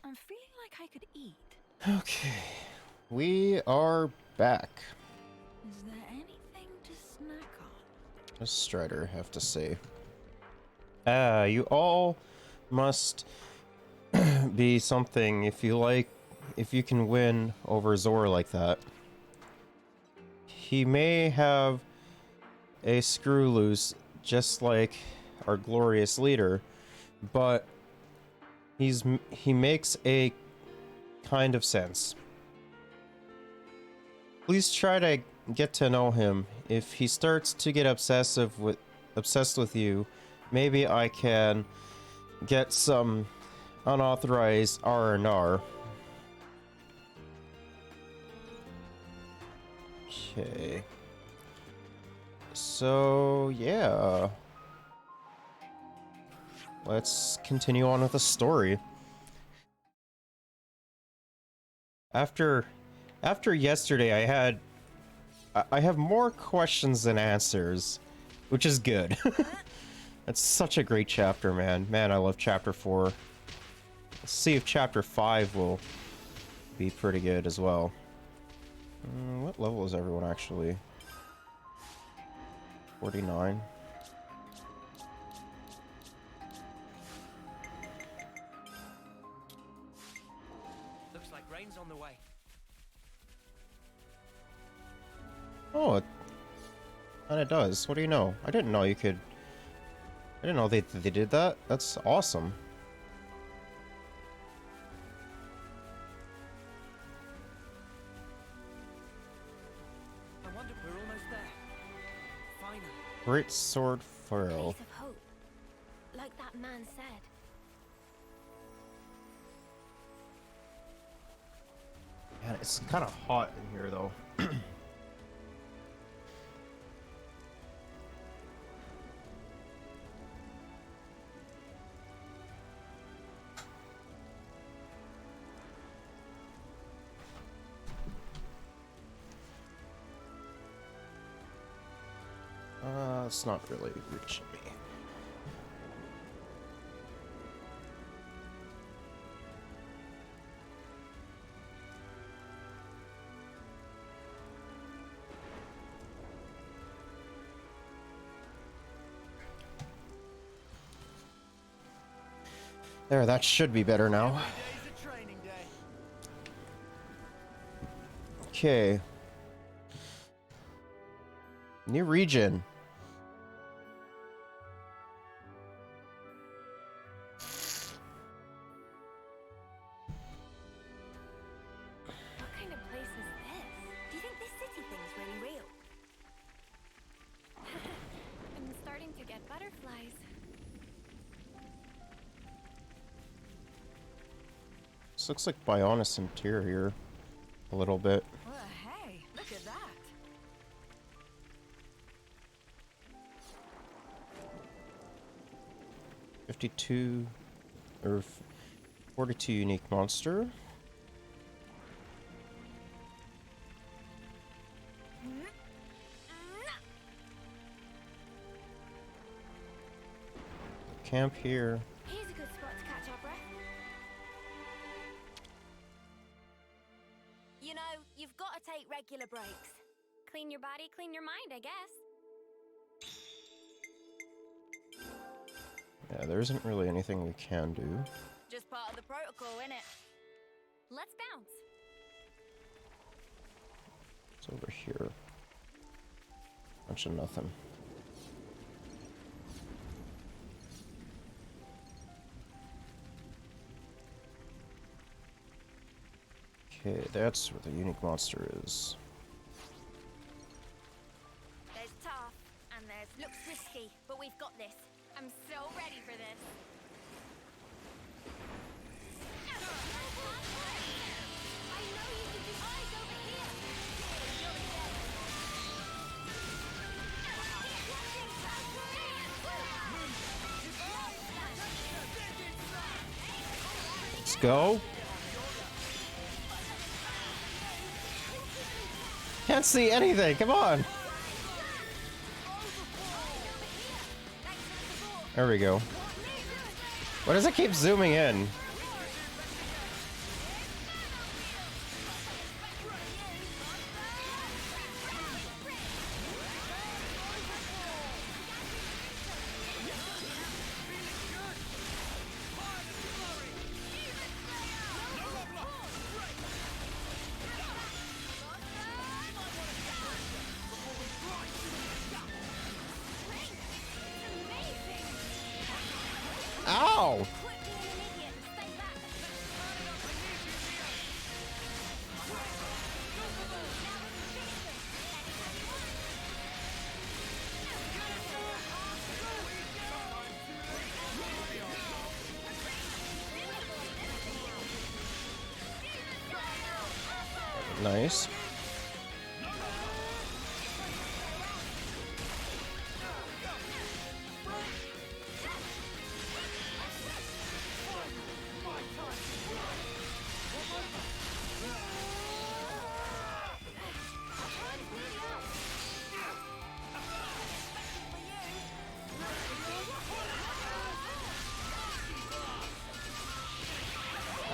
I'm feeling like I could eat. Okay, we are back. Is there anything to snack on? What does Strider have to say? You all must be something if you can win over Zor like that. He may have a screw loose just like our glorious leader, but he makes a kind of sense. Please try to get to know him. If he starts to get obsessed with you, maybe I can get some unauthorized R&R. Okay. So, yeah. Let's continue on with the story. After yesterday, I have more questions than answers, which is good. That's such a great chapter, man. Man, I love chapter 4. Let's see if chapter 5 will be pretty good as well. What level is everyone actually? 49. Looks like rain's on the way. Oh, and it does. What do you know? I didn't know you could... I didn't know they did that. That's awesome. I wonder if we're almost there. Finally. Great sword foil. Place of hope, like that man said. Man, it's kind of hot in here, though. It's not really reaching me. There, that should be better now. Okay. New region. What kind of place is this? Do you think this city thing's really real? I'm starting to get butterflies. This looks like Bionis interior a little bit. Well, hey, look at that. $52 or $42 unique monster. Camp here. Here's a good spot to catch our breath. You know, you've got to take regular breaks. Clean your body, clean your mind, I guess. Yeah, there isn't really anything we can do. Just part of the protocol, innit? Let's bounce. It's over here. Bunch of nothing. Okay, that's where the unique monster is. There's tough, and there's looks risky, but we've got this. I'm so ready for this. I know you can do eyes over here. Let's go. Can't see anything, come on. There we go. Why does it keep zooming in? Nice.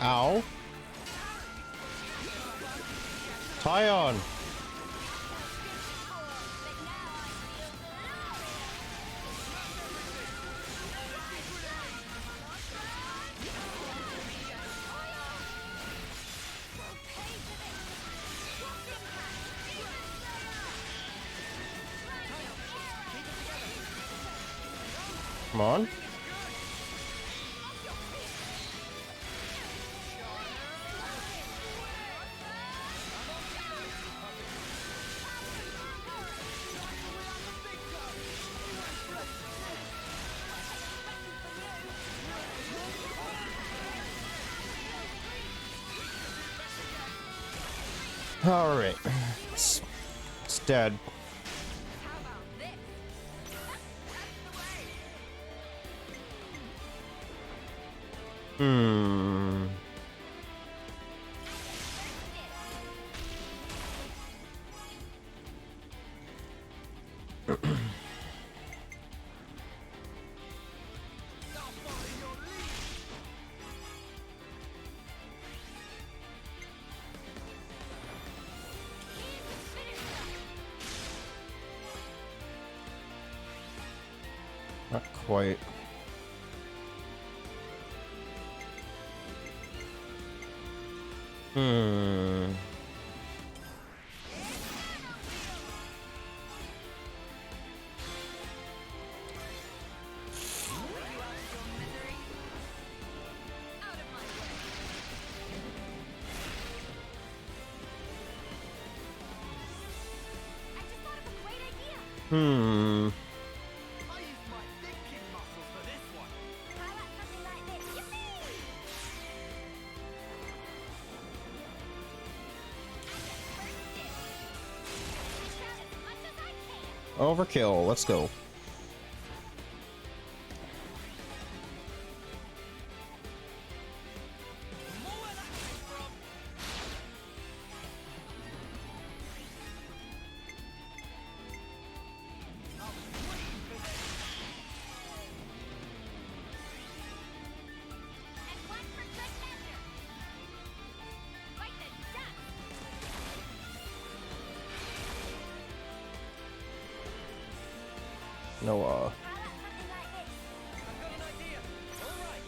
Ow. Tyon. Come on. All right. It's dead. How about this? That's the way. Hmm. Not quite. Hmm. Out of my way. I just thought of a great idea. Hmm. I used my thinking muscles for this one. How about something like this? Yippee! Overkill. Let's go. Noah. I've got an idea. All right.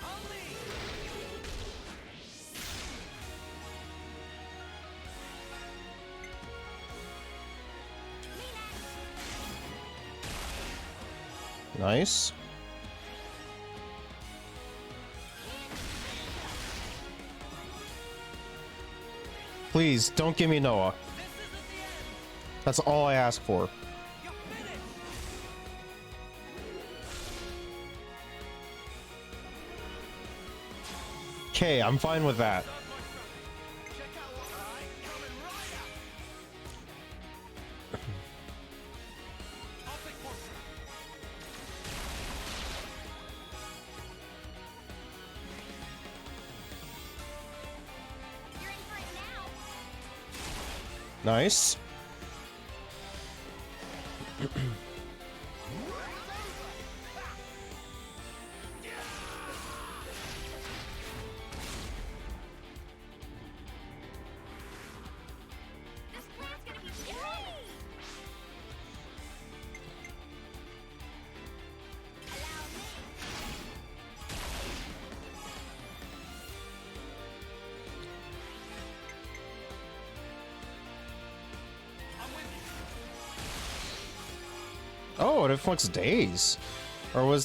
I'll lead. Nice. Please, don't give me Noah. This isn't the end. That's all I ask for. You're finished. Okay, I'm fine with that. Start my stroke. Check out what I coming right up. I'll take one. You're in for it now. Nice. This plan's gonna be yummy. Allow me. I'm with you. Oh, it inflicts days. Or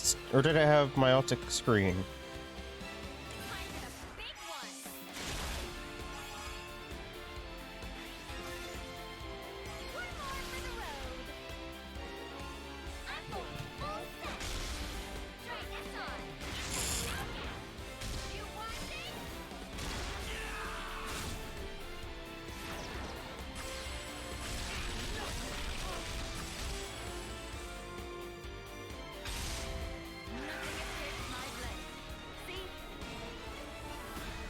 did I have my optic screen? Time for the big one. One more for the road. I'm going full set. Try this on. Now, you want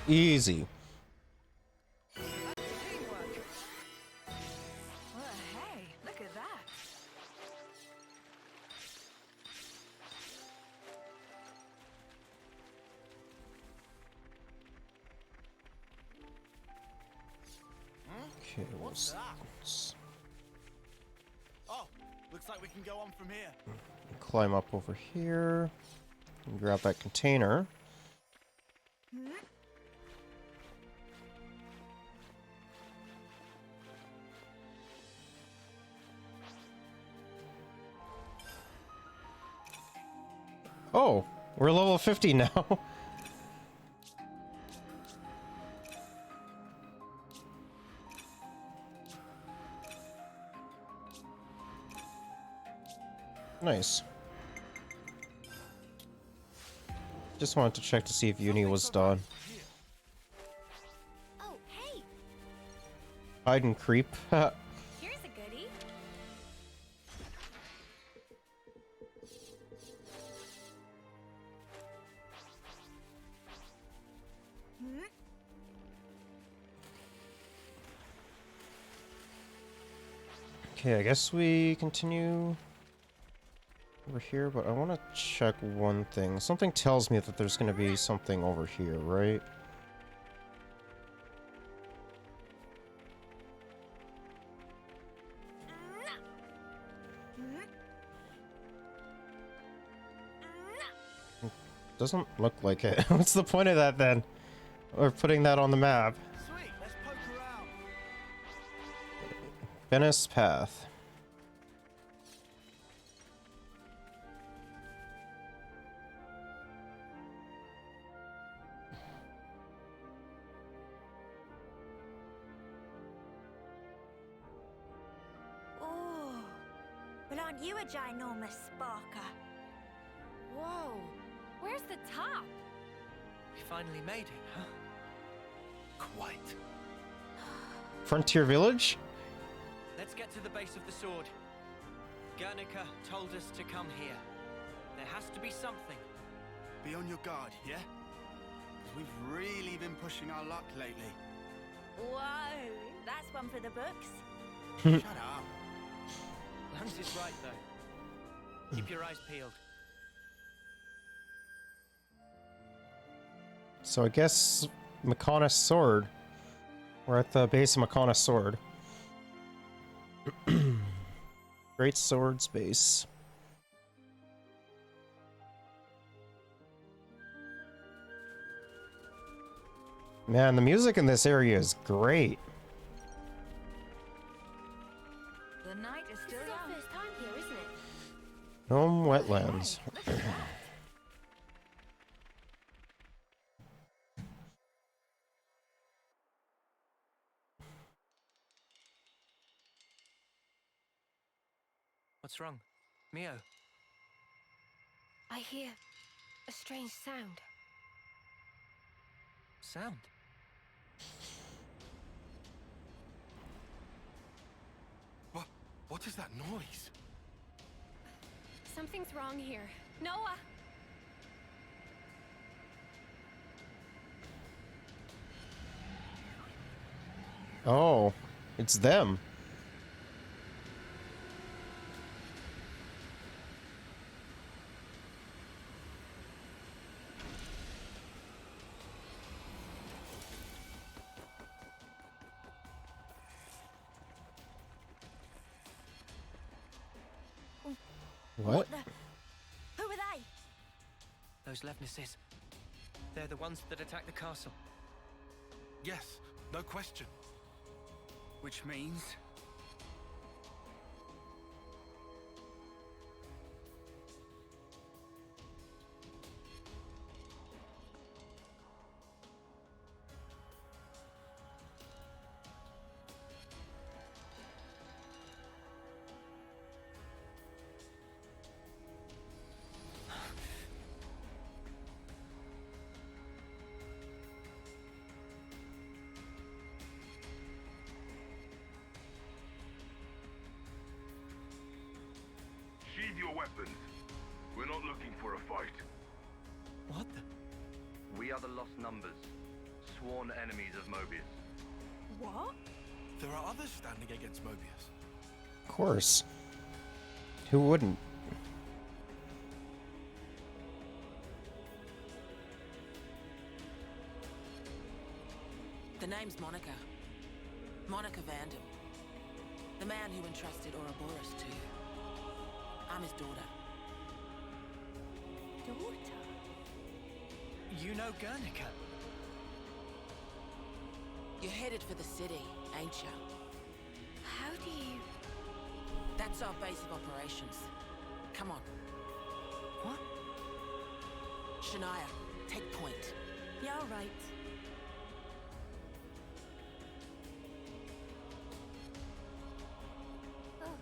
Easy. Teamwork. Well, hey, look at that. Okay, What's that? Oh, looks like we can go on from here. climb up over here and grab that container. Oh, we're level 50 now. Nice. Just wanted to check to see if uni was done. Oh, hey, Hide and creep. here's a goodie. Okay, I guess we continue over here, but I want to check one thing. Something tells me that there's going to be something over here, right? Doesn't look like it. What's the point of that then? Or putting that on the map? Sweet, let's poke around. Venice Path. Oh, but aren't you a ginormous sparker? Whoa, where's the top? We finally made it, huh? Quite. Frontier Village? Let's get to the base of the sword. Guernica told us to come here. There has to be something. Be on your guard, yeah? Because we've really been pushing our luck lately. Whoa, that's one for the books. Shut up. Lance is right, though. Keep your eyes peeled. So I guess Makana's sword. We're at the base of Makana's sword. Great Swords base. Man, the music in this area is great. The night is This still is our young. first time here, isn't it? Gnome Wetlands. Hey, look at that. What's wrong? Mio? I hear a strange sound. Sound? What is that noise? Something's wrong here. Noah! Oh, it's them. What? the? Who are they? Those Levnesses. They're the ones that attacked the castle. Yes, no question. Which means... Sheathe your weapons. We're not looking for a fight. What the? We are the Lost Numbers, sworn enemies of Mobius. What? There are others standing against Mobius. Of course. Who wouldn't? The name's Monica. Monica Vandam. The man who entrusted Ouroboros to you. I'm his daughter. Daughter? You know Guernica? You're headed for the city, ain't you? How do you... That's our base of operations. Come on. What? Shania, take point. Yeah, all right. Oh,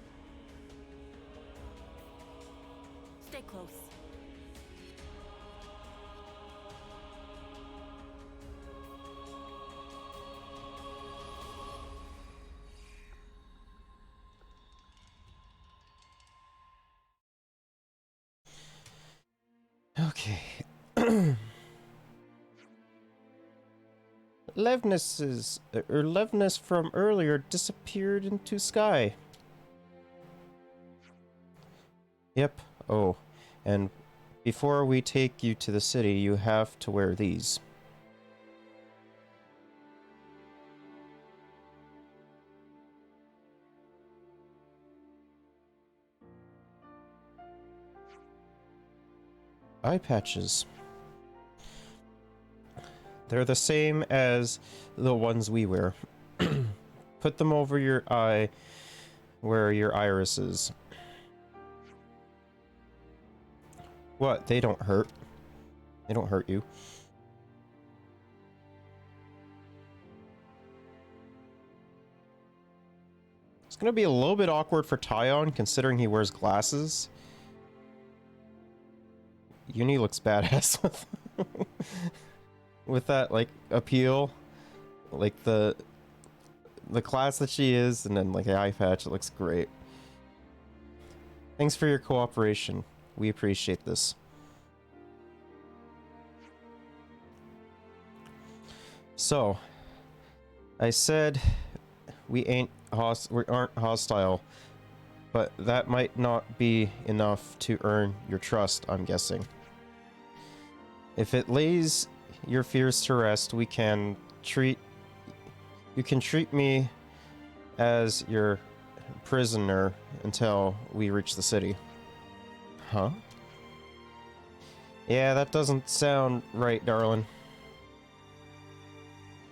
Stay close. Okay. Levness from earlier disappeared into sky. Yep. Oh, and before we take you to the city, you have to wear these. Eye patches. They're the same as the ones we wear. Put them over your eye where your iris is. What? They don't hurt. They don't hurt you. It's gonna be a little bit awkward for Tyon considering he wears glasses. Uni looks badass with that like appeal, like the class that she is, and then like the eye patch. It looks great. Thanks for your cooperation. We appreciate this. So, I said we aren't hostile, but that might not be enough to earn your trust, I'm guessing. If it lays your fears to rest, you can treat me as your prisoner until we reach the city. Huh? Yeah, that doesn't sound right, darling.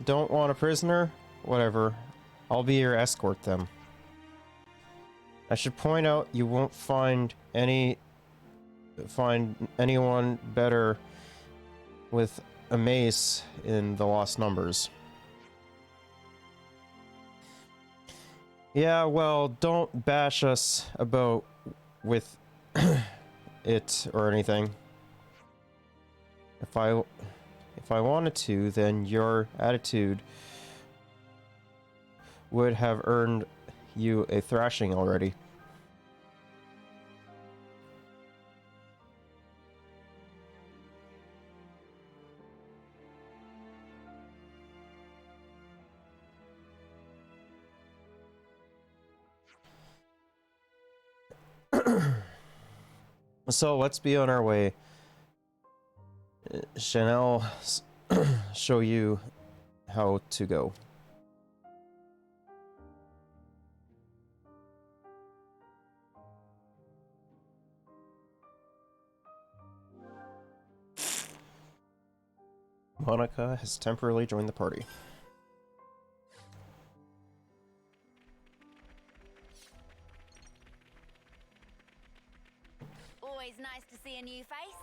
Don't want a prisoner? Whatever. I'll be your escort then. I should point out you won't find anyone better with a mace in the Lost Numbers. Yeah, well, don't bash us about with it or anything. If I wanted to, then your attitude would have earned you a thrashing already. So let's be on our way. Chanel show you how to go. Monica has temporarily joined the party. always nice to see a new face.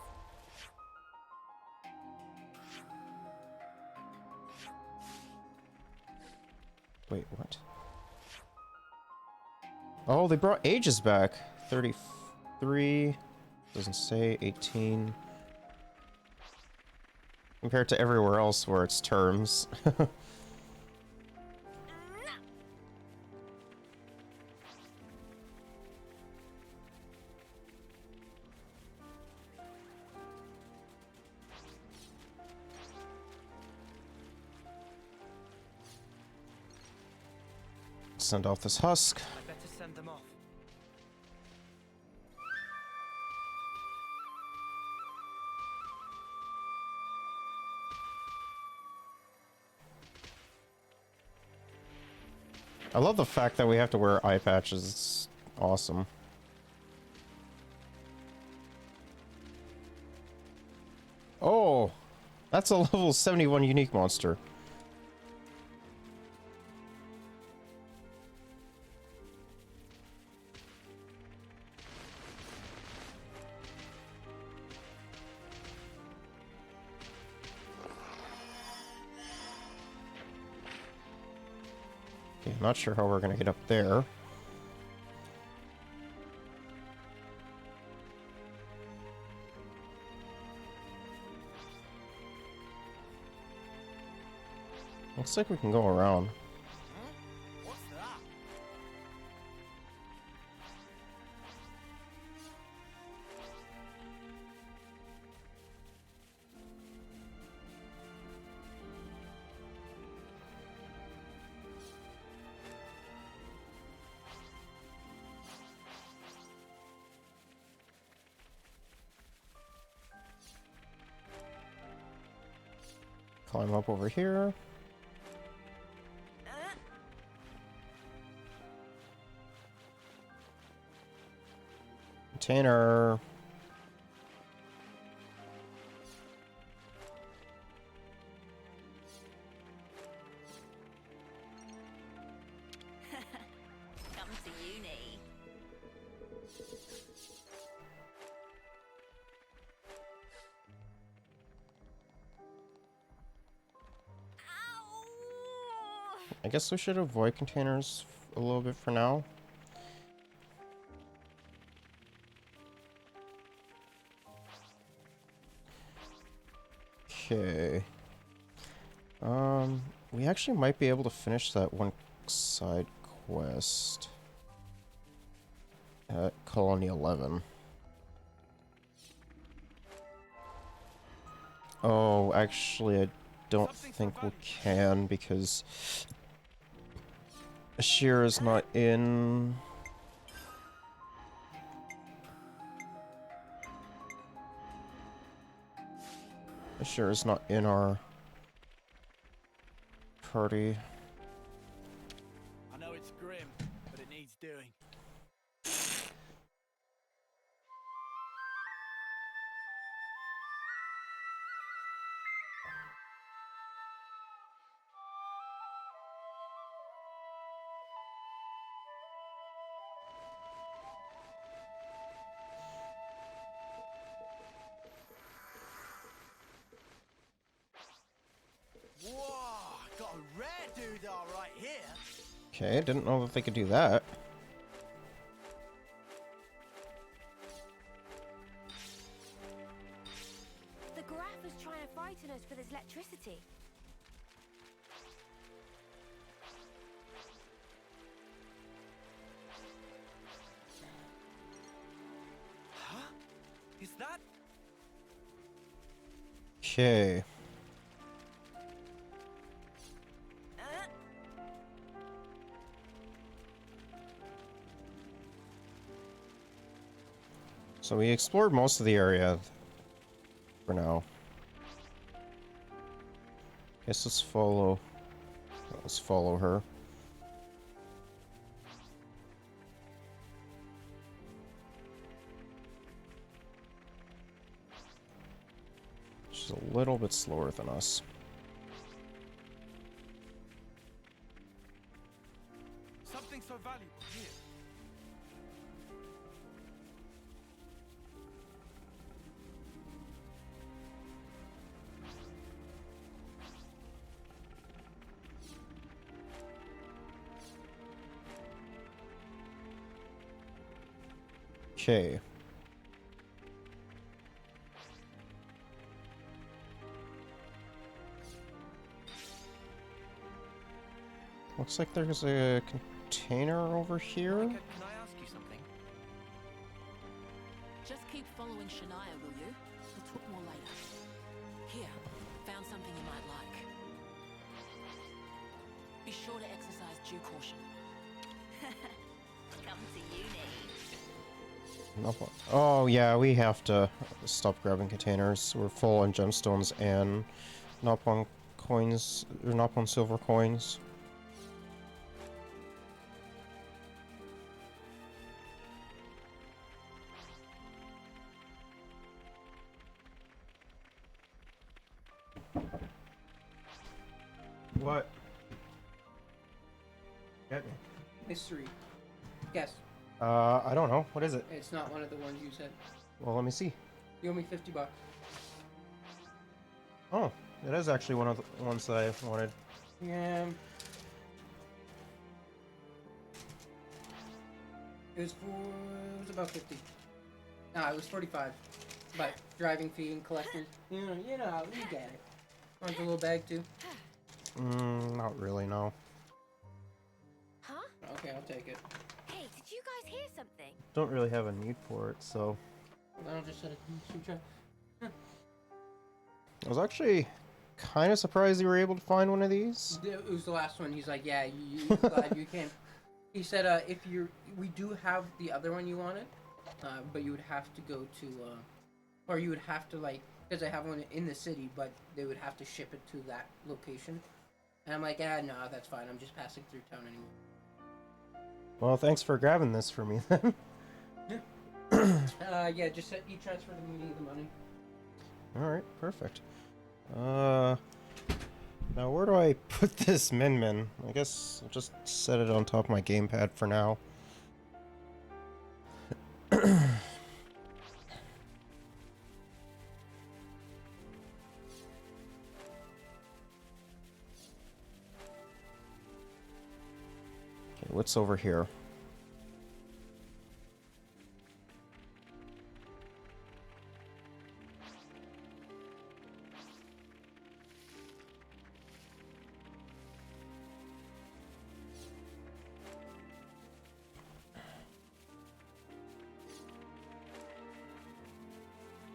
Wait, what? Oh, they brought ages back. 33. Doesn't say 18. Compared to everywhere else where it's terms. send off this husk. I better send them off. I love the fact that we have to wear eye patches. It's awesome. Oh, that's a level 71 unique monster. Okay, not sure how we're gonna get up there. Looks like we can go around. What's that? Climb up over here. Container. Come to uni. Ow! I guess we should avoid containers a little bit for now. Okay. We actually might be able to finish that one side quest at Colony 11. Oh, actually, I don't think we can because Ashir is not in. Ashir is not in our party. I know it's grim, but it needs doing. Whoa, got a rare doodah right here. Okay, didn't know that they could do that. The Graph is trying to frighten us with his electricity. Huh? Is that? Okay. So we explored most of the area for now. Guess let's follow her. She's a little bit slower than us. Something so valuable here. Okay. Looks like there's a container over here. Monica, can I ask you something? Just keep following Shania, will you? We'll talk more later. Here, found something you might like. Be sure to exercise due caution. Come to uni. Oh yeah, we have to stop grabbing containers. We're full on gemstones and not on coins, or not on silver coins. What? Get me. Mystery. Guess. I don't know. What is it? It's not one of the ones you said. Well, let me see. You owe me $50. Oh, it is actually one of the ones that I wanted. Yeah. It was about 50. No, it was 45. But driving fee and collectors. You know, you get it. Want a little bag too? Not really, no. Huh? Okay, I'll take it. Hey, did you guys hear something? Don't really have a need for it, so. Then I'll just set it. I was actually kind of surprised you were able to find one of these. It was the last one. He's like, yeah, you glad you came. He said, we do have the other one you wanted, but you would have to go to, or you would have to because I have one in the city, but they would have to ship it to that location. And I'm like, no, that's fine. I'm just passing through town anyway. Well, thanks for grabbing this for me then. Yeah, just you transfer me the money. Alright, perfect. Now where do I put this Min? I guess I'll just set it on top of my gamepad for now. Okay, what's over here?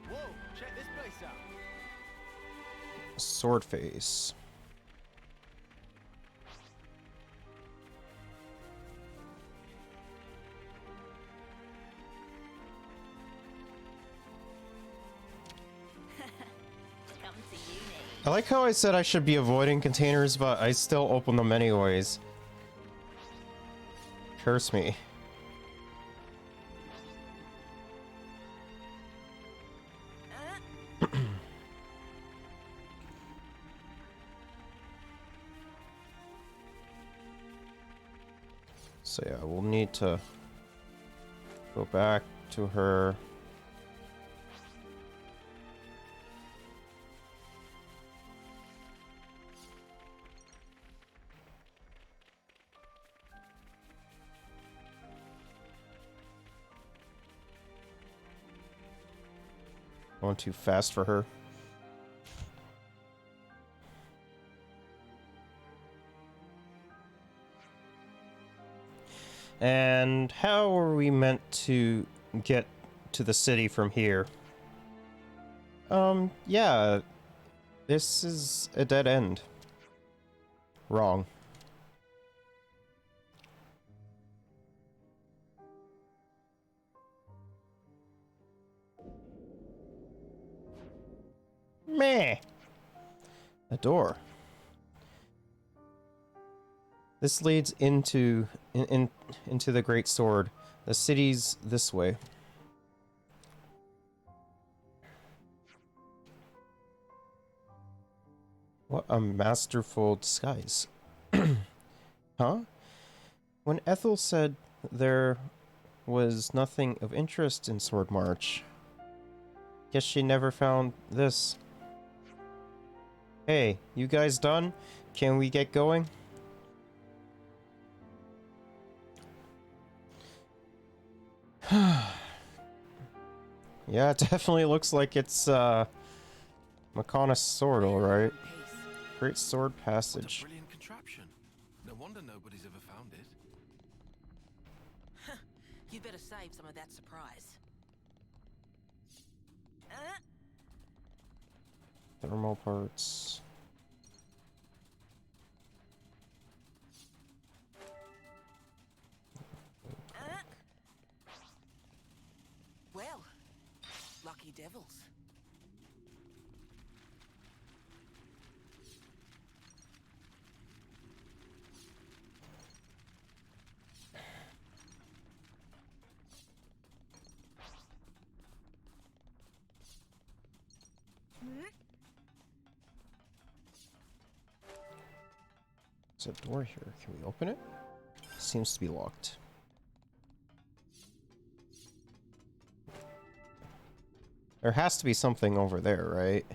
Whoa, check this place out. Sword face. Come to uni. I like how I said I should be avoiding containers, but I still open them anyways. Curse me. So yeah, we'll need to go back to her. Going too fast for her. And how are we meant to get to the city from here? Yeah. This is a dead end. Wrong. Meh. A door. This leads into the Great Sword. The city's this way. What a masterful disguise. Huh? When Ethel said there was nothing of interest in Sword March, guess she never found this. Hey, you guys done? Can we get going? Yeah, it definitely looks like it's Makana's sword, alright. Great Sword What a Passage. brilliant contraption. No wonder nobody's ever found it. You'd better save some of that surprise. Thermal parts. There's a door here. Can we open it? Seems to be locked. There has to be something over there, right?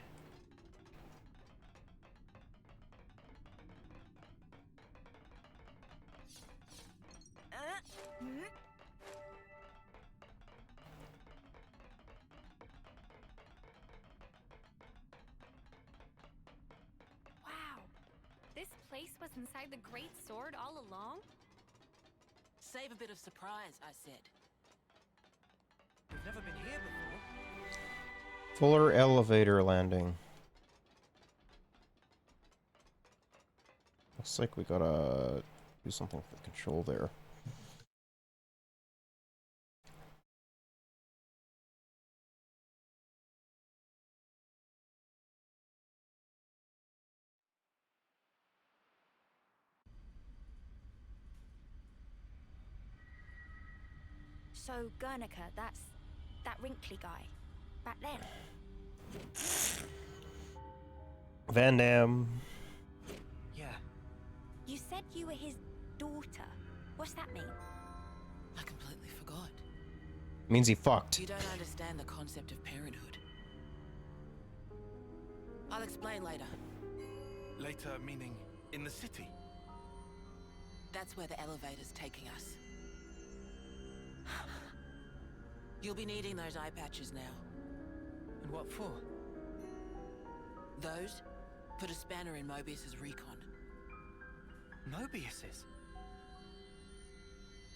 Wow. This place was inside the Great Sword all along? Save a bit of surprise, I said. We've never been here before. Fuller elevator landing. Looks like we gotta do something for control there. So, Guernica, that's that wrinkly guy. Back then. Van Damme. Yeah. You said you were his daughter. What's that mean? I completely forgot. Means he fucked. You don't understand the concept of parenthood. I'll explain later. Later, meaning in the city. That's where the elevator's taking us. You'll be needing those eye patches now. And what for? Those put a spanner in Mobius's recon. Mobius's?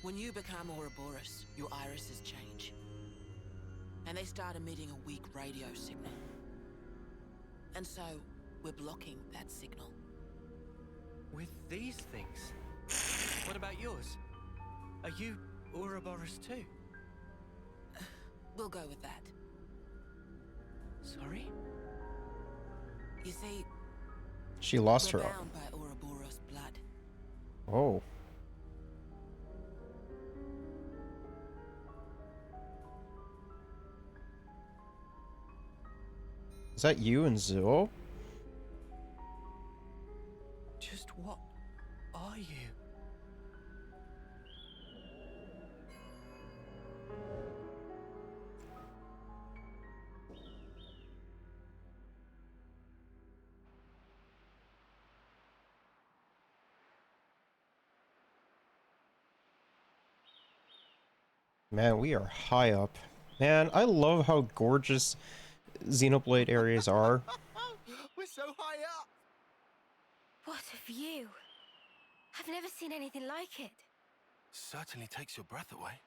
When you become Ouroboros, your irises change. And they start emitting a weak radio signal. And so, we're blocking that signal. With these things? What about yours? Are you Ouroboros too? We'll go with that. Sorry? You see, She lost we're her. bound by Ouroboros blood. Oh. Is that you and Zuo? Just what are you? Man, we are high up. Man, I love how gorgeous Xenoblade areas are. We're so high up! What a view. I've never seen anything like it. Certainly takes your breath away.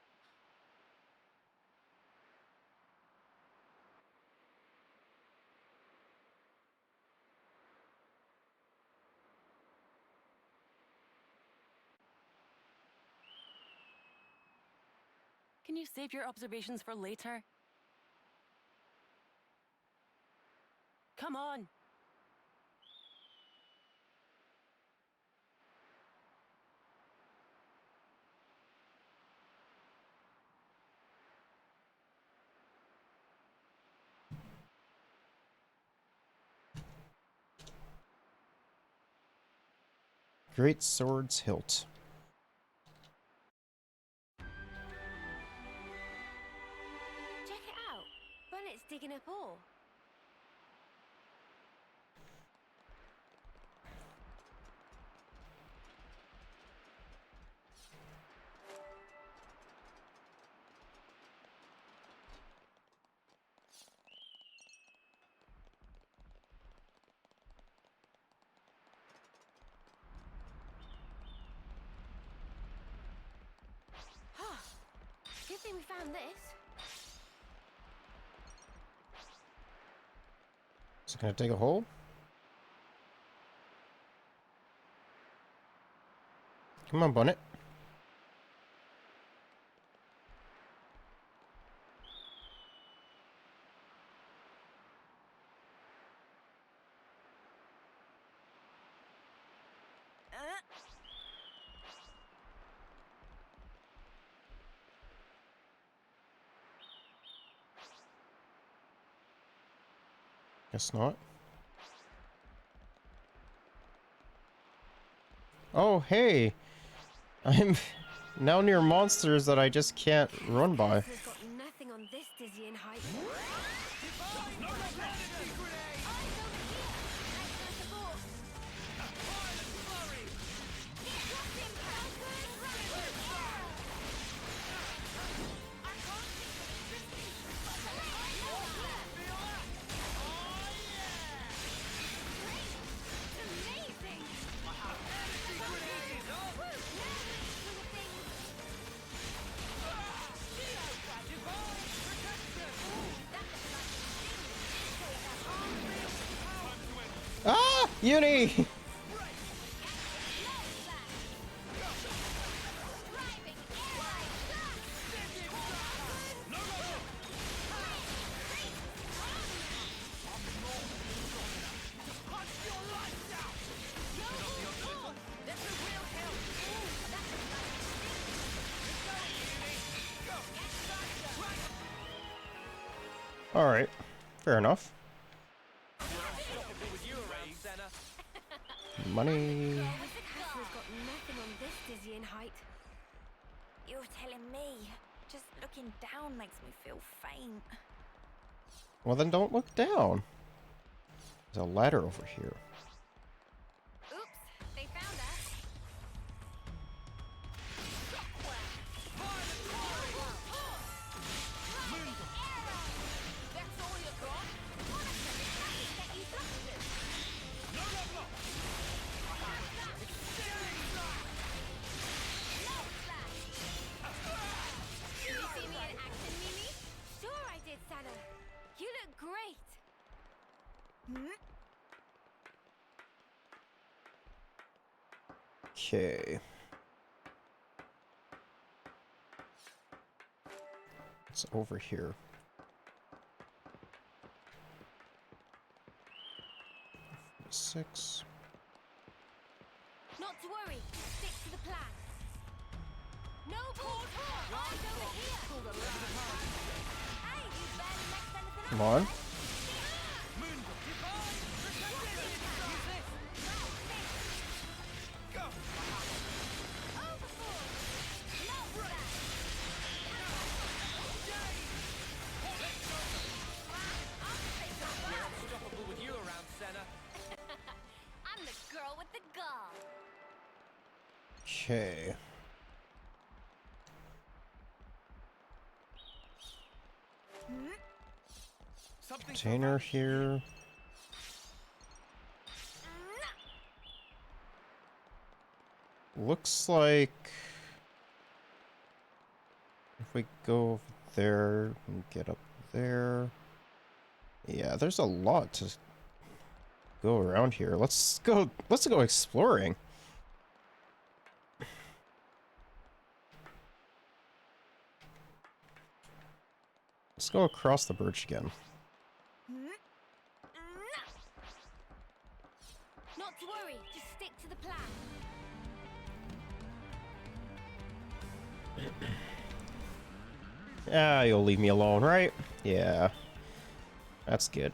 Can you save your observations for later? Come on. Great Sword's Hilt. Check it out. Bennett's digging up ore. Good thing we found this. Is it gonna take a hole? Come on, Bonnet. Guess not. Oh, hey! I'm now near monsters that I just can't run by. We've got nothing on this dizzying height. Ah! Uni! Alright. Fair enough. Money. We've got nothing on this dizzying height. You're telling me. Just looking down makes me feel faint. Well, then don't look down. There's a ladder over here. Oops, they found us. That's all you got? Get you blasted. Did you see me in action, Mimi? Sure I did, Sana. You look great. Okay. It's over here. Six. Not to worry, just stick to the plan. No port! Eyes over here! Hey, you barely messed anything up. Come on. Unstoppable with you around, Senna. I'm the girl with the gall. Okay. Container here. Looks like if we go over there and get up there. Yeah, there's a lot to go around here. Let's go exploring. Let's go across the bridge again. Not to worry, just stick to the plan. Ah, you'll leave me alone, right? Yeah. That's good.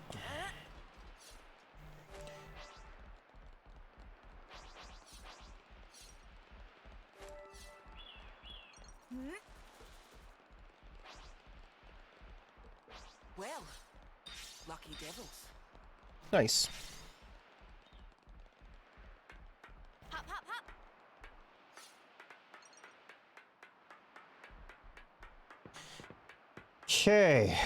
Well, lucky devils. Nice. Hop, hop, hop. Okay.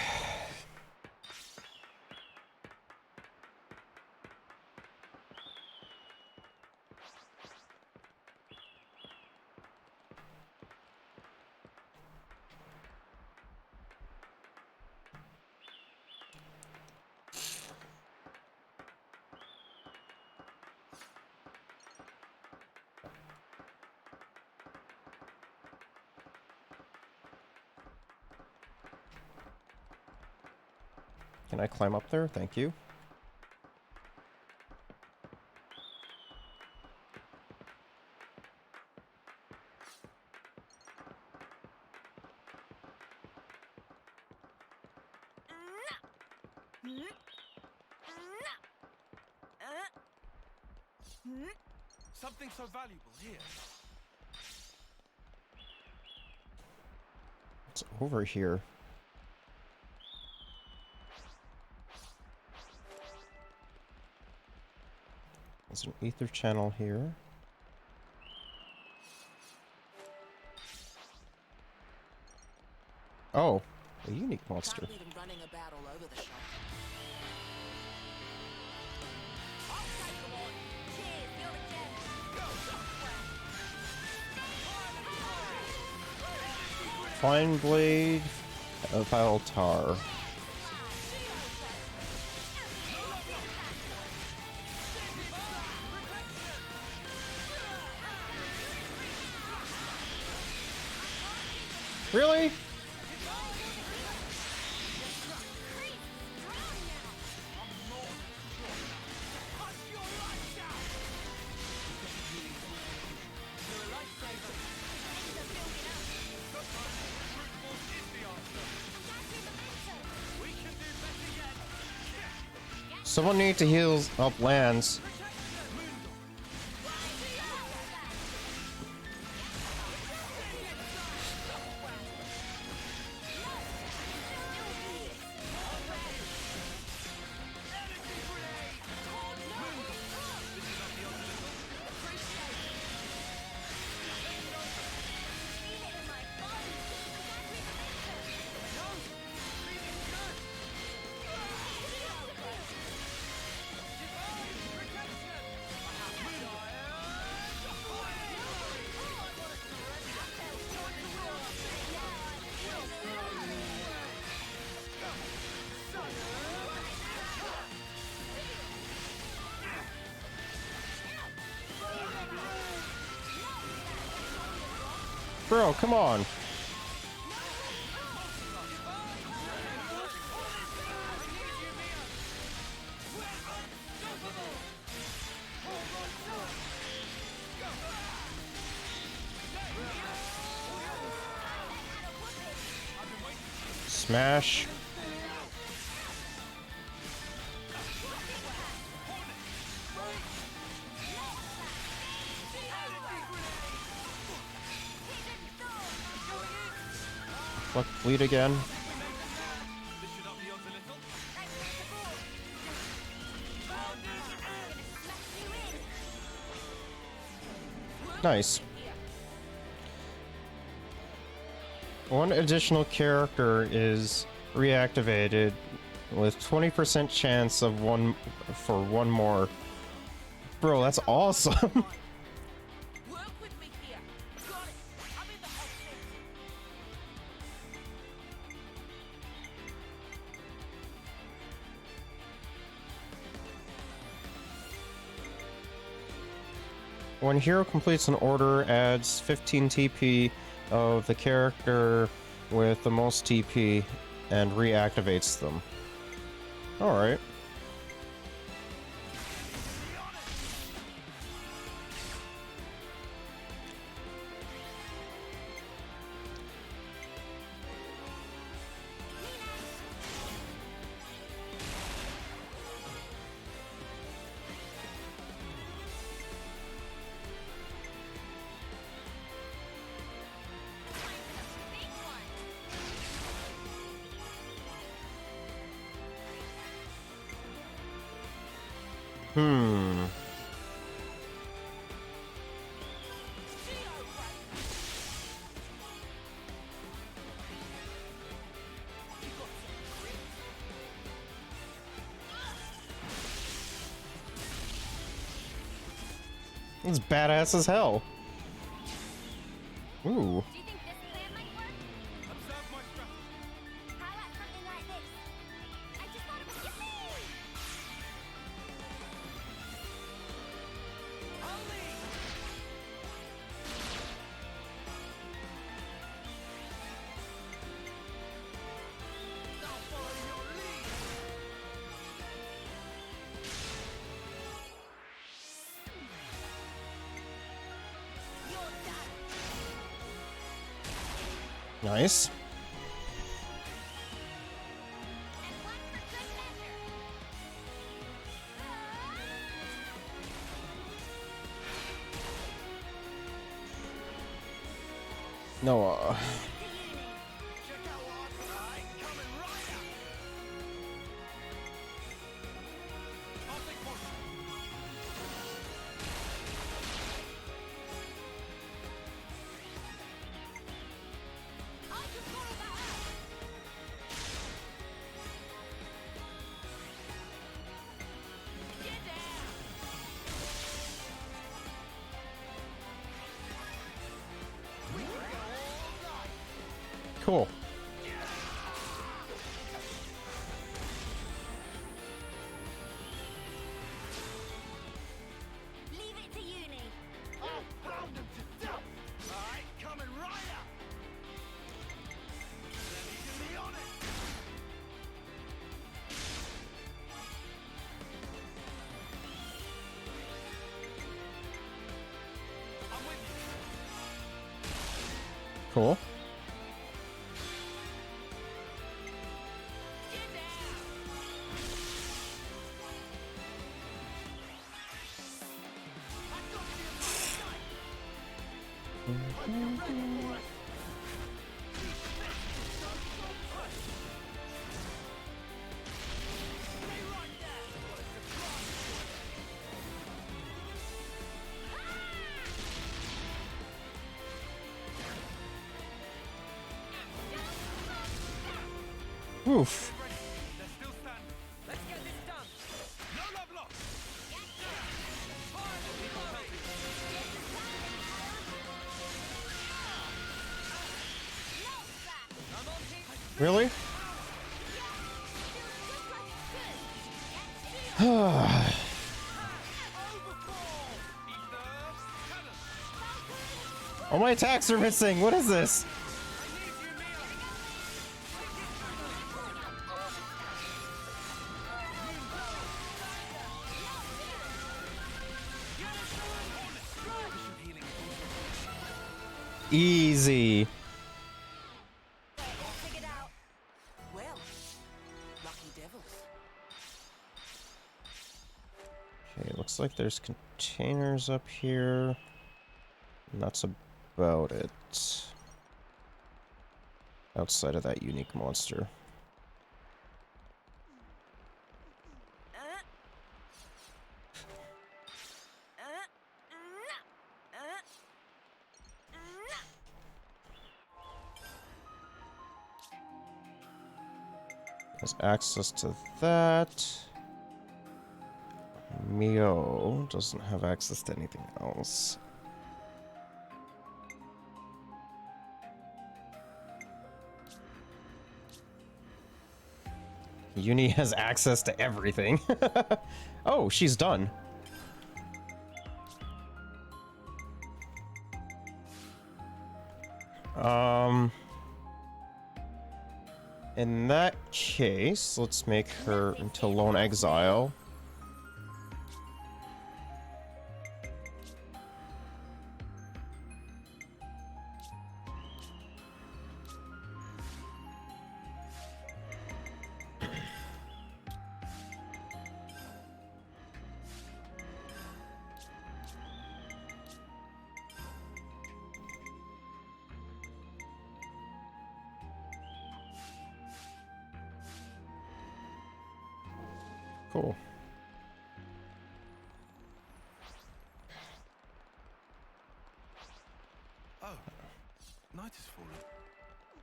Can I climb up there? Thank you. Something so valuable here. It's over here. There's an ether channel here. Oh, a unique monster. Can't leave him running about all over the shop. Cheers, you're a gem. Fine Blade of Altar. Really? Someone need to heal up Lance. Bro, come on. Smash. Fuck, bleed again. Nice. One additional character is reactivated with 20% chance of one more. Bro, that's awesome. Work with me here. Got it. I'm in the hot seat. When hero completes an order, adds 15 TP of the character with the most TP and reactivates them. Alright. It's badass as hell. Ooh. Do you think this plan might work? Observe my strategy. How about something like this? I just thought it was yippee! Nice. And one for good measure. No, cool. Leave it to uni. I'll pound them to death! Alright, coming right up! Let me get me on it! I'm with you. Cool. Oof. They're still standing. Let's get this done. No love lost. Really? All my attacks are missing. What is this? Easy. Figured out. Well, lucky devils. Okay, looks like there's containers up here. And that's about it. Outside of that unique monster. Has access to that. Mio doesn't have access to anything else. Uni has access to everything. Oh, she's done. In that case, let's make her into lone exile. Cool. Oh, night is falling.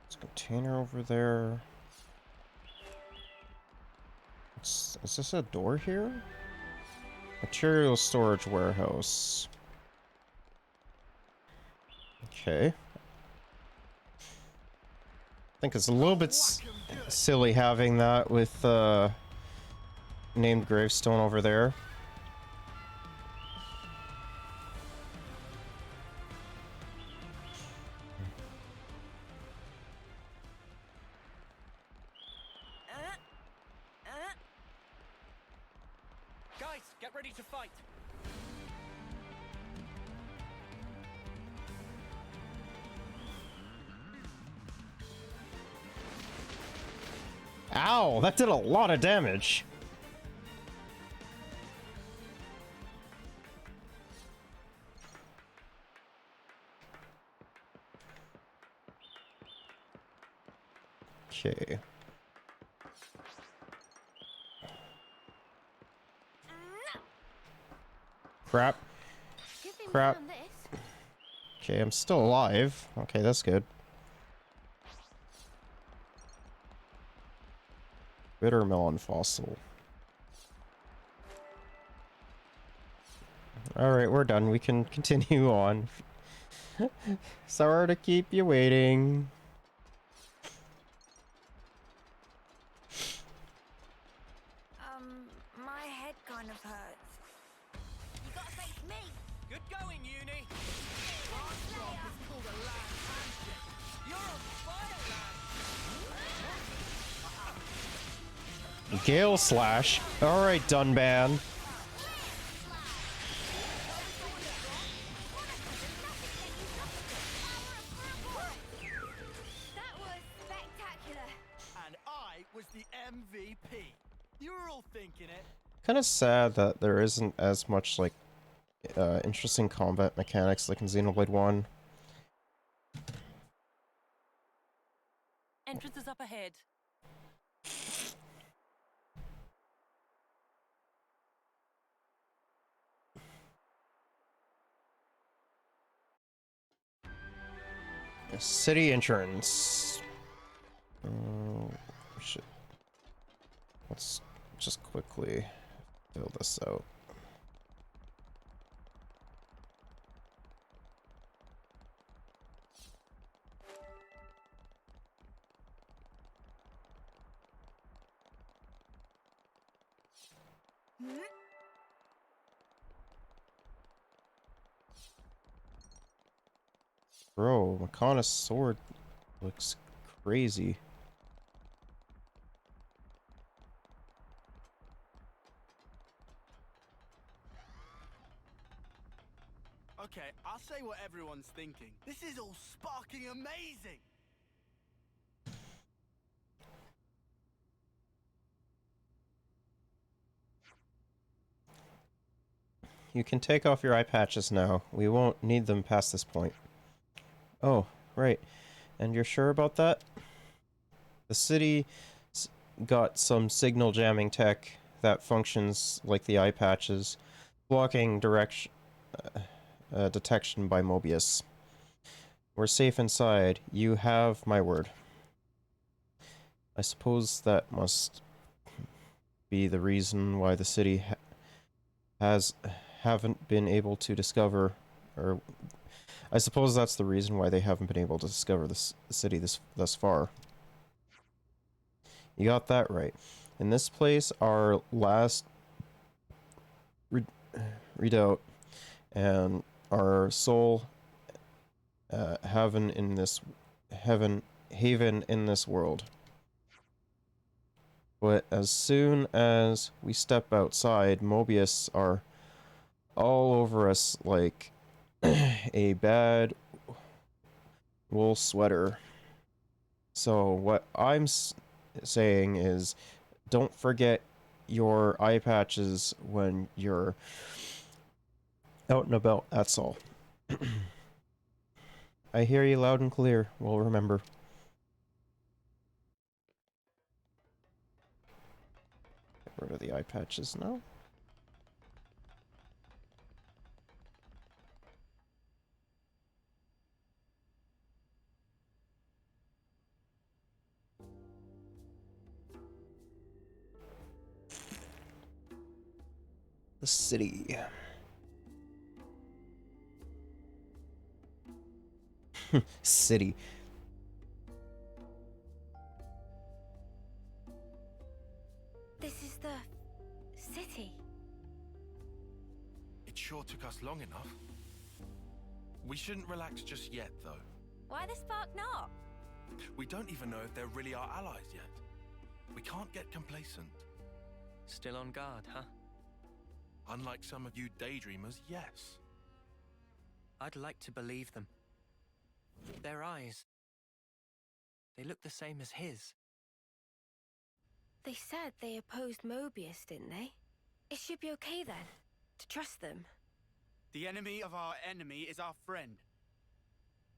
There's a container over there. Is this a door here? Material storage warehouse. Okay. I think it's a little bit silly having that with named gravestone over there. Guys, get ready to fight. Ow, that did a lot of damage. Okay. Crap. Good thing we Crap. found this. Okay, I'm still alive. Okay, that's good. Bitter melon fossil. Alright, we're done. We can continue on. Sorry to keep you waiting. My head kind of hurts. You gotta face me. Good going, Uni. You're on fire, lad. Gale Slash. Alright, Dunban. That was spectacular. And I was the MVP. You were all thinking it. Kind of sad that there isn't as much, like, interesting combat mechanics like in Xenoblade 1. Entrance is up ahead. City entrance. Shit. Let's just quickly fill this out. Bro, Makana's sword looks crazy. Okay, I'll say what everyone's thinking. This is all sparking amazing. You can take off your eye patches now. We won't need them past this point. Oh, right. And you're sure about that? The city got some signal jamming tech that functions like the eye patches, blocking detection by Mobius. We're safe inside. You have my word. I suppose that must be the reason why the city haven't been able to discover, or I suppose that's the reason why they haven't been able to discover the city thus far. You got that right. In this place, our last redoubt and our sole haven in this world. But as soon as we step outside, Mobius are all over us like a bad wool sweater. So what I'm saying is, don't forget your eye patches when you're out and about, that's all. I hear you loud and clear. We'll remember. Get rid of the eye patches now. The city. City. This is the city. It sure took us long enough. We shouldn't relax just yet, though. Why the spark not? We don't even know if they're really our allies yet. We can't get complacent. Still on guard, huh? Unlike some of you daydreamers, yes. I'd like to believe them. Their eyes. They look the same as his. They said they opposed Mobius, didn't they? It should be okay then, to trust them. The enemy of our enemy is our friend.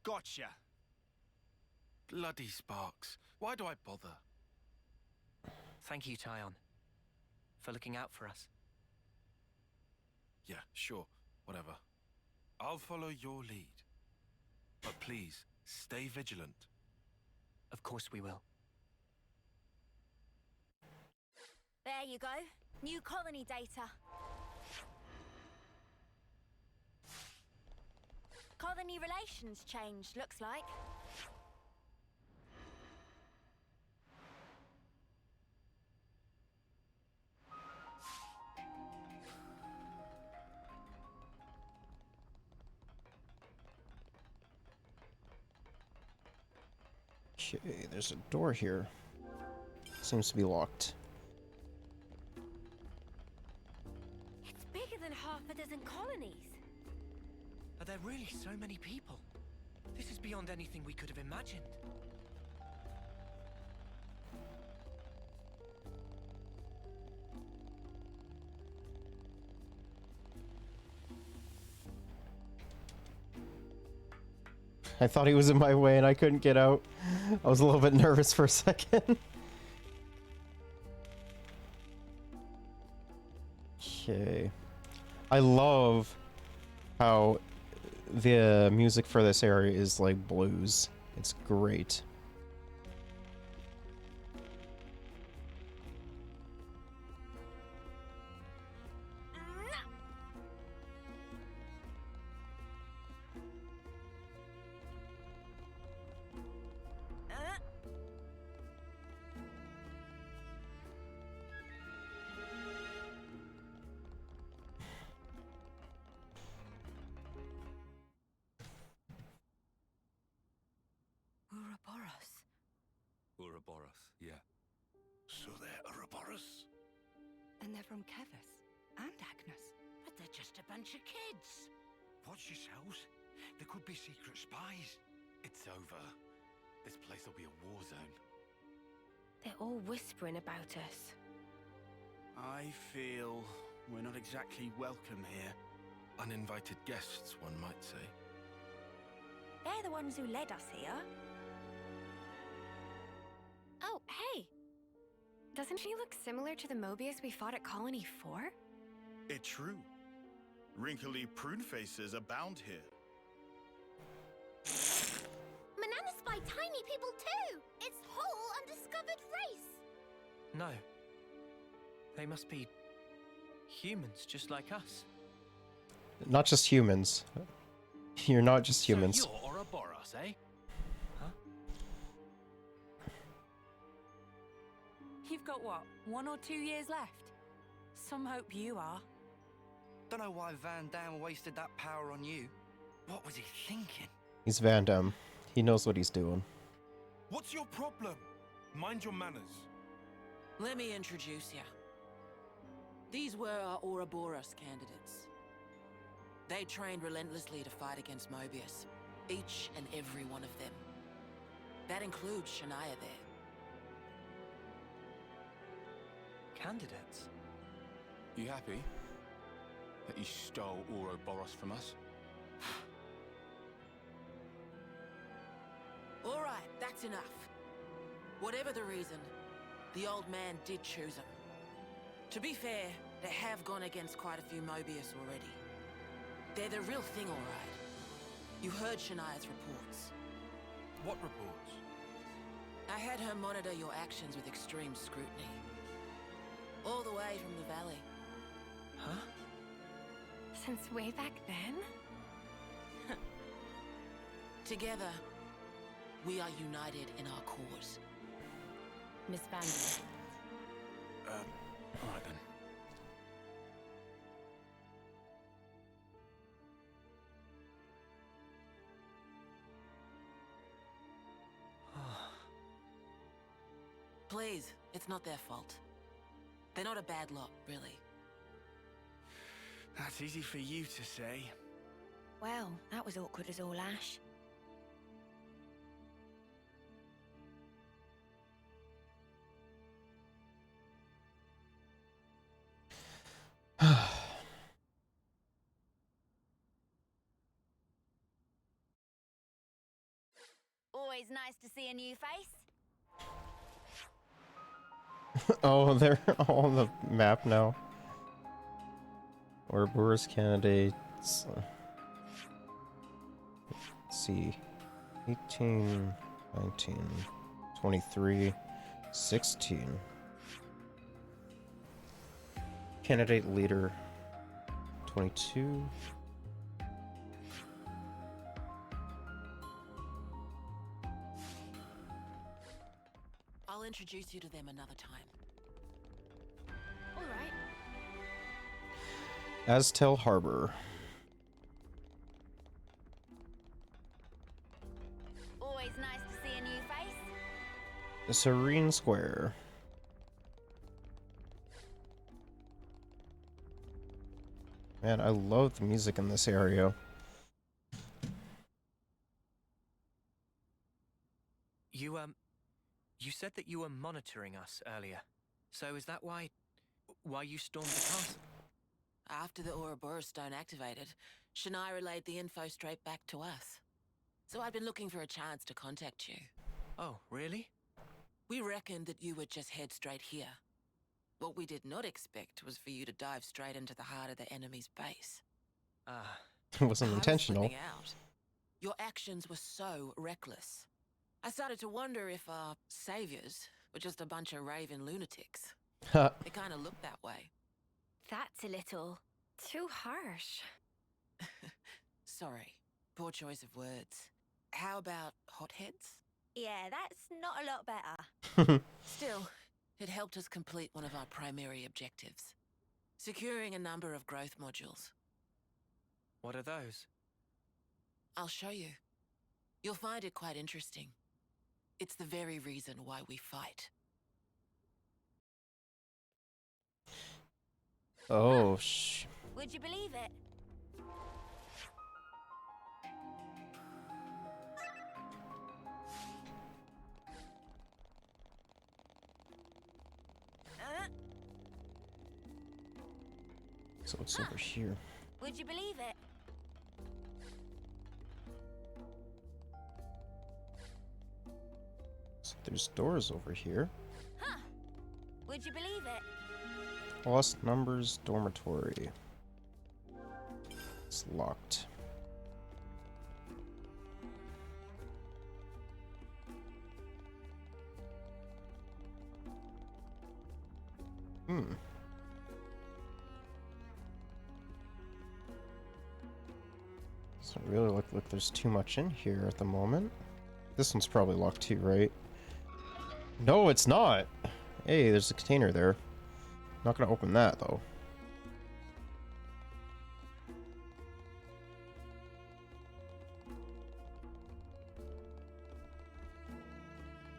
Gotcha. Bloody sparks. Why do I bother? Thank you, Tyon, for looking out for us. Yeah, sure. Whatever. I'll follow your lead. But please, stay vigilant. Of course we will. There you go. New colony data. Colony relations changed, looks like. Okay, there's a door here. Seems to be locked. It's bigger than half a dozen colonies. Are there really so many people? This is beyond anything we could have imagined. I thought he was in my way and I couldn't get out. I was a little bit nervous for a second. Okay. I love how the music for this area is like blues. It's great. Ouroboros. Ouroboros, yeah. So they're Ouroboros? And they're from Kevus and Agnes. But they're just a bunch of kids. Watch yourselves. There could be secret spies. It's over. This place will be a war zone. They're all whispering about us. I feel we're not exactly welcome here. Uninvited guests, one might say. They're the ones who led us here. Oh, hey! Doesn't she look similar to the Mobius we fought at Colony 4? It's true. Wrinkly prune faces abound here. Manana spy tiny people too! It's whole undiscovered race! No. They must be humans just like us. Not just humans. You're not just humans. So you're Ouroboros, eh? Huh? You've got what, 1 or 2 years left? Some hope you are. Don't know why Van Damme wasted that power on you. What was he thinking? He's Van Damme. He knows what he's doing. What's your problem? Mind your manners. Let me introduce you. These were our Ouroboros candidates. They trained relentlessly to fight against Mobius. Each and every one of them. That includes Shania there. Candidates? You happy that you stole Ouroboros from us? All right, that's enough. Whatever the reason, the old man did choose him. To be fair, they have gone against quite a few Mobius already. They're the real thing, all right. You heard Shania's reports. What reports? I had her monitor your actions with extreme scrutiny. All the way from the valley. Huh? Since way back then? Together, we are united in our cause. Miss Van Damme. All right then. Please, it's not their fault. They're not a bad lot, really. That's easy for you to say. Well, that was awkward as all ash. Always nice to see a new face. Oh, they're on the map now. Ouroboros candidates. Let's see. 18, 19, 23, 16. Candidate leader. 22. I'll introduce you to them another time. All right. Aztel Harbor. Always nice to see a new face. Serene Square. Man, I love the music in this area. You said that you were monitoring us earlier. So is that why you stormed the castle? After the Ouroboros stone activated, Shania relayed the info straight back to us. So I'd been looking for a chance to contact you. Oh, really? We reckoned that you would just head straight here. What we did not expect was for you to dive straight into the heart of the enemy's base. It wasn't I was intentional. flipping out. Your actions were so reckless. I started to wonder if our saviors were just a bunch of raving lunatics. It kind of looked that way. That's a little too harsh. Sorry, poor choice of words. How about hotheads? Yeah, that's not a lot better. Still, it helped us complete one of our primary objectives. Securing a number of growth modules. What are those? I'll show you. You'll find it quite interesting. It's the very reason why we fight. Oh, Would you believe it? So it's over here. Would you believe it? So there's doors over here. Huh. Would you believe it? Lost Numbers Dormitory. It's locked. Doesn't really look like there's too much in here at the moment. This one's probably locked too, right? No, it's not! Hey, there's a container there. Not gonna open that, though.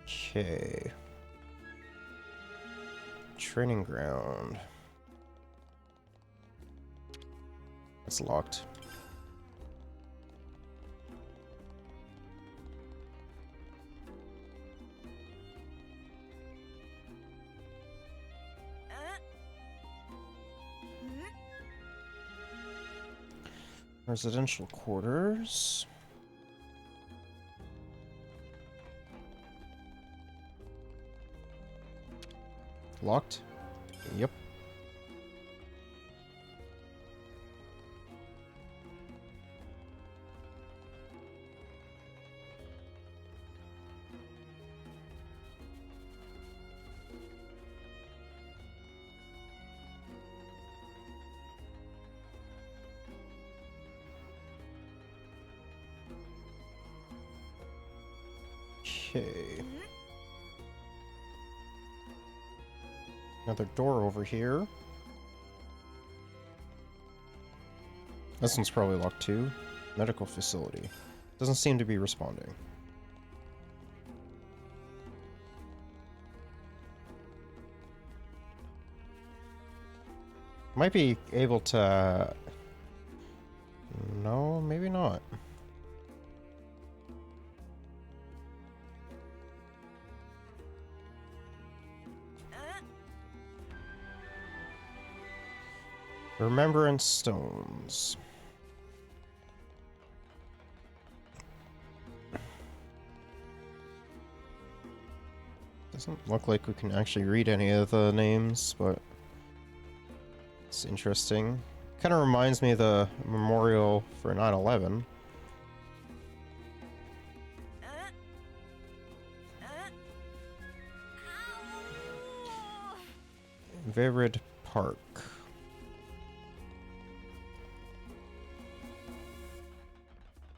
Okay. Training ground. It's locked. Residential quarters. Locked? Yep. Okay. Another door over here. This one's probably locked too. Medical facility. Doesn't seem to be responding. Might be able to... No, maybe not. Remembrance stones. Doesn't look like we can actually read any of the names, but it's interesting. Kind of reminds me of the memorial for 9/11. Virid Park.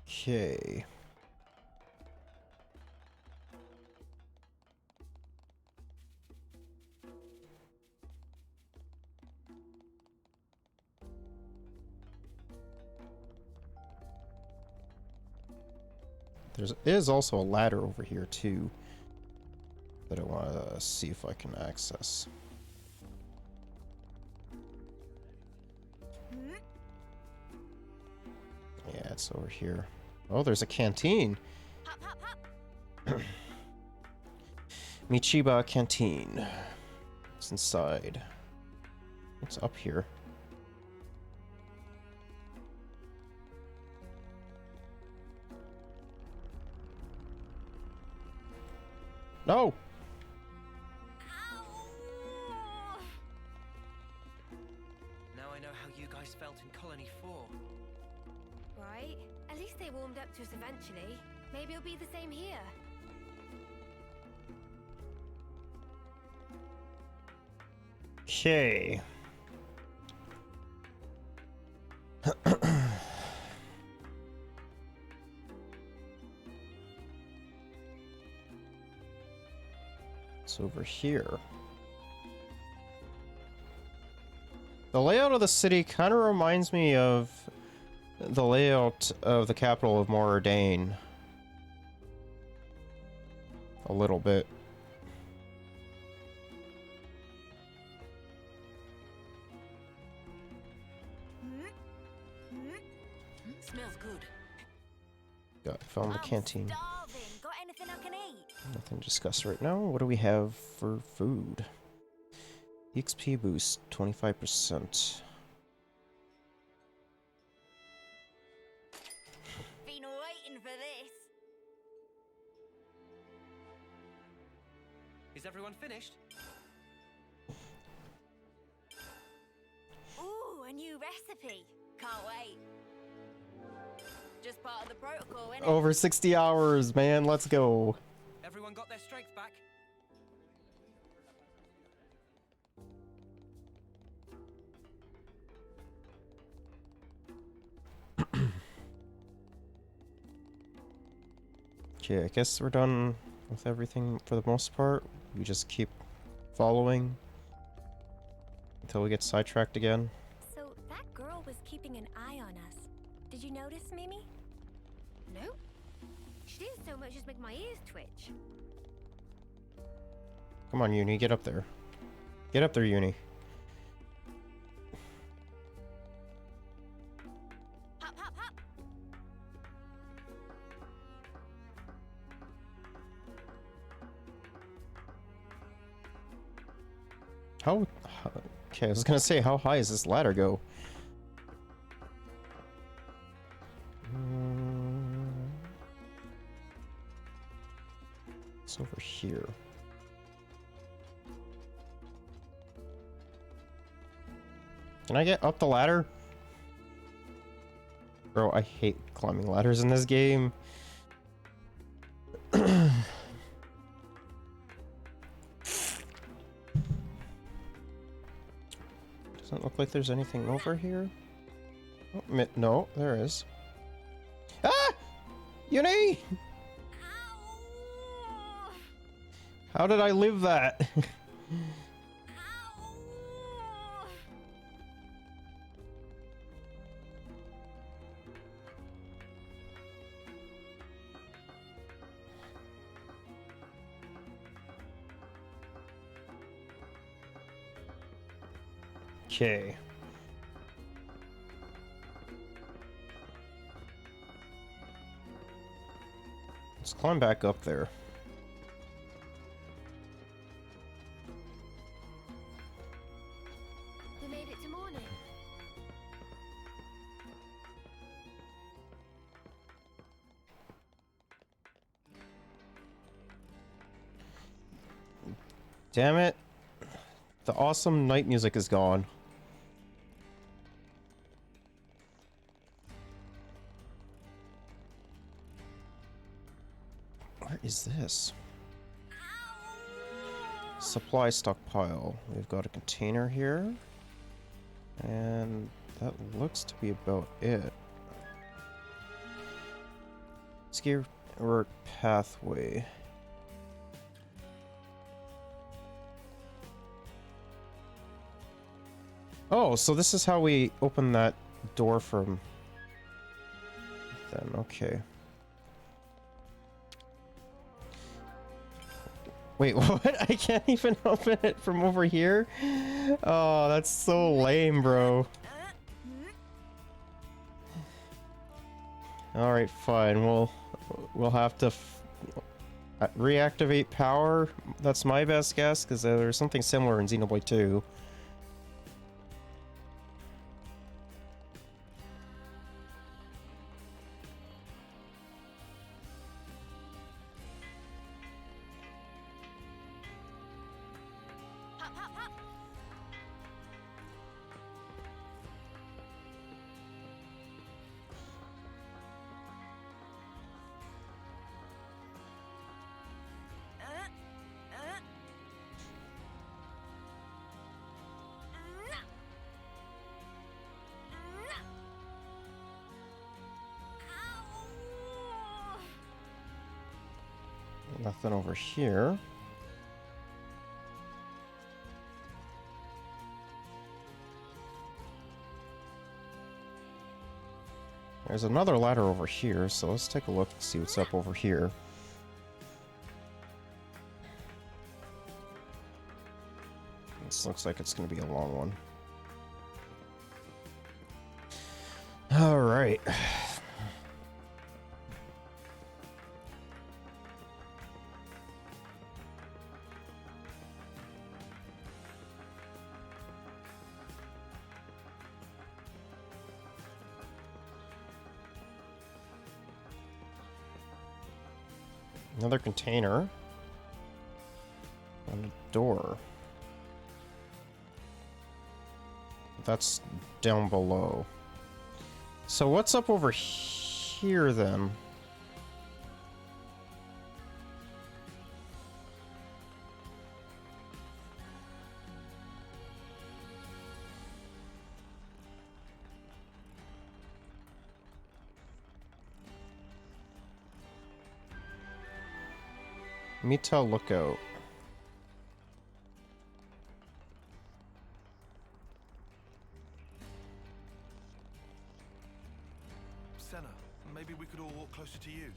Okay. There is also a ladder over here too that I want to see if I can access. Yeah, it's over here. Oh, there's a canteen. Michiba Canteen. It's inside. What's up here? No! Now I know how you guys felt in Colony 4. Right? At least they warmed up to us eventually. Maybe it'll be the same here. Okay. It's over here. The layout of the city kind of reminds me of the layout of the capital of Moradane. A little bit. Smells good. Found the canteen. Starving. Got anything I can eat? Nothing to discuss right now. What do we have for food? XP boost, 25%. Been waiting for this. Is everyone finished? Ooh, a new recipe. Can't wait. Just part of the protocol, innit? Over 60 hours, man. Let's go. Everyone got their strength back? Okay, I guess we're done with everything for the most part. We just keep following until we get sidetracked again. So that girl was keeping an eye on us. Did you notice, Mimi? No. She didn't so much as make my ears twitch. Come on, Uni, get up there. Get up there, Uni. Hop, hop, hop. How? Okay, I was gonna say, how high does this ladder go? It's over here. Can I get up the ladder? Bro, I hate climbing ladders in this game. Doesn't look like there's anything over here. Oh, no, there is. Ah! Uni! How did I live that? Okay. Let's climb back up there. We made it to morning. Damn it. The awesome night music is gone. Where is this? Supply stockpile. We've got a container here. And that looks to be about it. Ski work pathway. Oh, so this is how we open that door from then, okay. Wait, what? I can't even open it from over here? Oh, that's so lame, bro. Alright, fine. We'll have to reactivate power. That's my best guess, because there's something similar in Xenoblade 2. Nothing over here. There's another ladder over here, so let's take a look and see what's up over here. This looks like it's going to be a long one. All right. Another container. And a door. That's down below. So what's up over here then? Mita Lookout. Senna, maybe we could all walk closer to you.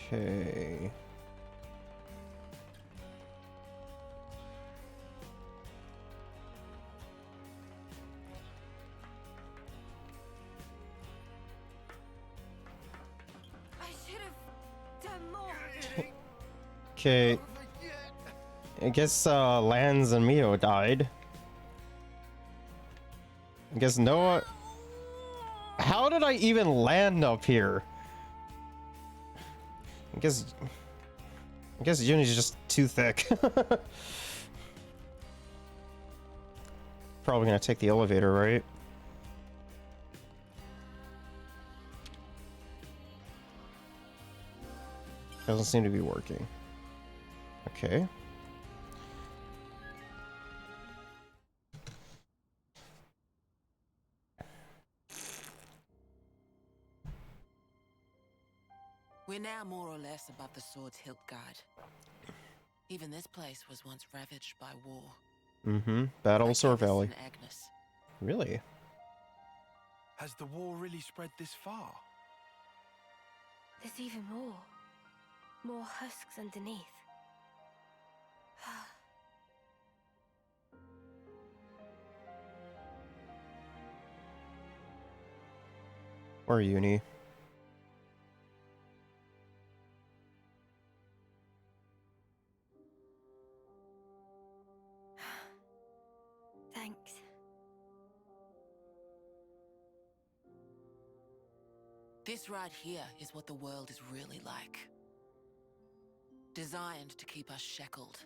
Okay. Okay. I guess Lanz and Mio died. I guess Noah. How did I even land up here? I guess Juni's just too thick. Probably gonna take the elevator, right? Doesn't seem to be working. Okay. We're now more or less above the sword's hilt guard. Even this place was once ravaged by war. Mm-hmm. Battle of Sword Valley. Agnes. Really? Has the war really spread this far? There's even more. More husks underneath. Or Uni. Thanks. This right here is what the world is really like. Designed to keep us shackled.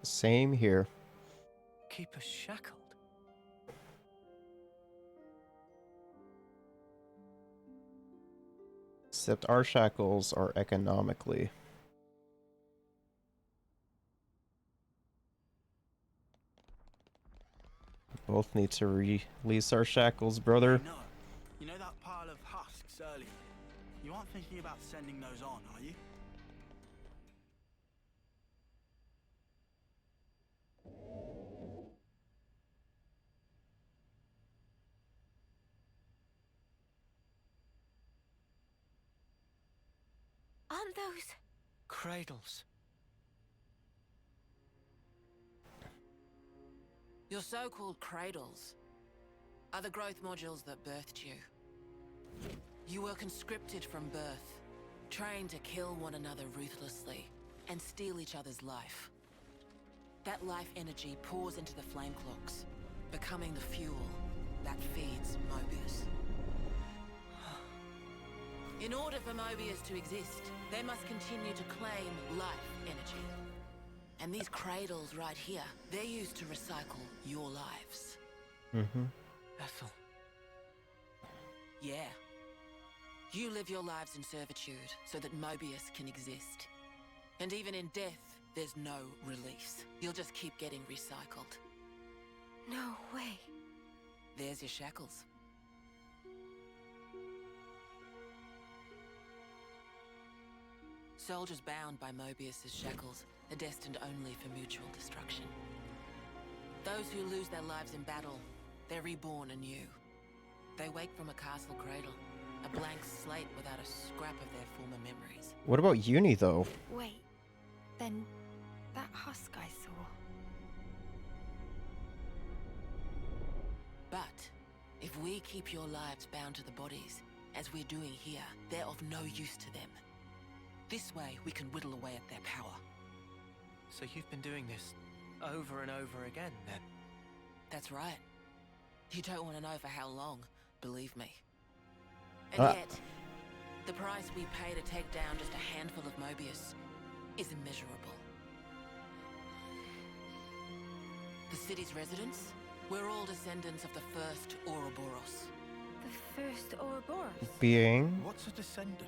Same here. Keep us shackled. Except our shackles are economically. Both need to release our shackles, brother. No. You know that pile of husks earlier? You aren't thinking about sending those on, are you? Aren't those... Cradles. Your so-called cradles are the growth modules that birthed you. You were conscripted from birth, trained to kill one another ruthlessly and steal each other's life. That life energy pours into the flame clocks, becoming the fuel that feeds Mobius. In order for Mobius to exist, they must continue to claim life energy. And these cradles right here, they're used to recycle your lives. Mm-hmm. Ethel. Yeah. You live your lives in servitude so that Mobius can exist. And even in death, there's no release. You'll just keep getting recycled. No way. There's your shackles. Soldiers bound by Mobius's shackles are destined only for mutual destruction. Those who lose their lives in battle, they're reborn anew. They wake from a castle cradle, a blank slate without a scrap of their former memories. What about Uni, though? Wait, then that husk I saw. But if we keep your lives bound to the bodies, as we're doing here, they're of no use to them. This way, we can whittle away at their power. So you've been doing this over and over again, then? That's right. You don't want to know for how long, believe me. And yet, the price we pay to take down just a handful of Mobius is immeasurable. The city's residents, we're all descendants of the first Ouroboros. The first Ouroboros? Being? What's a descendant?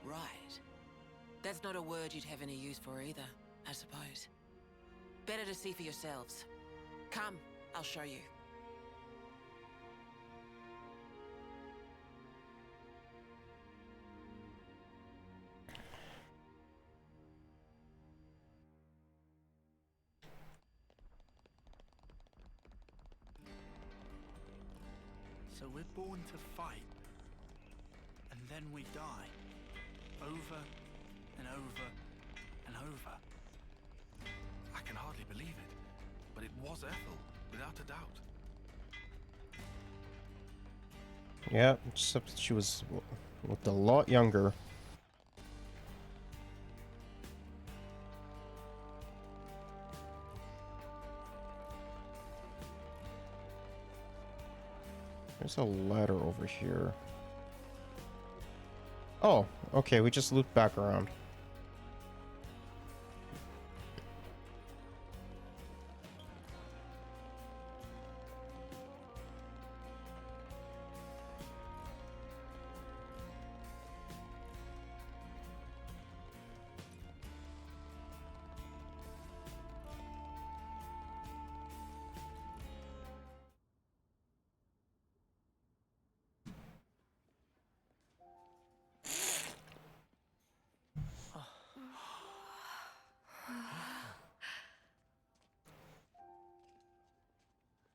Right. That's not a word you'd have any use for either, I suppose. Better to see for yourselves. Come, I'll show you. So we're born to fight, and then we die. Over and over and over. I can hardly believe it, but it was Ethel, without a doubt. Yeah, except she was looked a lot younger. There's a ladder over here. Oh, okay, we just looped back around.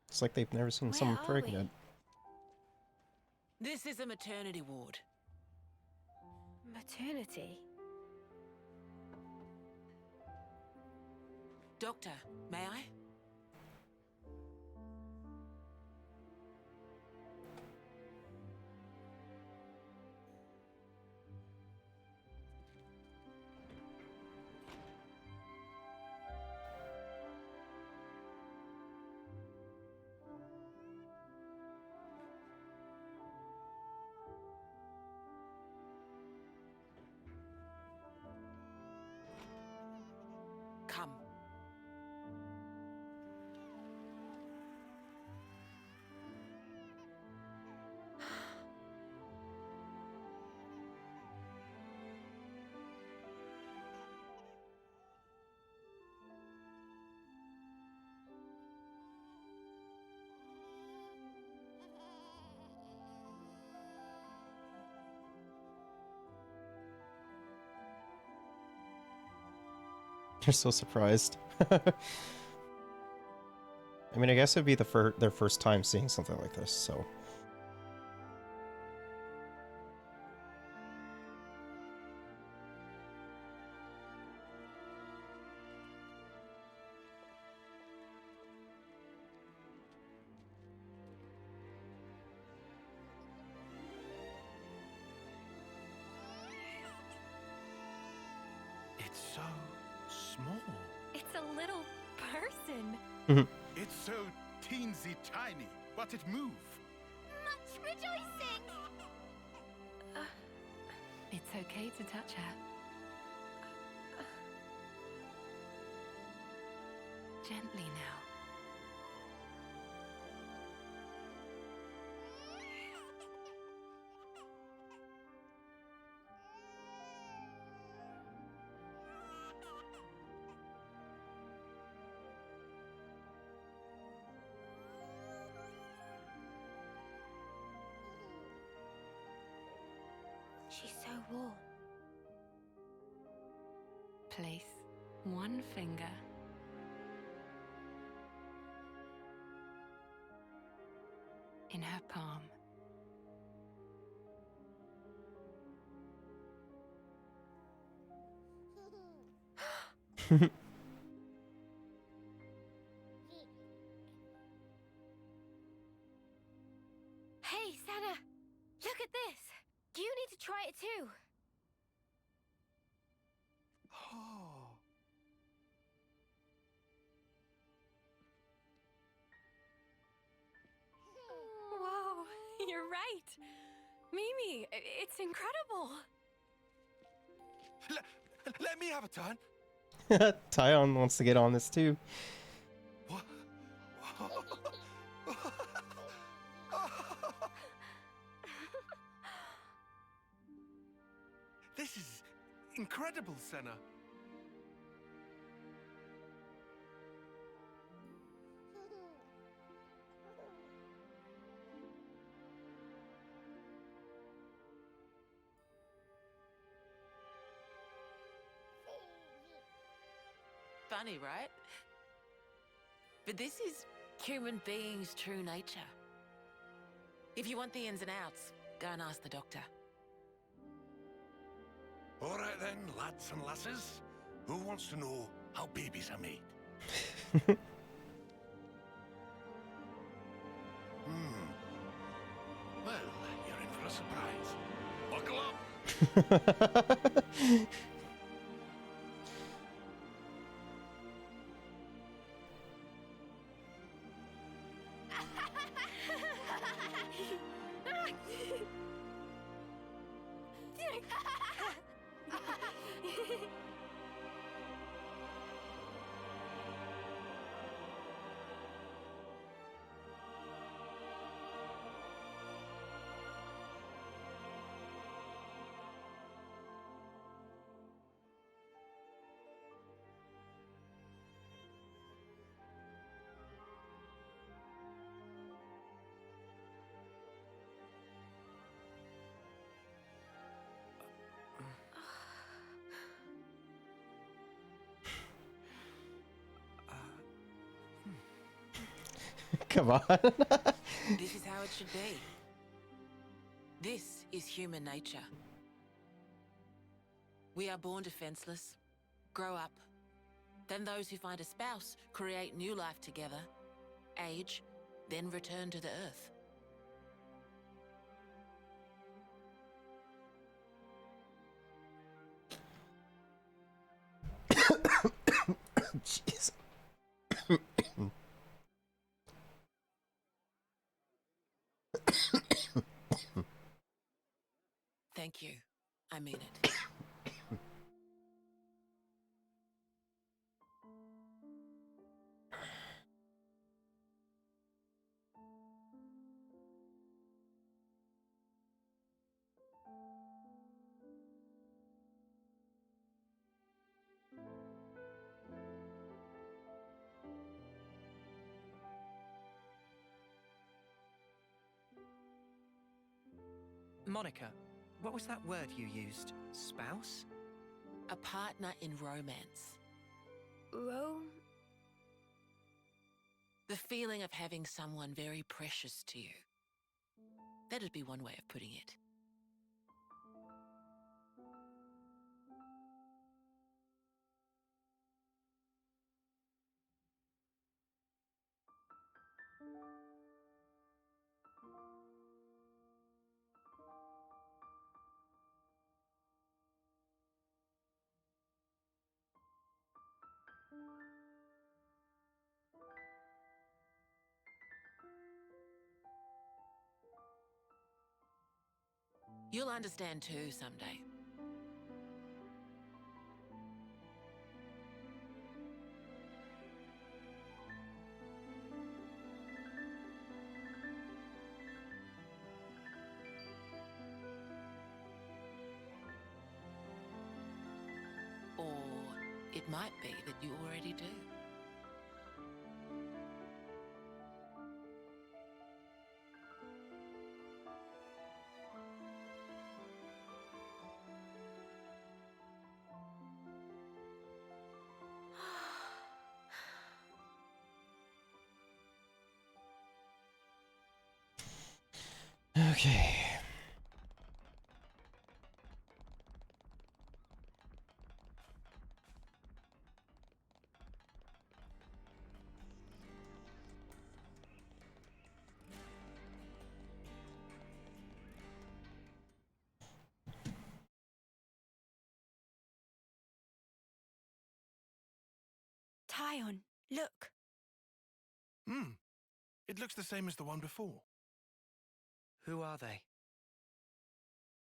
It's like they've never seen someone pregnant. This is a maternity ward. Maternity? Doctor, may I? Come. You're so surprised. I mean, I guess it'd be their first time seeing something like this, so. It's so small. It's a little person. It's so teensy tiny, but it moves. Much rejoicing! It's okay to touch her. Gently now. She's so warm. Place one finger in her palm. Hey, Sana! Look at this! You need to try it too! Oh. Whoa, you're right. Mimi, it's incredible. Let me have a turn. Tyon wants to get on this too. What? This is incredible, Senna. Funny, right? But this is human beings' true nature. If you want the ins and outs, go and ask the doctor. All right then, lads and lasses. Who wants to know how babies are made? Well, you're in for a surprise. Buckle up. Come on. This is how it should be. This is human nature. We are born defenseless, grow up. Then those who find a spouse create new life together, age, then return to the earth. Jeez. Thank you. I mean it. Monica, what was that word you used? Spouse? A partner in romance. The feeling of having someone very precious to you. That'd be one way of putting it. You'll understand too someday. Or it might be that you already do. Okay. Tyon, look. It looks the same as the one before. Who are they?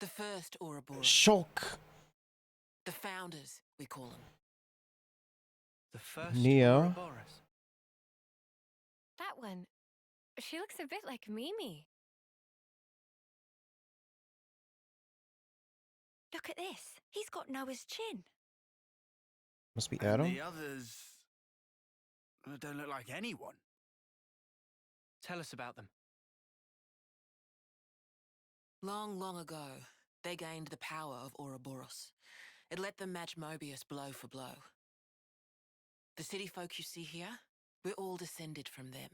The first Ouroboros. Shulk. The founders, we call them. The first Neo. Ouroboros. That one. She looks a bit like Mimi. Look at this. He's got Noah's chin. Must be And Adam. the others don't look like anyone. Tell us about them. Long, long ago, they gained the power of Ouroboros. It let them match Mobius blow for blow. The city folk you see here, we're all descended from them.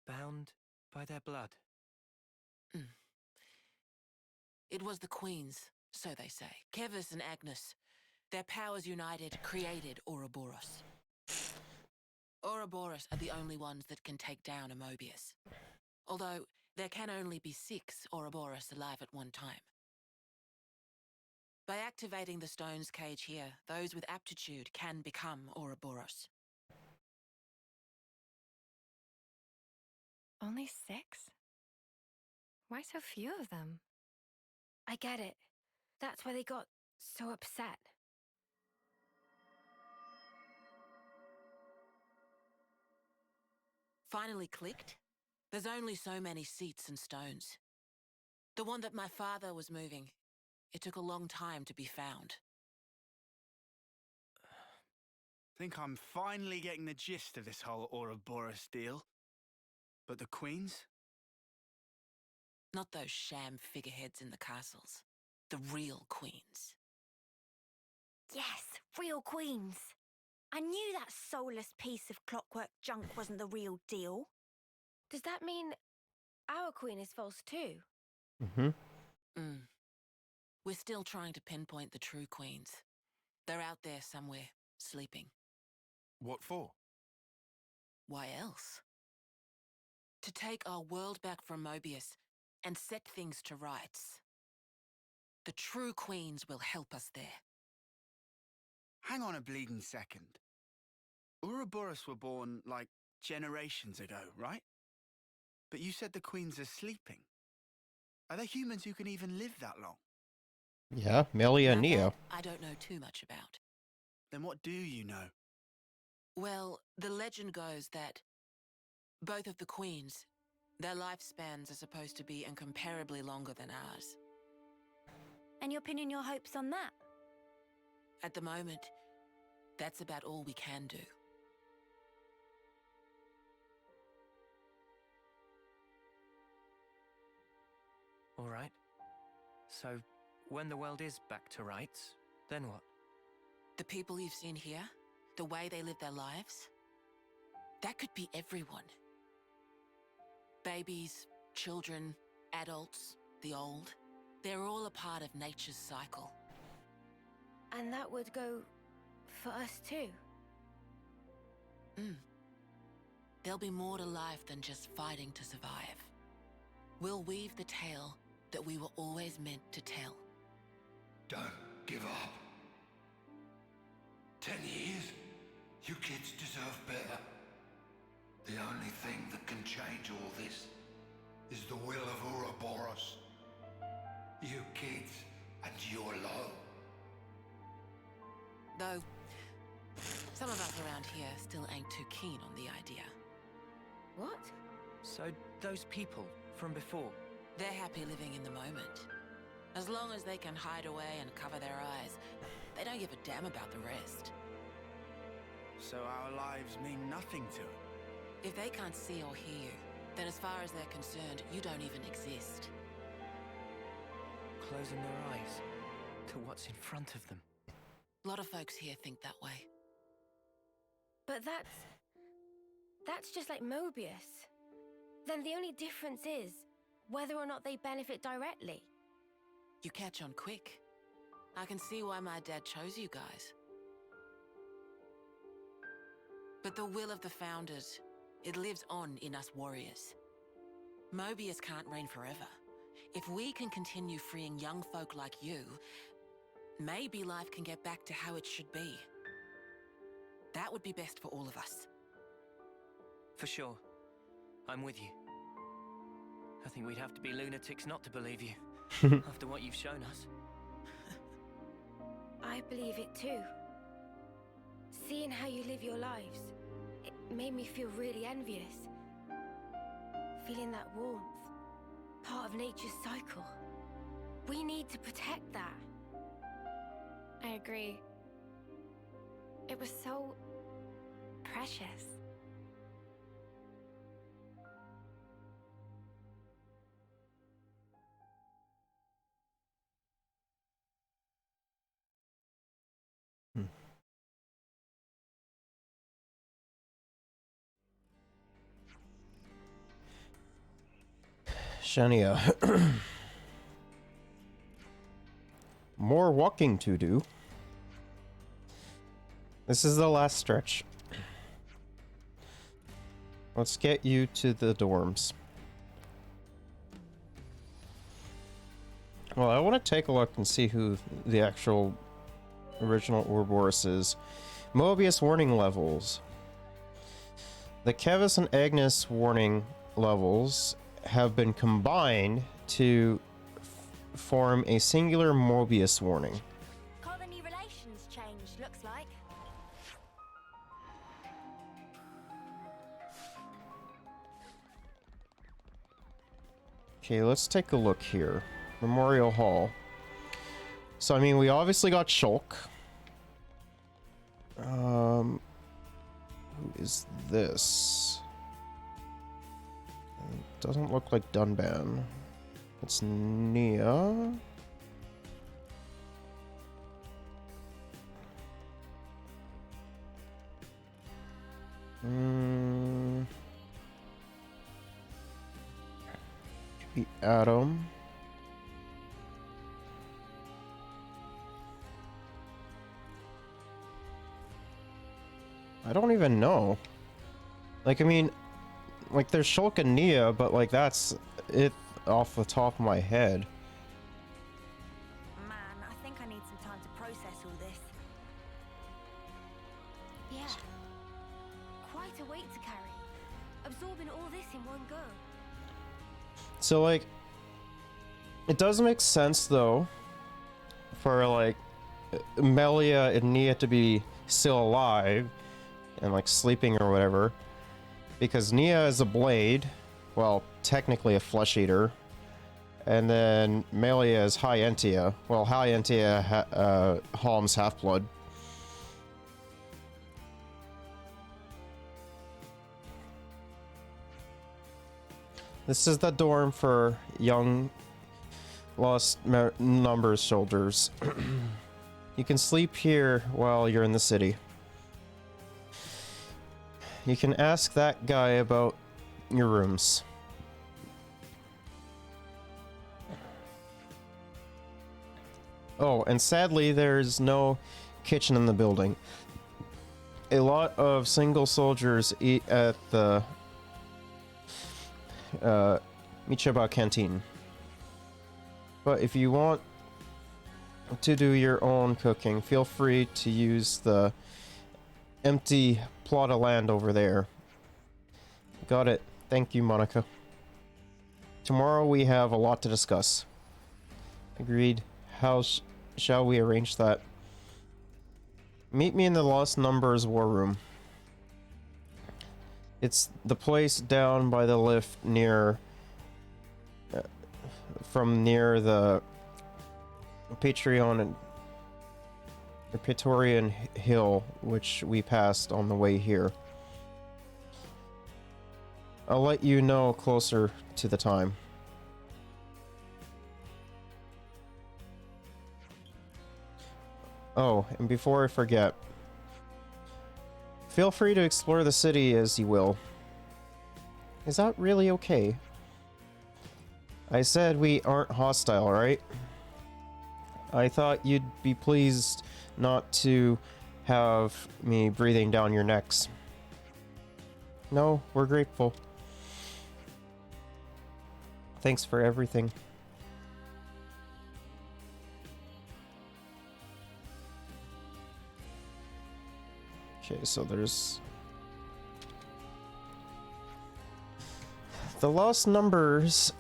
Bound by their blood. It was the queens, so they say. Kevis and Agnes. Their powers united created Ouroboros. Ouroboros are the only ones that can take down a Mobius. Although, there can only be 6 Ouroboros alive at one time. By activating the stone's cage here, those with aptitude can become Ouroboros. Only 6? Why so few of them? I get it. That's why they got so upset. Finally clicked? There's only so many seats and stones. The one that my father was moving, it took a long time to be found. Think I'm finally getting the gist of this whole Ouroboros deal. But the queens? Not those sham figureheads in the castles. The real queens. Yes, real queens. I knew that soulless piece of clockwork junk wasn't the real deal. Does that mean our queen is false too? We're still trying to pinpoint the true queens. They're out there somewhere, sleeping. What for? Why else? To take our world back from Mobius and set things to rights. The true queens will help us there. Hang on a bleeding second. Ouroboros were born, like, generations ago, right? But you said the queens are sleeping. Are there humans who can even live that long? Yeah, Melia and Now Neo. that I don't know too much about. Then what do you know? Well, the legend goes that both of the queens, their lifespans are supposed to be incomparably longer than ours. And you're pinning your hopes on that? At the moment, that's about all we can do. All right. So, when the world is back to rights, then what? The people you've seen here, the way they live their lives, that could be everyone. Babies, children, adults, the old, they're all a part of nature's cycle. And that would go for us too. There'll be more to life than just fighting to survive. We'll weave the tale that we were always meant to tell. Don't give up. 10 years? You kids deserve better. The only thing that can change all this is the will of Ouroboros. You kids and your lot. Though, some of us around here still ain't too keen on the idea. What? So, those people from before, they're happy living in the moment. As long as they can hide away and cover their eyes, they don't give a damn about the rest. So our lives mean nothing to them? If they can't see or hear you, then as far as they're concerned, you don't even exist. closing their eyes to what's in front of them. A lot of folks here think that way. But that's just like Mobius. Then the only difference is whether or not they benefit directly. You catch on quick. I can see why my dad chose you guys. But the will of the Founders, it lives on in us warriors. Mobius can't reign forever. If we can continue freeing young folk like you, maybe life can get back to how it should be. That would be best for all of us. For sure. I'm with you. I think we'd have to be lunatics not to believe you, after what you've shown us. I believe it too. Seeing how you live your lives, it made me feel really envious. Feeling that warmth, part of nature's cycle. We need to protect that. I agree. It was so precious. Shania. More walking to do. This is the last stretch. Let's get you to the dorms. Well, I want to take a look and see who the actual original Ouroboros is. Mobius warning levels. The Kevis and Agnes warning levels have been combined to form a singular Mobius warning. Colony relations changed, looks like. Okay, let's take a look here. Memorial Hall. So, I mean, we obviously got Shulk. Who is this? It doesn't look like Dunban. It's Nia. Could be Adam. I don't even know. Like, I mean, like, there's Shulk and Nia, but, like, that's it off the top of my head. Man, I think I need some time to process all this. Yeah. Quite a weight to carry. Absorbing all this in one go. So, like, it does make sense, though, for, like, Melia and Nia to be still alive and, like, sleeping or whatever. Because Nia is a blade, well, technically a flesh eater, and then Melia is High Entia. Well, High Entia Halm's half-blood. This is the dorm for young Numbers soldiers. You can sleep here while you're in the city. You can ask that guy about your rooms. Oh, and sadly, there's no kitchen in the building. A lot of single soldiers eat at the Michiba canteen. But if you want to do your own cooking, feel free to use the empty plot of land over there. Got it. Thank you, Monica. Tomorrow we have a lot to discuss. Agreed. How shall we arrange that? Meet me in the Lost Numbers War Room. It's the place down by the lift near... from near the Praetorian Hill, which we passed on the way here. I'll let you know closer to the time. Oh, and before I forget, feel free to explore the city as you will. Is that really okay? I said we aren't hostile, right? I thought you'd be pleased not to have me breathing down your necks. No, we're grateful. Thanks for everything. Okay, so there's... The Lost Numbers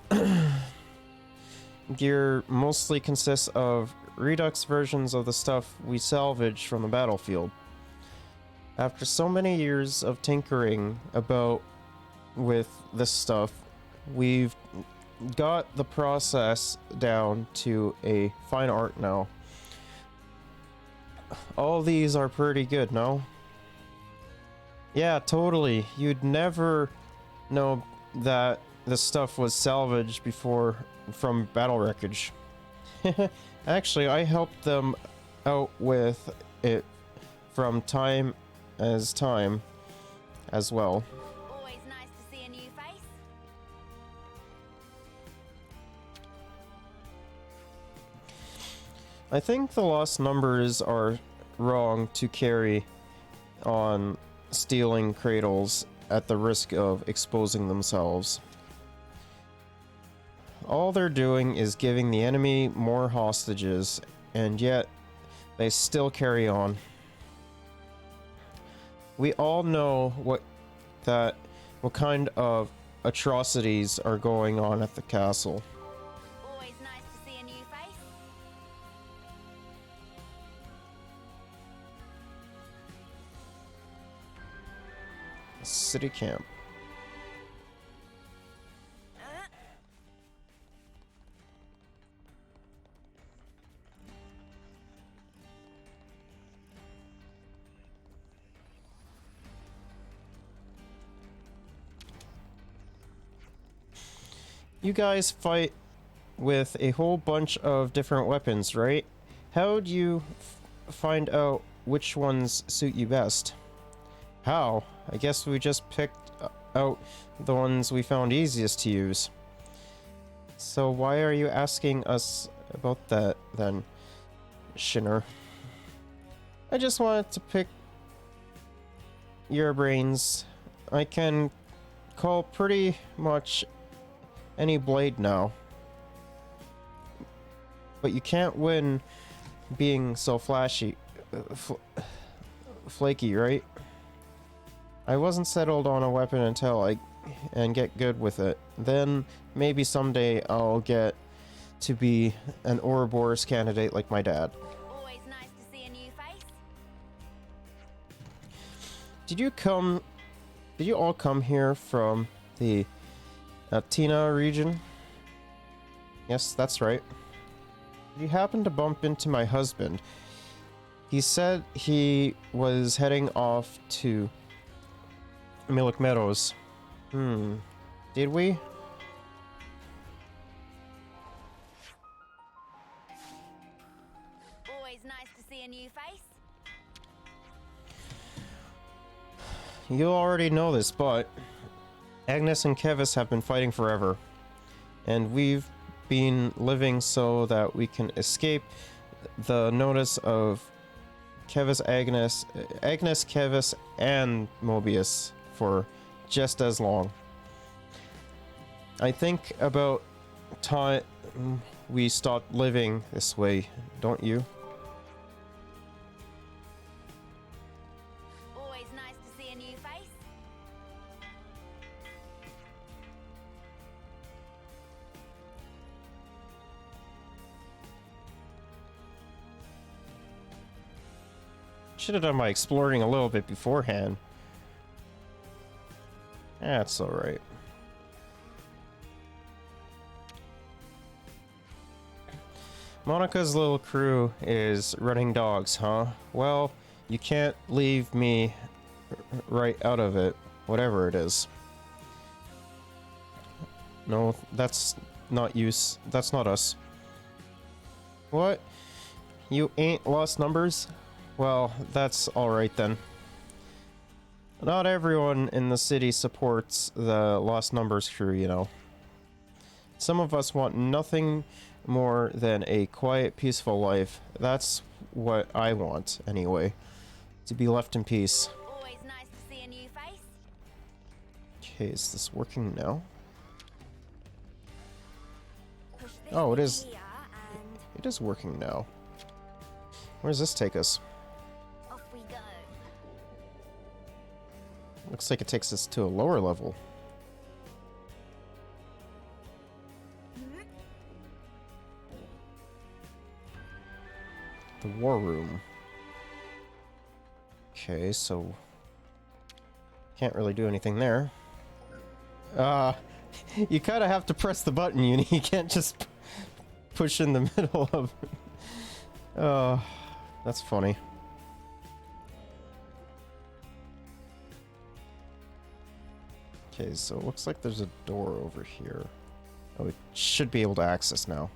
gear mostly consists of redux versions of the stuff we salvage from the battlefield. After so many years of tinkering about with this stuff, we've got the process down to a fine art now. All these are pretty good, no? Yeah, totally. You'd never know that this stuff was salvaged before from battle wreckage. Actually, I helped them out with it from time as well. Always nice to see a new face. I think the Lost Numbers are wrong to carry on stealing cradles at the risk of exposing themselves. All they're doing is giving the enemy more hostages, and yet they still carry on. We all know what kind of atrocities are going on at the castle. Always nice to see a new face. City camp. You guys fight with a whole bunch of different weapons, right? How do you find out which ones suit you best? How? I guess we just picked out the ones we found easiest to use. So why are you asking us about that then, Shinner? I just wanted to pick your brains. I can call pretty much any blade now. But you can't win being so flashy, flaky, right? I wasn't settled on a weapon until I get good with it. Then maybe someday I'll get to be an Ouroboros candidate like my dad. Always nice to see a new face. Did you all come here from the Atina region? Yes, that's right. You happened to bump into my husband. He said he was heading off to Milik Meadows. Did we? you already know this, but Agnes and Kevis have been fighting forever, and we've been living so that we can escape the notice of Agnes, Kevis, and Mobius for just as long. I think about time we stopped living this way, don't you? Always nice to see a new face. Should have done my exploring a little bit beforehand. That's alright. Monica's little crew is running dogs, huh? Well, you can't leave me right out of it, whatever it is. No, that's not use. That's not us. What? You ain't lost numbers? Well, that's alright then. Not everyone in the city supports the Lost Numbers crew, you know. Some of us want nothing more than a quiet, peaceful life. That's what I want, anyway. To be left in peace. Always nice to see a new face. Okay, is this working now? Push this Oh, it in is. here and It is working now. Where does this take us? off we go. Looks like it takes us to a lower level. The war room. Okay, so can't really do anything there. You kind of have to press the button, you can't just push in the middle of that's funny. Okay, so it looks like there's a door over here. Oh, we should be able to access now.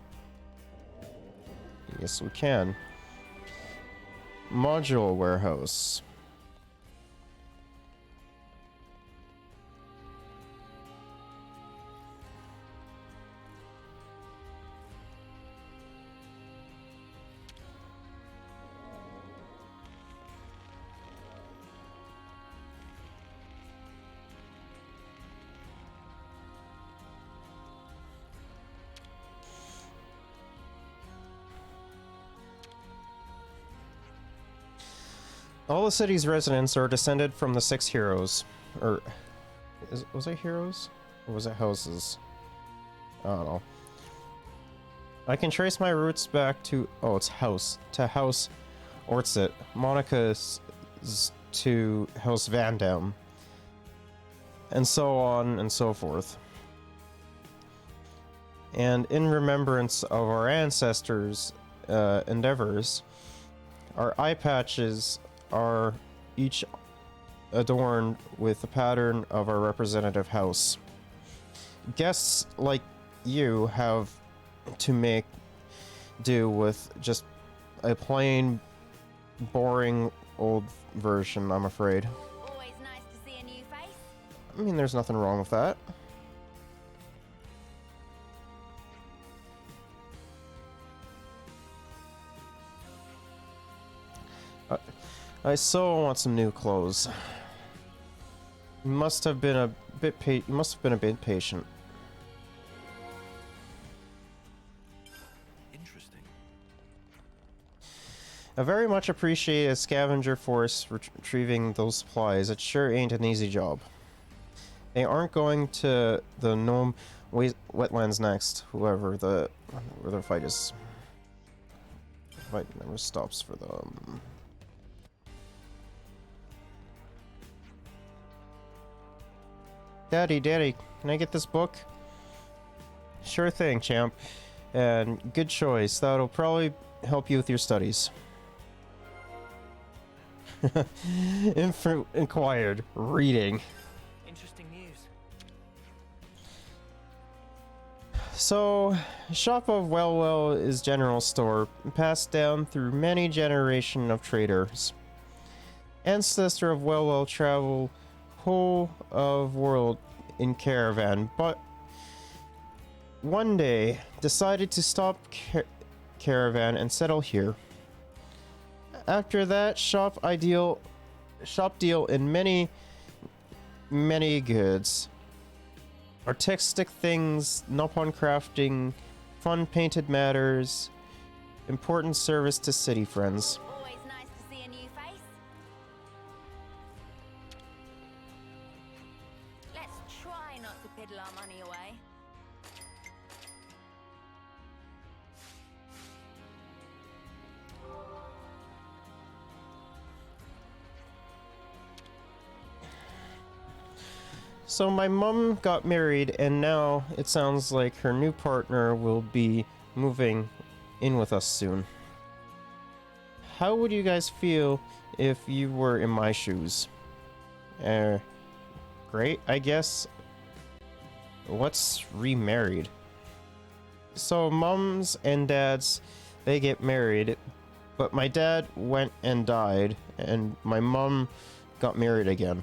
Yes, we can. Module warehouse. All the city's residents are descended from the 6 heroes. Or, was it heroes? Or was it houses? I don't know. I can trace my roots back to, oh, it's house. To House Ortzit. Monica's to House Van Dam. And so on and so forth. And in remembrance of our ancestors' endeavors, our eye patches are each adorned with the pattern of our representative house. Guests like you have to make do with just a plain, boring old version, I'm afraid. Always nice to see a new face. I mean, there's nothing wrong with that. I so want some new clothes. You must have been a bit patient. Interesting. I very much appreciate a scavenger force retrieving those supplies. It sure ain't an easy job. They aren't going to the Gnome wetlands next. Where the fight is. The fight never stops for them. Daddy, can I get this book? Sure thing, champ. And good choice. That'll probably help you with your studies. Inquired. Reading. Interesting news. So, Shop of Well is general store, passed down through many generations of traders. Ancestor of Well travel whole of world in caravan, but one day decided to stop caravan and settle here. After that, shop deal in many goods. Artistic things, Nippon crafting, fun painted matters, important service to city friends. Always nice to see a new face. Let's try not to piddle our money away. So my mom got married, and now it sounds like her new partner will be moving in with us soon. How would you guys feel if you were in my shoes? Great, I guess. What's remarried? So mums and dads, they get married, but my dad went and died, and my mom got married again.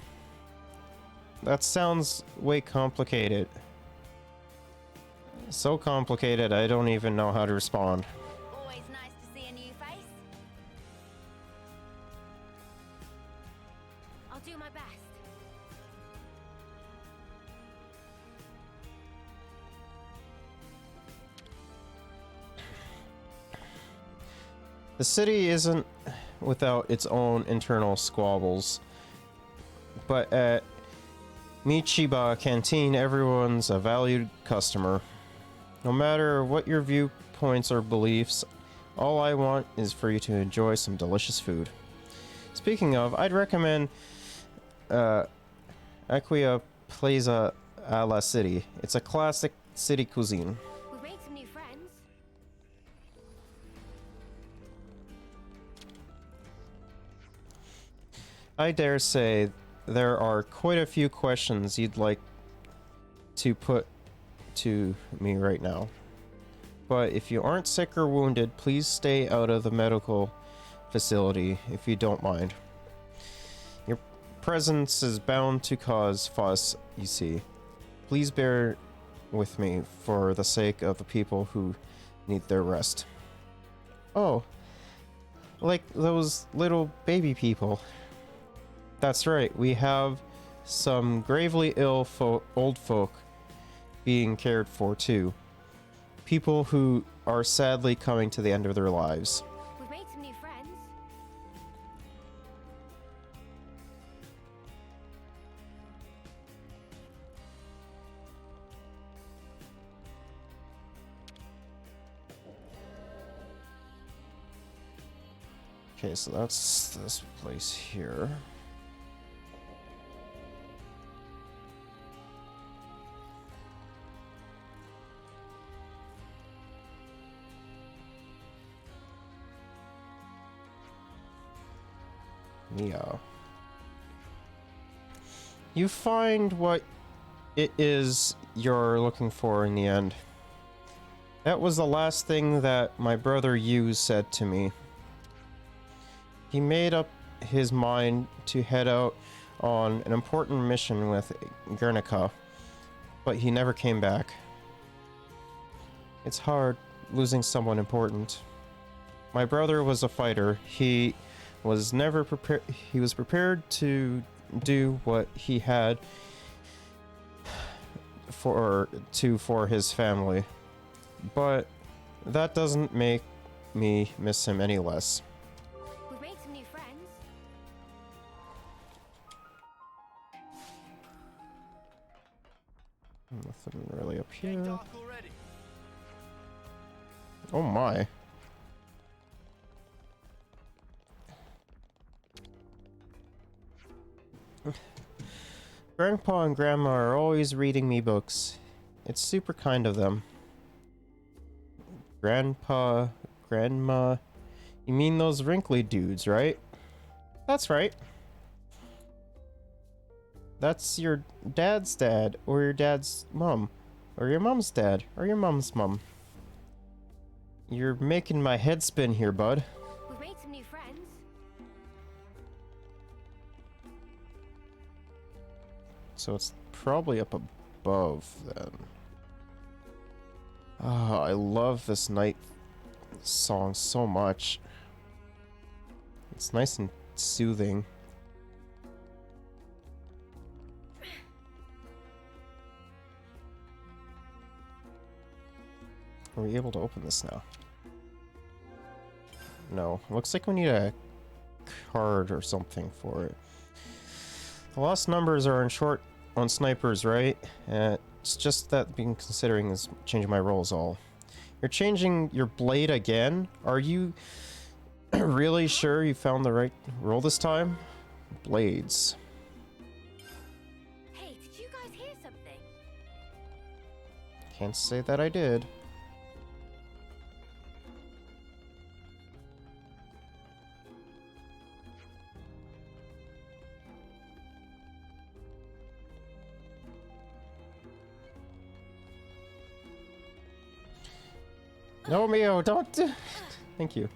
That sounds way complicated. So complicated, I don't even know how to respond. Always nice to see a new face. I'll do my best. The city isn't without its own internal squabbles, but at Michiba Canteen, everyone's a valued customer. No matter what your viewpoints or beliefs, all I want is for you to enjoy some delicious food. Speaking of, I'd recommend Aquia Plaza a la City. It's a classic city cuisine. We've made some new friends. I dare say there are quite a few questions you'd like to put to me right now. But if you aren't sick or wounded, please stay out of the medical facility if you don't mind. Your presence is bound to cause fuss, you see. Please bear with me for the sake of the people who need their rest. Oh, like those little baby people. That's right, we have some gravely ill old folk being cared for too. People who are sadly coming to the end of their lives. We've made some new friends. Okay, so that's this place here. Yeah. You find what it is you're looking for in the end. That was the last thing that my brother Yu said to me. He made up his mind to head out on an important mission with Guernica, but he never came back. It's hard losing someone important. My brother was a fighter. He was never prepared. He was prepared to do what he had for his family, but that doesn't make me miss him any less. We've made some new friends. Nothing really up here. Oh my. Grandpa and Grandma are always reading me books. It's super kind of them. Grandpa, Grandma, you mean those wrinkly dudes, right? That's right. That's your dad's dad, or your dad's mom, or your mom's dad, or your mom's mom. You're making my head spin here, bud. We've made some new friends. So it's probably up above then. Ah, I love this night song so much. It's nice and soothing. Are we able to open this now? No. Looks like we need a card or something for it. The lost numbers are in short on snipers, right? It's just that being considering is changing my roles all. You're changing your blade again? Are you really sure you found the right roll this time? Blades. Hey, did you guys hear something? Can't say that I did. No, Mio, don't do... Thank you.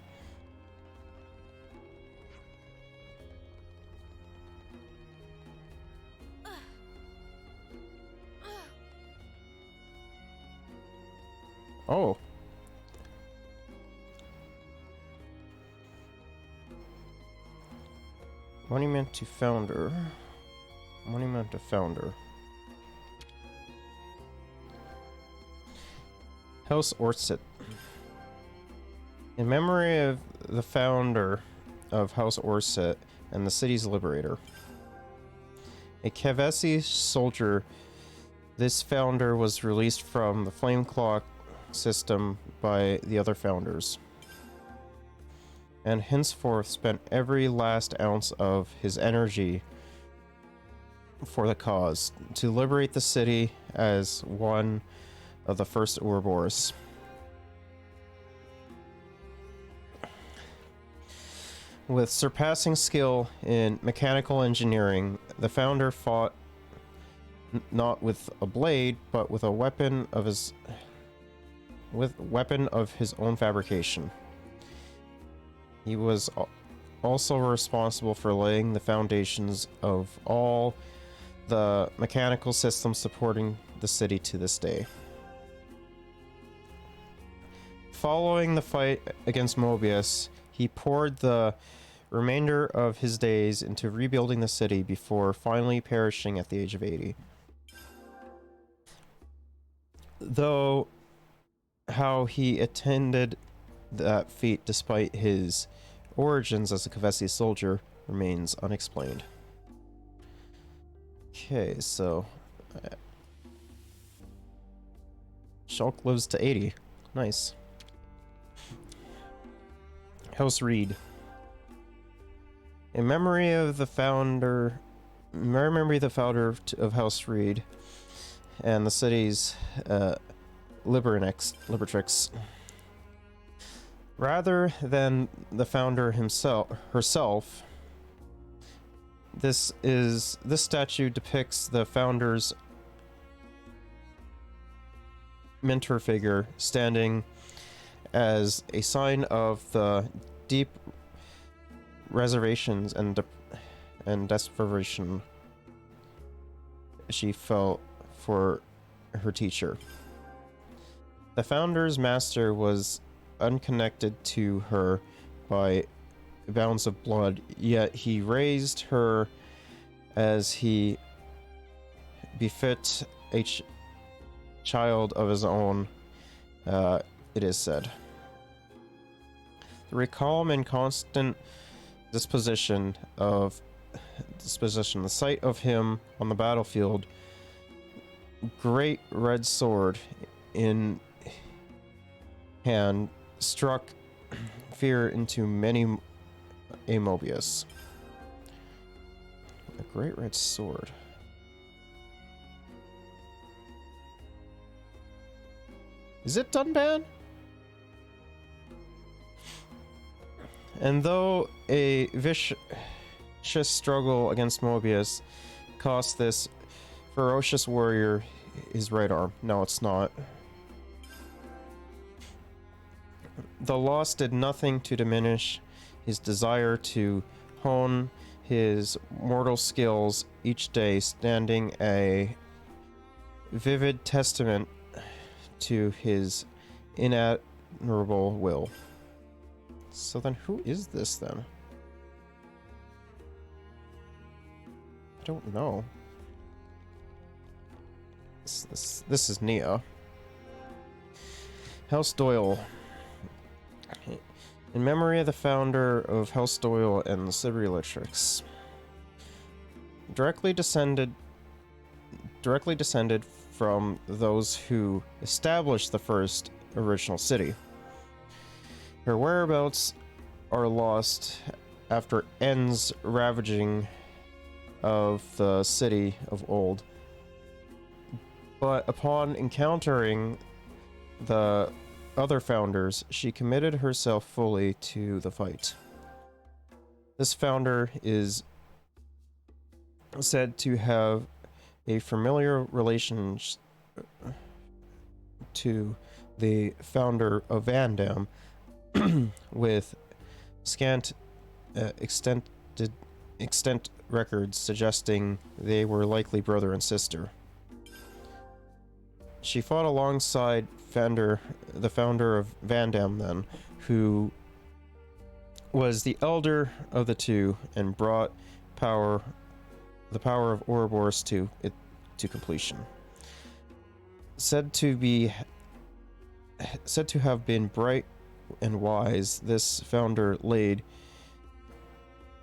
Oh. Monument to Founder. Monument to Founder. House Orset. In memory of the founder of House Orset and the city's liberator. A Kevesi soldier, this founder was released from the Flame Clock system by the other founders, and henceforth spent every last ounce of his energy for the cause, to liberate the city as one of the first Ouroboros. With surpassing skill in mechanical engineering, the founder fought not with a blade, but with a weapon of his own fabrication. He was also responsible for laying the foundations of all the mechanical systems supporting the city to this day. Following the fight against Mobius, he poured the remainder of his days into rebuilding the city before finally perishing at the age of 80. Though how he attended that feat despite his origins as a Kevesi soldier remains unexplained. Okay, so Shulk lives to 80. Nice. House Reed. In memory of the founder of House Reed and the city's Liberatrix. Rather than the founder herself, this statue depicts the founder's mentor figure standing as a sign of the deep reservations and desperation she felt for her teacher. The founder's master was unconnected to her by bounds of blood, yet he raised her as he befit a child of his own, it is said. The calm and constant disposition, the sight of him on the battlefield, great red sword in hand, struck fear into many a Mobius. A great red sword. Is it Dunban? And though a vicious struggle against Mobius cost this ferocious warrior his right arm. No, it's not. The loss did nothing to diminish his desire to hone his mortal skills each day, standing a vivid testament to his inadmirable will. So then who is this then? I don't know. This is Nia. House Doyle. In memory of the founder of House Doyle and the Cyberlytics. Directly descended from those who established the first original city. Her whereabouts are lost after N's ravaging of the city of old. But upon encountering the other founders, she committed herself fully to the fight. This founder is said to have a familiar relation to the founder of Vandam, with scant extent records suggesting they were likely brother and sister. She fought alongside the founder of Vandam then, who was the elder of the two and brought the power of Ouroboros to completion. Said to have been bright and wise, this founder laid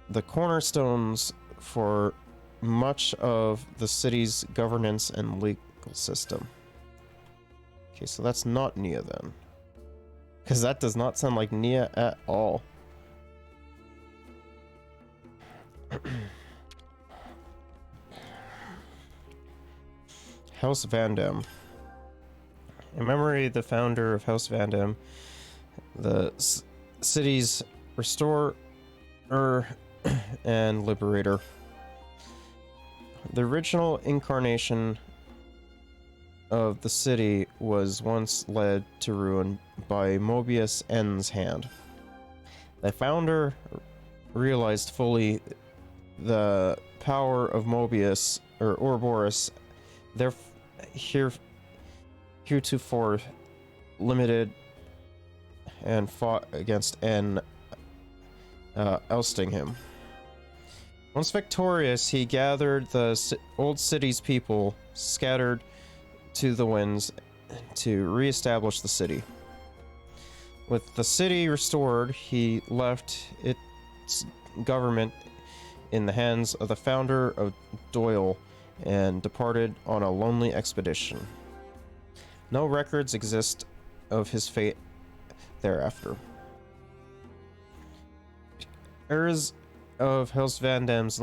the cornerstones for much of the city's governance and legal system. Okay, so that's not Nia then. Because that does not sound like Nia at all. House Vandam. In memory of the founder of House Vandam, the city's restorer and liberator. The original incarnation of the city was once led to ruin by Mobius N's hand. The founder realized fully the power of Mobius, or Ouroboros, heretofore limited, and fought against N, ousting him. Once victorious, he gathered the old city's people, scattered to the winds, to re-establish the city. With the city restored, he left its government in the hands of the founder of Doyle and departed on a lonely expedition. No records exist of his fate thereafter. Heirs of House Vandam's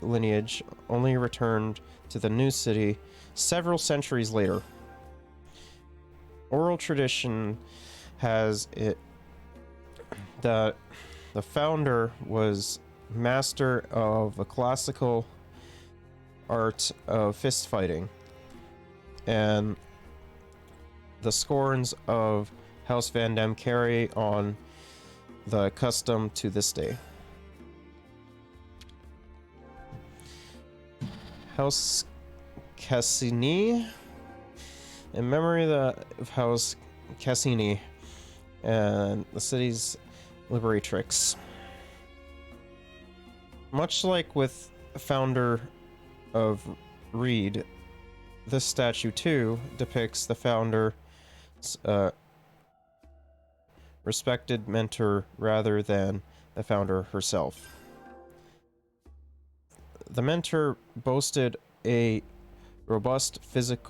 lineage only returned to the new city several centuries later. Oral tradition has it that the founder was master of the classical art of fist fighting, and the scorns of House Vandam carry on the custom to this day. House Cassini. In memory of House Cassini and the city's liberatrix. Much like with the founder of Reed, this statue too depicts the founder's respected mentor rather than the founder herself. The mentor boasted a robust physique,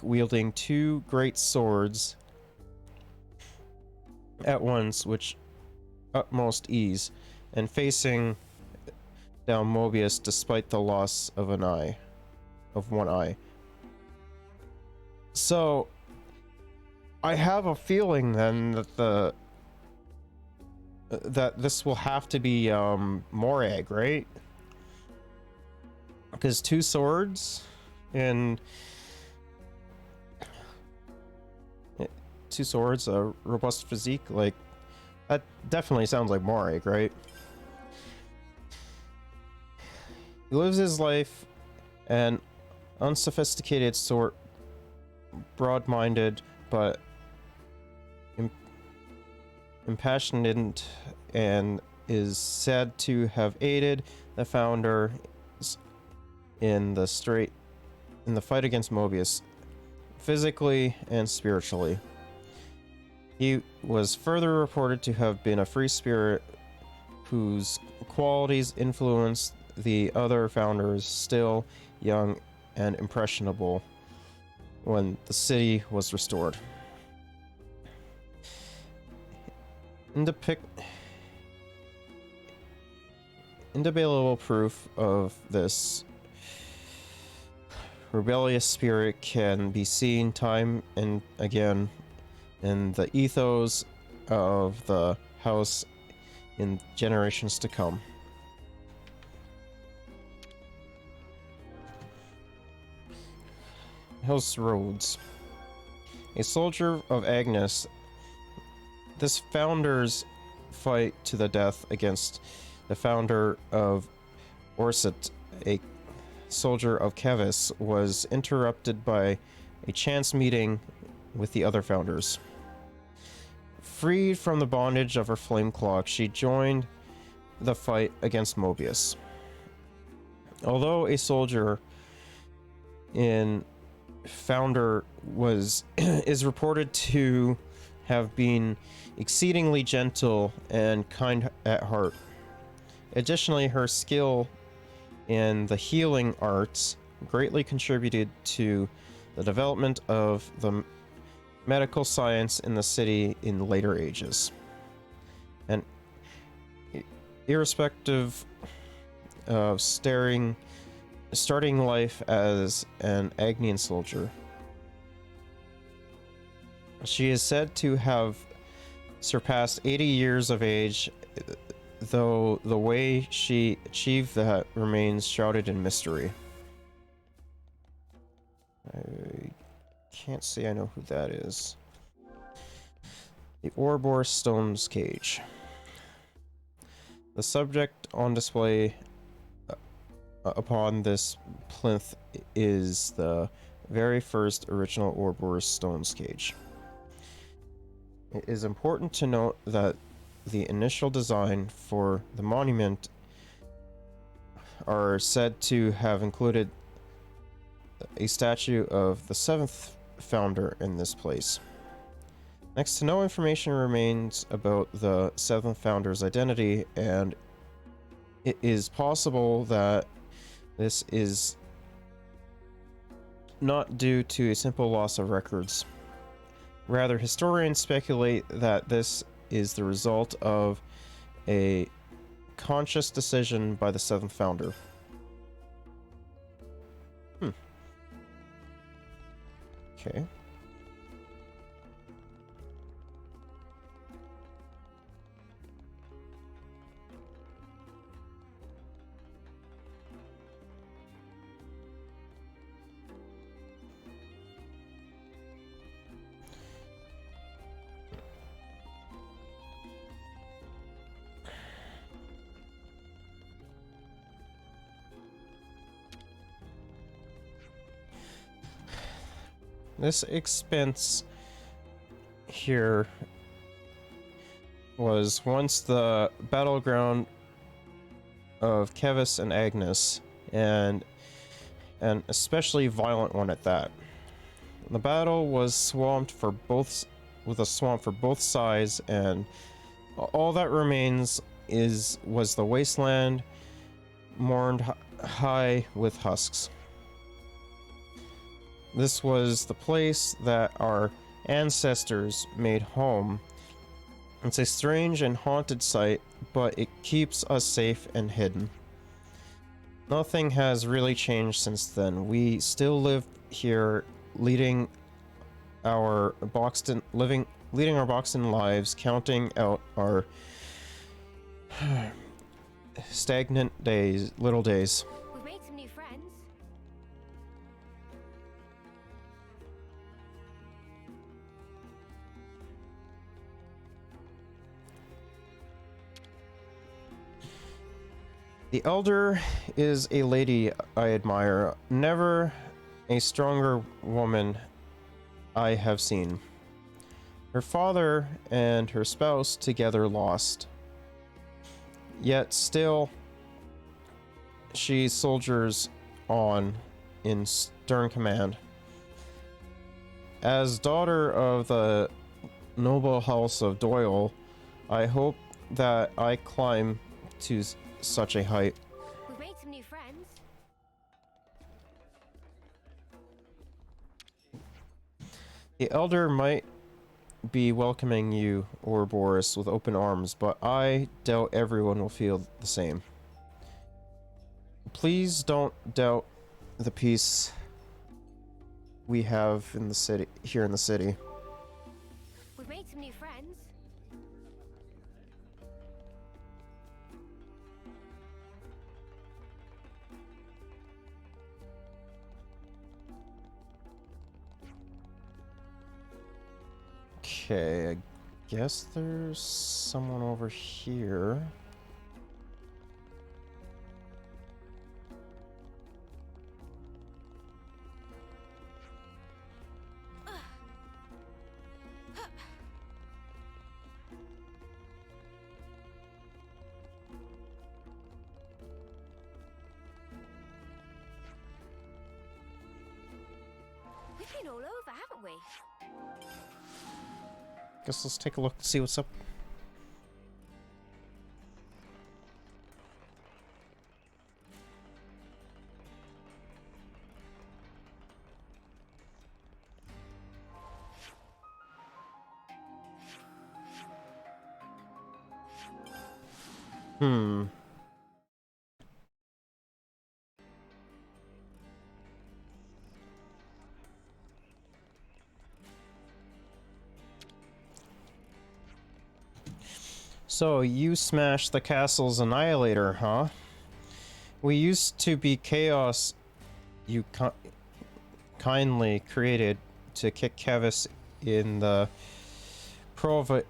wielding two great swords at once with utmost ease, and facing down Mobius despite the loss of one eye. So I have a feeling then that that this will have to be Morag, right? Because two swords and a robust physique, like that definitely sounds like Morag, right? He lives his life an unsophisticated sort, broad-minded, but impassioned, and is said to have aided the founder in the fight against Mobius, physically and spiritually. He was further reported to have been a free spirit whose qualities influenced the other founders, still young and impressionable, when the city was restored. Indubitable proof of this rebellious spirit can be seen time and again in the ethos of the house in generations to come. House Rhodes. A soldier of Agnes, this founder's fight to the death against the founder of Orset, a soldier of Kevis, was interrupted by a chance meeting with the other founders. Freed from the bondage of her flame clock, she joined the fight against Mobius. Although a soldier in founder is reported to have been exceedingly gentle and kind at heart. Additionally, her skill in the healing arts greatly contributed to the development of the medical science in the city in later ages. And irrespective of starting life as an Agnian soldier, she is said to have surpassed 80 years of age, though the way she achieved that remains shrouded in mystery. I can't say I know who that is. The Ouroboros Stone's Cage. The subject on display upon this plinth is the very first original Ouroboros Stone's Cage. It is important to note that the initial design for the monument are said to have included a statue of the seventh founder in this place. Next to no information remains about the seventh founder's identity, and it is possible that this is not due to a simple loss of records. Rather, historians speculate that this is the result of a conscious decision by the seventh founder. Okay. This expense here was once the battleground of Kevis and Agnes, and an especially violent one at that. The battle was with a swamp for both sides, and all that remains was the wasteland mourned high with husks. This was the place that our ancestors made home. It's a strange and haunted sight, but it keeps us safe and hidden. Nothing has really changed since then. We still live here, leading our Boxton lives, counting out our stagnant little days. We've made some new friends. The Elder is a lady I admire. Never a stronger woman I have seen. Her father and her spouse together lost. Yet still, she soldiers on in stern command. As daughter of the noble house of Doyle, I hope that I climb to such a height. We've made some new friends. The Elder might be welcoming you, Ouroboros, with open arms, but I doubt everyone will feel the same. Please don't doubt the peace we have in the city, here in the city. We've made some new friends. Okay, I guess there's someone over here. We've been all over, haven't we? Guess let's take a look and see what's up. Hmm. So, you smashed the castle's annihilator, huh? We used to be chaos you kindly created to kick Kevis in the proverbials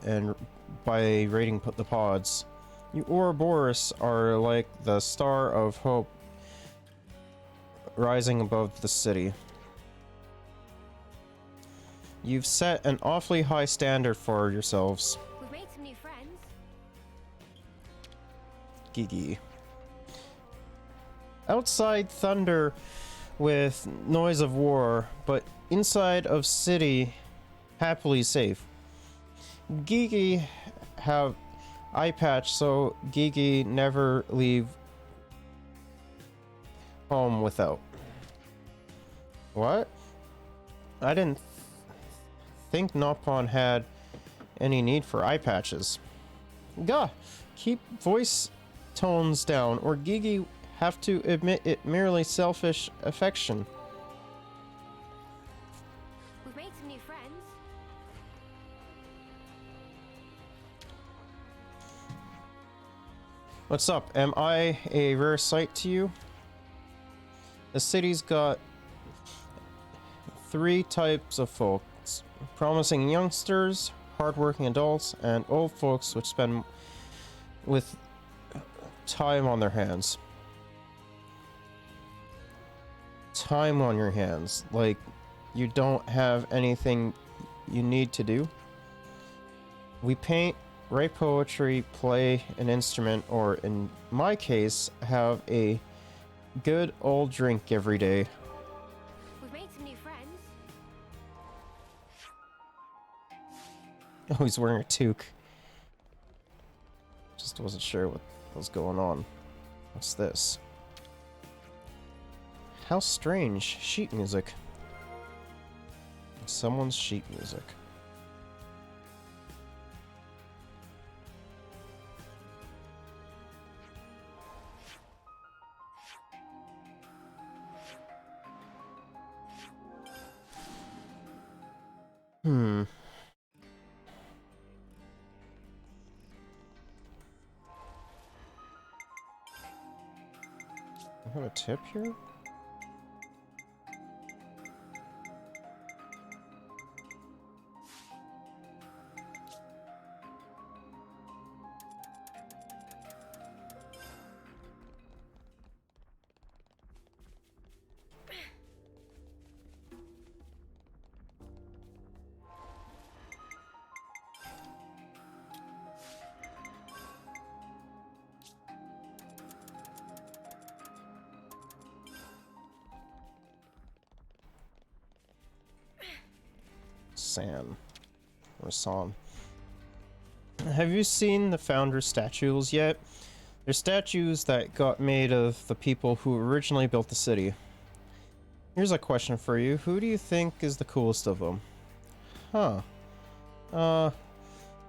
and by raiding the pods. You Ouroboros are like the star of hope rising above the city. You've set an awfully high standard for yourselves. We've made some new friends. Gigi. Outside thunder with noise of war, but inside of city happily safe. Gigi have eye patch so Gigi never leave home without. What? I didn't think Nopon had any need for eye patches. Gah! Keep voice tones down, or Gigi have to admit it merely selfish affection. We've made some new friends. What's up? Am I a rare sight to you? The city's got three types of folks. Promising youngsters, hardworking adults, and old folks which spend with time on their hands. Time on your hands, like you don't have anything you need to do. We paint, write poetry, play an instrument, or in my case, have a good old drink every day. We've made some new friends. Oh, he's wearing a toque. Just wasn't sure what was going on. What's this? How strange. Sheet music. Someone's sheet music. Hmm. I have a tip here? San. Or San. Have you seen the founder statues yet? They're statues that got made of the people who originally built the city. Here's a question for you. Who do you think is the coolest of them? Huh.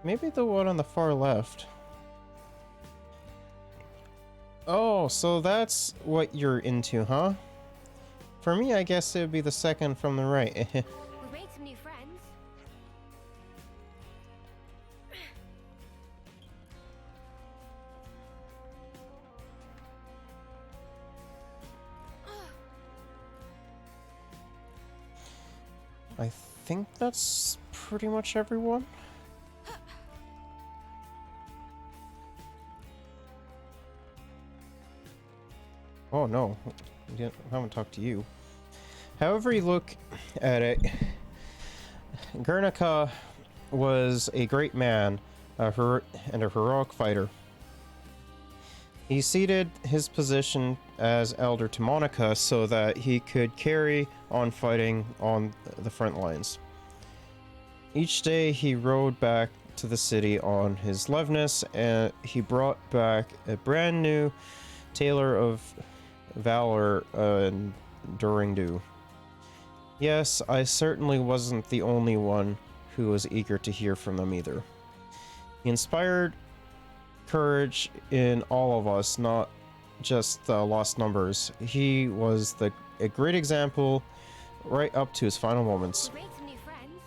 Maybe the one on the far left. Oh, so that's what you're into, huh? For me, I guess it would be the second from the right. We've made some new friends. I think that's pretty much everyone. Oh no, I haven't talked to you. However you look at it, Guernica was a great man and a heroic fighter. He ceded his position as elder to Monica so that he could carry on fighting on the front lines. Each day he rode back to the city on his Levness, and he brought back a brand new Tailor of Valor and Duringdu. Yes, I certainly wasn't the only one who was eager to hear from them either. He inspired courage in all of us, not just the lost numbers. He was a great example right up to his final moments. We've made some new friends.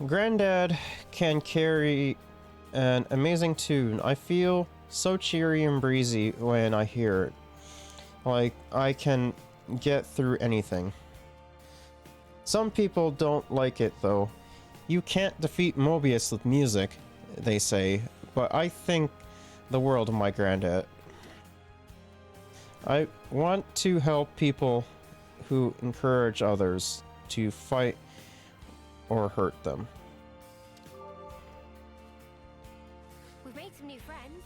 Granddad can carry an amazing tune. I feel so cheery and breezy when I hear it. Like I can get through anything. Some people don't like it though. You can't defeat Mobius with music, they say, but I think the world of my granddad. I want to help people who encourage others to fight or hurt them. We've made some new friends.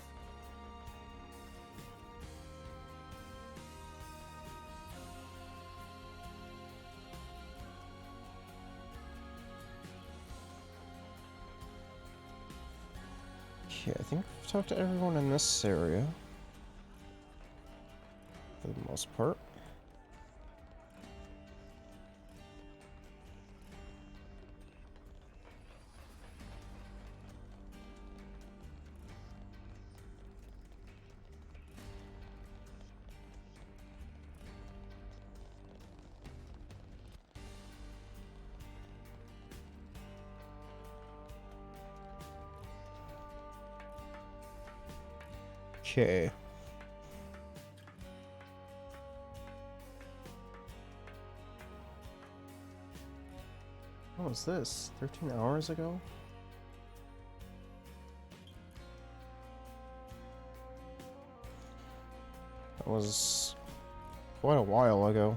Okay, I think I've talked to everyone in this area. For the most part. Okay. What was this? 13 hours ago? That was quite a while ago.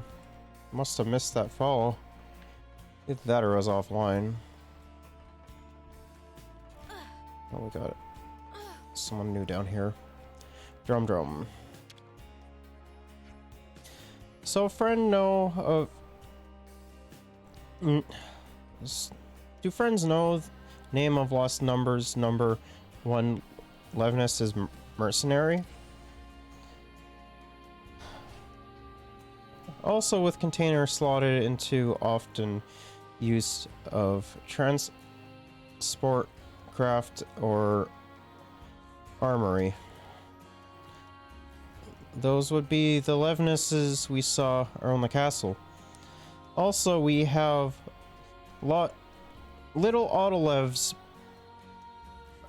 Must have missed that follow. Either that or I was offline. Oh, we got it. Someone new down here. Drum drum. So, friend know of... Do friends know the name of lost numbers number 1 Levness is mercenary? Also with container slotted into often use of transport craft or armory. Those would be the Levnesses we saw around the castle. Also, we have little Autolevs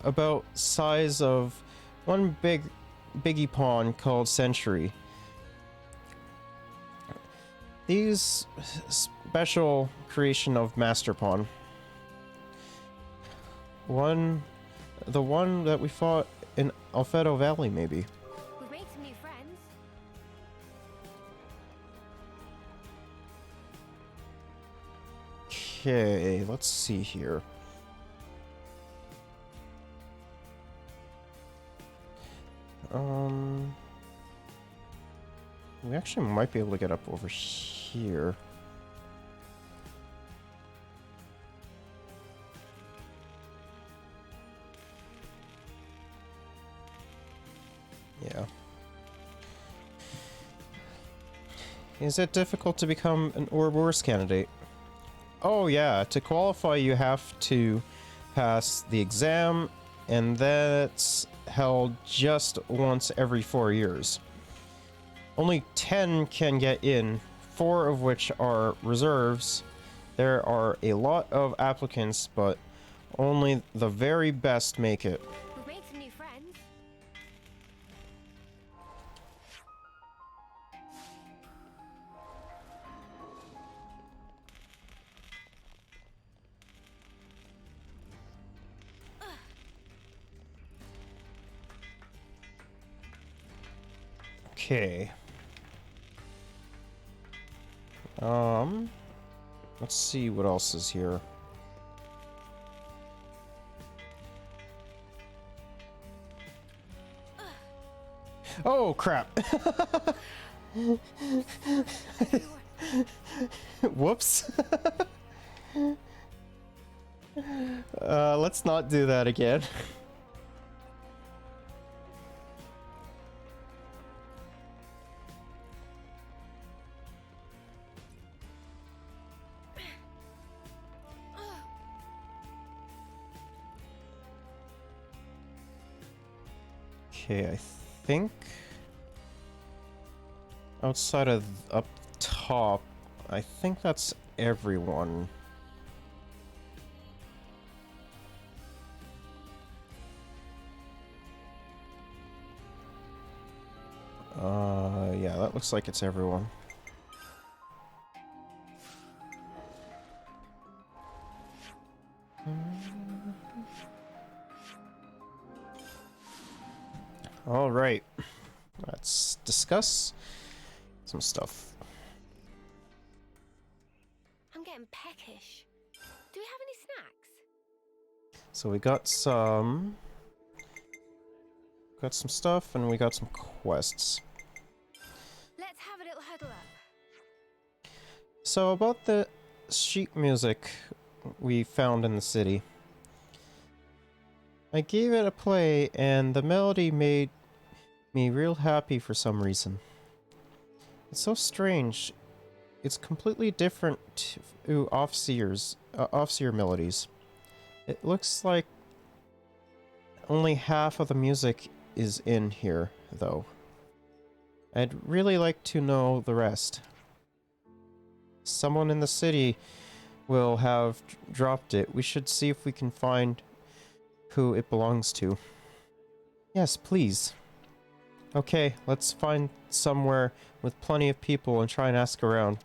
about size of one biggie pawn called Century. These special creation of Master Pawn. The one that we fought in Alfedo Valley, maybe. We've made some new friends. Okay, let's see here. We actually might be able to get up over here. Yeah. Is it difficult to become an Ouroboros candidate? Oh yeah, to qualify you have to pass the exam, and that's held just once every 4 years. Only 10 can get in, 4 of which are reserves. There are a lot of applicants, but only the very best make it. We've made some new friends. Okay. Let's see what else is here. Oh, crap. Whoops. Let's not do that again. Okay, I think outside of up top, I think that's everyone. Yeah, that looks like it's everyone. All right, let's discuss some stuff. I'm getting peckish. Do we have any snacks? So we got some stuff, and we got some quests. Let's have a little huddle up. So about the sheet music we found in the city. I gave it a play, and the melody made me real happy for some reason. It's so strange. It's completely different to Offseer melodies. It looks like only half of the music is in here, though. I'd really like to know the rest. Someone in the city will have dropped it. We should see if we can find who it belongs to. Yes, please. Okay, let's find somewhere with plenty of people and try and ask around.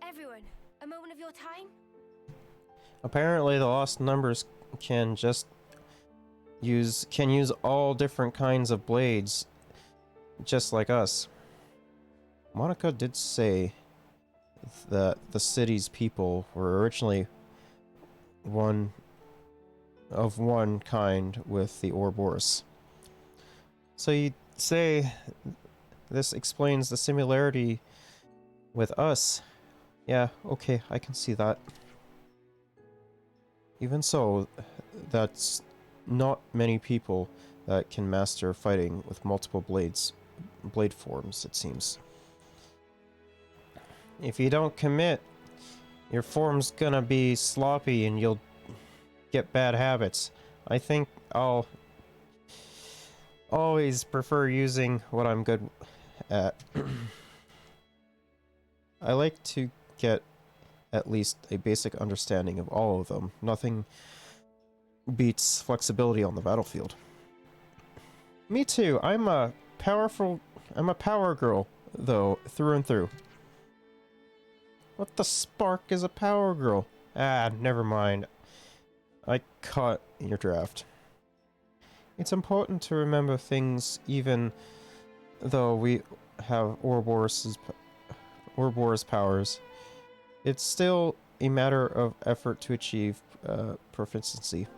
Everyone, a moment of your time? Apparently the lost numbers can use all different kinds of blades, just like us. Monica did say that the city's people were originally one kind with the Ouroboros. So you'd say this explains the similarity with us. Yeah, okay, I can see that. Even so, that's not many people that can master fighting with multiple blade forms, it seems. If you don't commit, your form's gonna be sloppy and you'll get bad habits. I think I'll always prefer using what I'm good at. I like to get at least a basic understanding of all of them. Nothing beats flexibility on the battlefield. Me too. I'm a power girl, though, through and through. What the spark is a power girl? Ah, never mind. I caught your draft. It's important to remember things even though we have Ouroboros powers. It's still a matter of effort to achieve proficiency.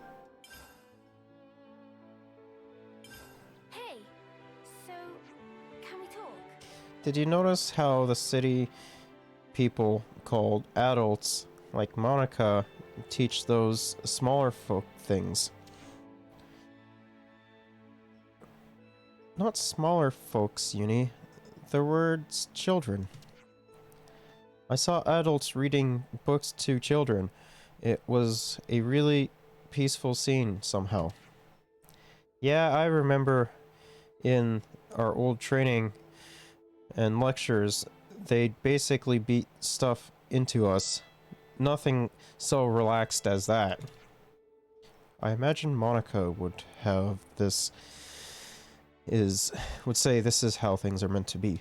did you notice how the city people called adults like Monica teach those smaller folk things? Not smaller folks, Uni. The word's children. I saw adults reading books to children. It was a really peaceful scene somehow. Yeah, I remember in our old training and lectures, they'd basically beat stuff into us. Nothing so relaxed as that. I imagine Monica would have this would say this is how things are meant to be.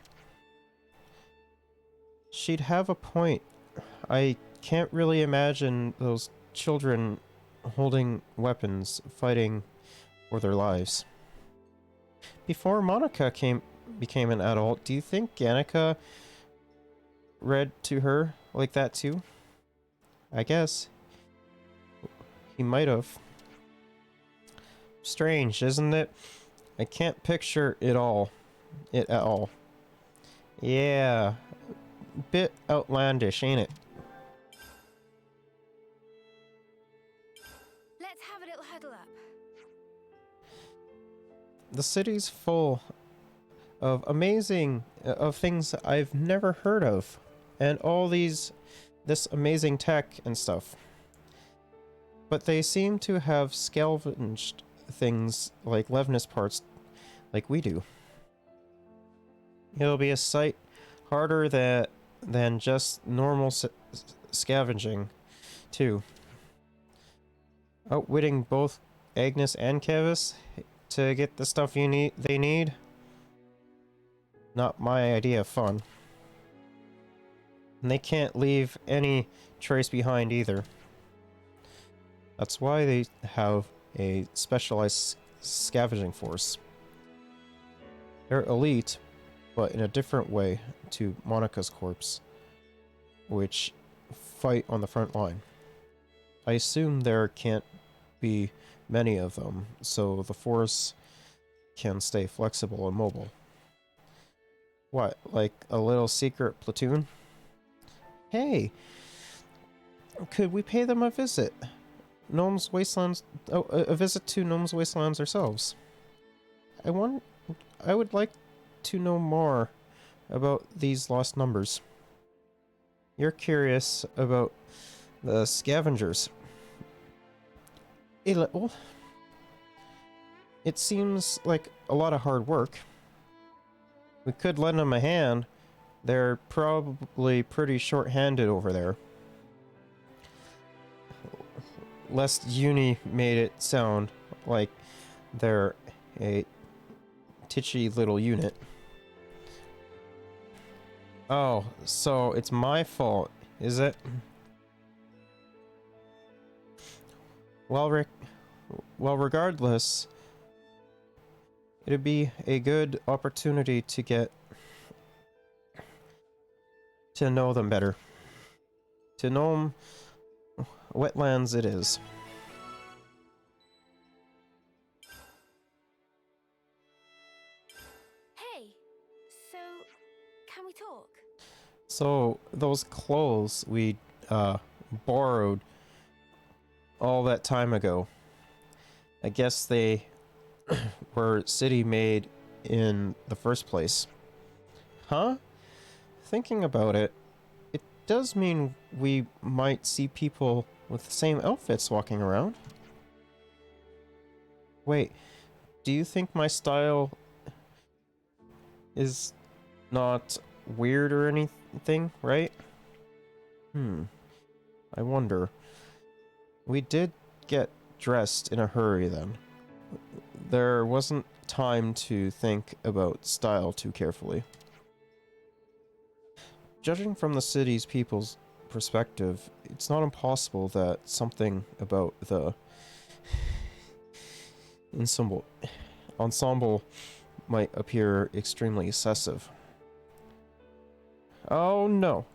She'd have a point. I can't really imagine those children holding weapons, fighting for their lives. Before Monica became an adult, do you think Ganika read to her like that too? I guess. He might have. Strange, isn't it? I can't picture it at all. Yeah. Bit outlandish, ain't it? Let's have a little huddle up. The city's full of of things I've never heard of, and all this amazing tech and stuff. But they seem to have scavenged things like Levnis parts like we do. It'll be a sight harder than just normal scavenging, too. Outwitting both Agnes and Kevis to get the stuff they need. Not my idea of fun. And they can't leave any trace behind either. That's why they have a specialized scavenging force. They're elite, but in a different way to Monica's corpse, which fight on the front line. I assume there can't be many of them, so the force can stay flexible and mobile. What, like a little secret platoon? Hey, could we pay them a visit? Gnome's Wastelands, a visit to Gnome's Wastelands ourselves. I would like to know more about these lost numbers. You're curious about the scavengers. It seems like a lot of hard work. We could lend them a hand. They're probably pretty short-handed over there. Lest Uni made it sound like they're a titchy little unit. Oh, so it's my fault, is it? Well, regardless, it'd be a good opportunity to get to know them better. To know wetlands it is. Hey, so can we talk? So those clothes we borrowed all that time ago, I guess they were city made in the first place. Huh? Thinking about it, it does mean we might see people with the same outfits walking around. Wait, do you think my style is not weird or anything, right? I wonder. We did get dressed in a hurry then. There wasn't time to think about style too carefully. Judging from the city's people's perspective, it's not impossible that something about the ensemble might appear extremely excessive. Oh no.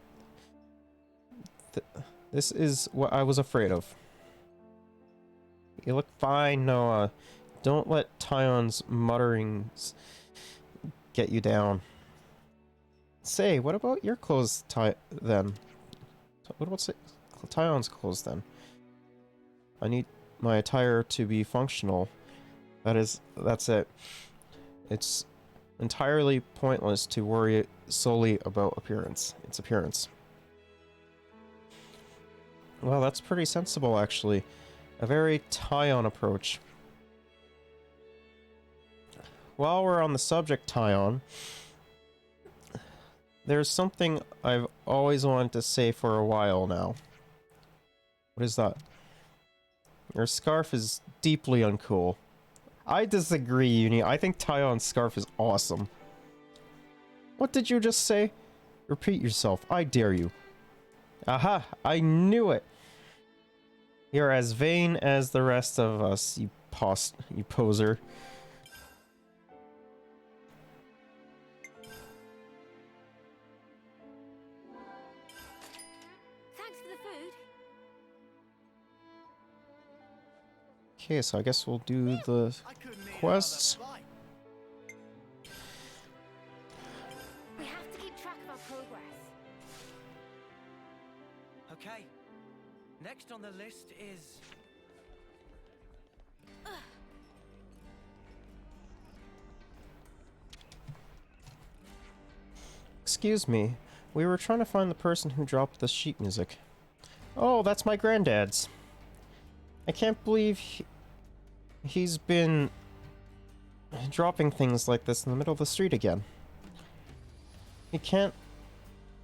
This is what I was afraid of. You look fine, Noah. Don't let Tyon's mutterings get you down. Say, what about your clothes then? What about Tyon's clothes then? I need my attire to be functional. That's it. It's entirely pointless to worry solely about its appearance. Well, that's pretty sensible, actually. A very Tyon approach. While we're on the subject, Tyon, there's something I've always wanted to say for a while now. What is that? Your scarf is deeply uncool. I disagree, Uni. I think Tyon's scarf is awesome. What did you just say? Repeat yourself. I dare you. Aha! I knew it! You're as vain as the rest of us, you poser. Thanks for the food. Okay, so I guess we'll do the quests. We have to keep track of our progress. Okay. Next on the list is... Excuse me, we were trying to find the person who dropped the sheet music. Oh, that's my granddad's. I can't believe he's been dropping things like this in the middle of the street again. He can't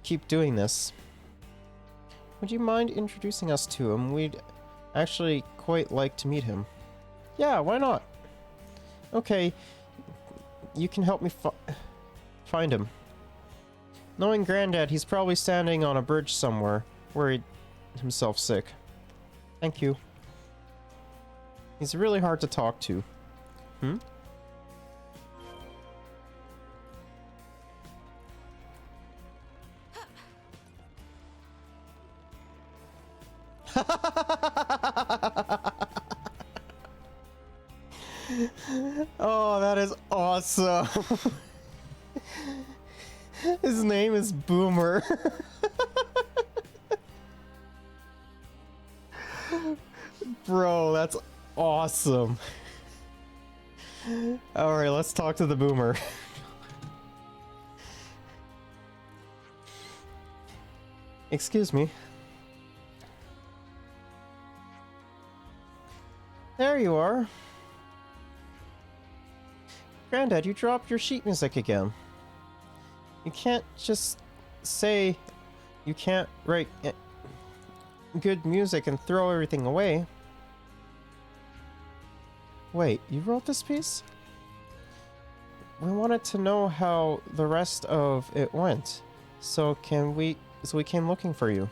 keep doing this. Would you mind introducing us to him? We'd actually quite like to meet him. Yeah, why not? Okay, you can help me find him. Knowing Granddad, he's probably standing on a bridge somewhere, worried himself sick. Thank you. He's really hard to talk to. Hmm? Oh, that is awesome. His name is Boomer. Bro, that's awesome. Alright, let's talk to the Boomer. Excuse me. There you are. Granddad, you dropped your sheet music again. You can't just say you can't write good music and throw everything away. Wait, you wrote this piece? We wanted to know how the rest of it went. So we came looking for you.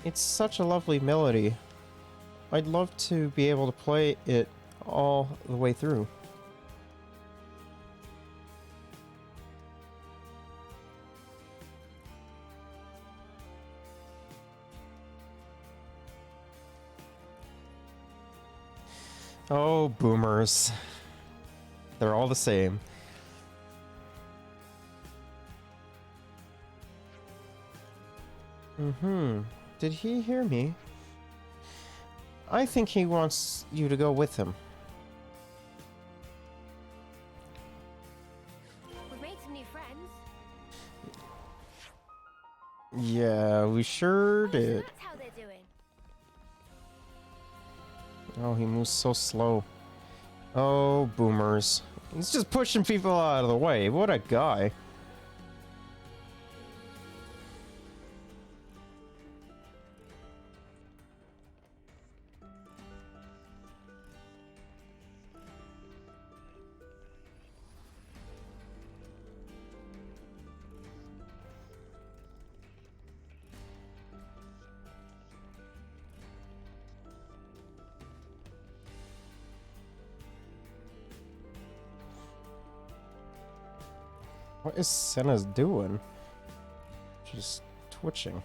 It's such a lovely melody. I'd love to be able to play it all the way through. Oh, boomers. They're all the same. Did he hear me? I think he wants you to go with him. We've made some new friends. Yeah, we sure did. That's how they're doing. Oh, he moves so slow. Oh, boomers. He's just pushing people out of the way. What a guy. What is Senna's doing? She's twitching.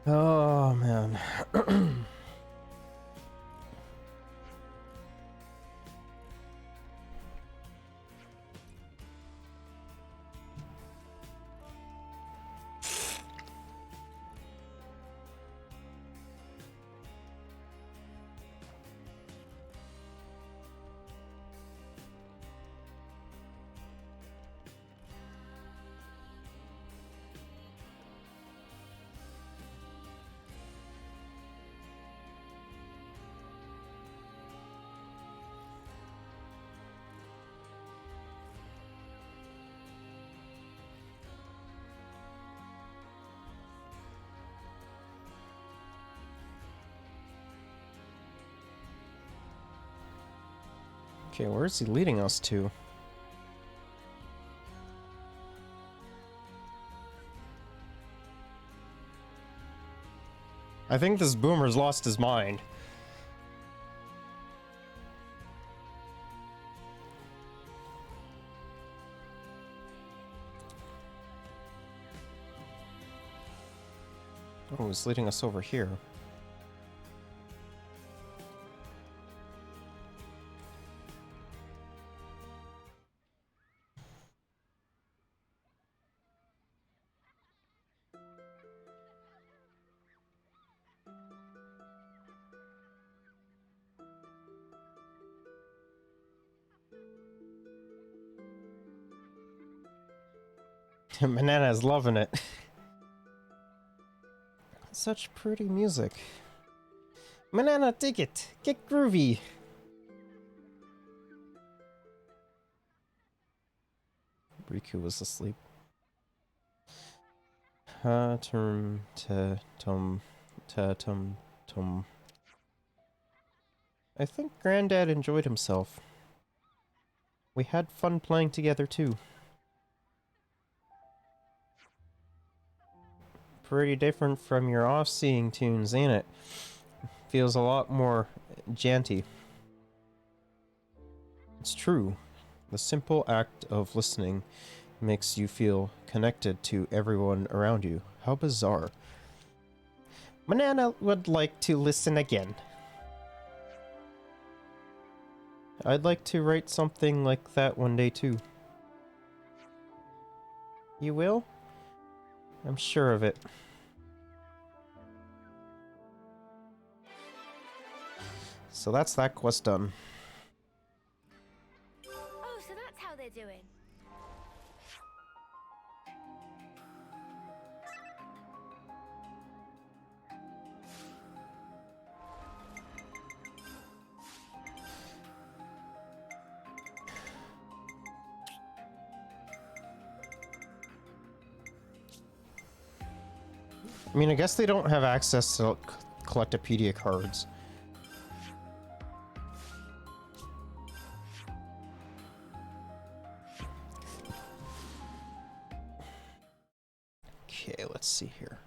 Oh, man. Okay, where is he leading us to? I think this boomer's lost his mind. Oh, he's leading us over here. Banana's loving it. Such pretty music. Banana, dig it. Get groovy. Riku was asleep. Tum. I think Granddad enjoyed himself. We had fun playing together too. Pretty different from your off-seeing tunes, ain't it? Feels a lot more janty. It's true. The simple act of listening makes you feel connected to everyone around you. How bizarre. Banana would like to listen again. I'd like to write something like that one day too. You will? I'm sure of it. So that's that quest done. Oh, so that's how they're doing. I mean, I guess they don't have access to Collectopedia cards. Okay, let's see here.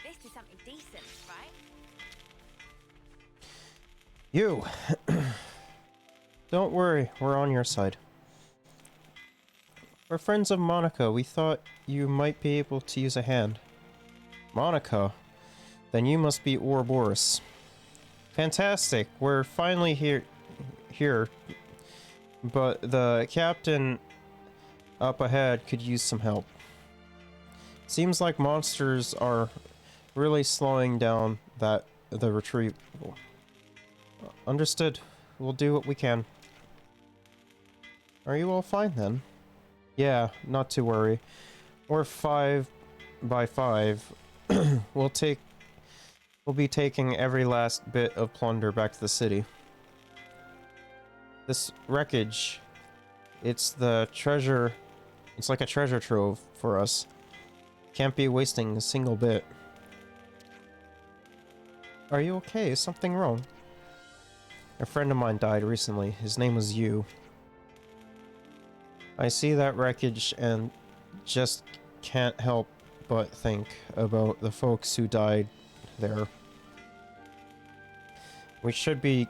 This is something decent, right? You! Don't worry, we're on your side. We're friends of Monica. We thought you might be able to use a hand. Monica? Then you must be Ouroboros. Fantastic, we're finally here. But the captain up ahead could use some help. Seems like monsters are really slowing down the retrieval. Understood. We'll do what we can. Are you all fine then? Yeah, not to worry. We're 5 by 5. We'll be taking every last bit of plunder back to the city. This wreckage, it's the treasure. It's like a treasure trove for us. Can't be wasting a single bit. Are you okay? Is something wrong? A friend of mine died recently. His name was Yu. I see that wreckage and just can't help but think about the folks who died there. We should be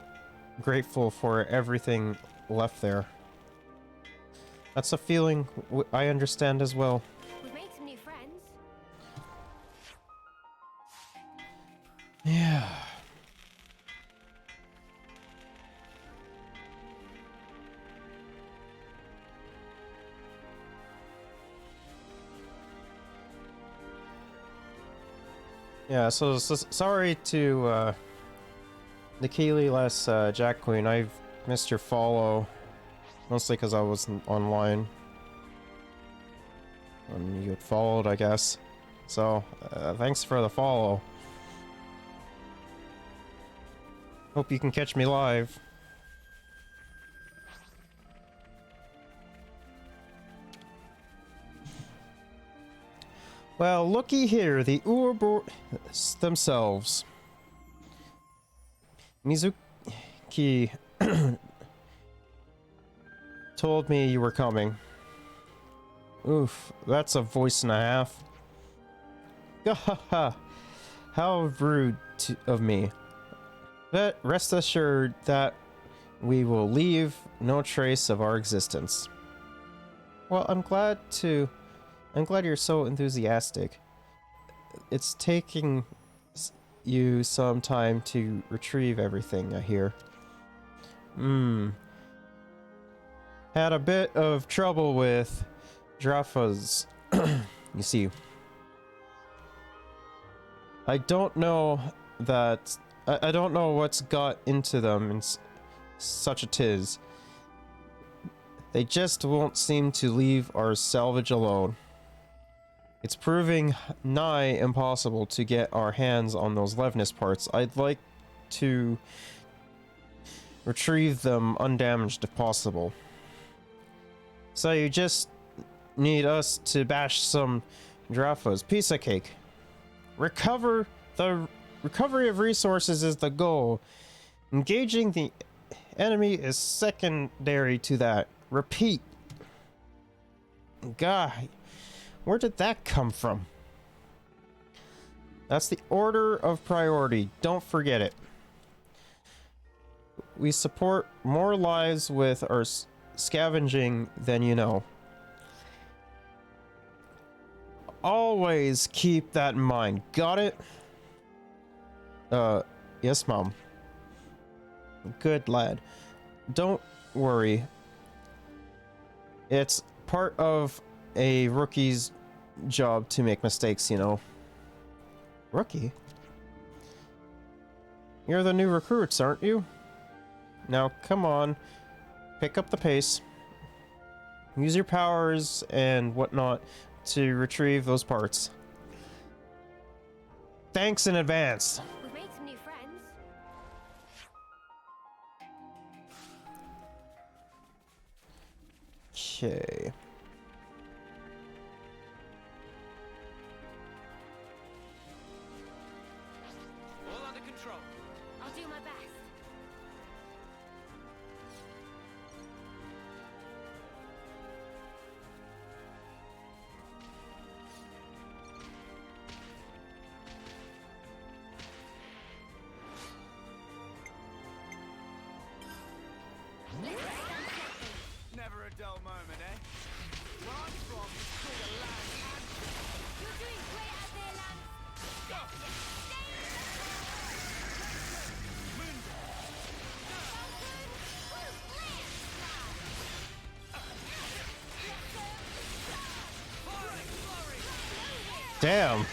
grateful for everything left there. That's a feeling I understand as well. We've made some new friends. Yeah. Yeah, so sorry to Nikili less Jack Queen. I've missed your follow, mostly because I wasn't online. And you had followed, I guess. So, thanks for the follow. Hope you can catch me live. Well, looky here, the Ouroboros themselves. Mizuki told me you were coming. Oof, that's a voice and a half. Gahaha, how rude of me. But rest assured that we will leave no trace of our existence. Well, I'm glad you're so enthusiastic. It's taking you some time to retrieve everything, I hear. Had a bit of trouble with Drafas. You see. I don't know what's got into them in such a tiz. They just won't seem to leave our salvage alone. It's proving nigh impossible to get our hands on those Levnis parts. I'd like to retrieve them undamaged if possible. So you just need us to bash some Drafas. Piece of cake. The recovery of resources is the goal. Engaging the enemy is secondary to that. Repeat. God, where did that come from? That's the order of priority. Don't forget it. We support more lives with our scavenging than you know. Always keep that in mind. Got it? Yes, Mom. Good lad. Don't worry. It's part of a rookie's job to make mistakes, you know. Rookie? You're the new recruits, aren't you? Now, come on. Pick up the pace. Use your powers and whatnot to retrieve those parts. Thanks in advance. We've made some new friends. Okay. All under control. I'll do my best. Never a dull moment, eh? Where I'm from, it's called a land handshake. You're doing great out there, Lance. Damn.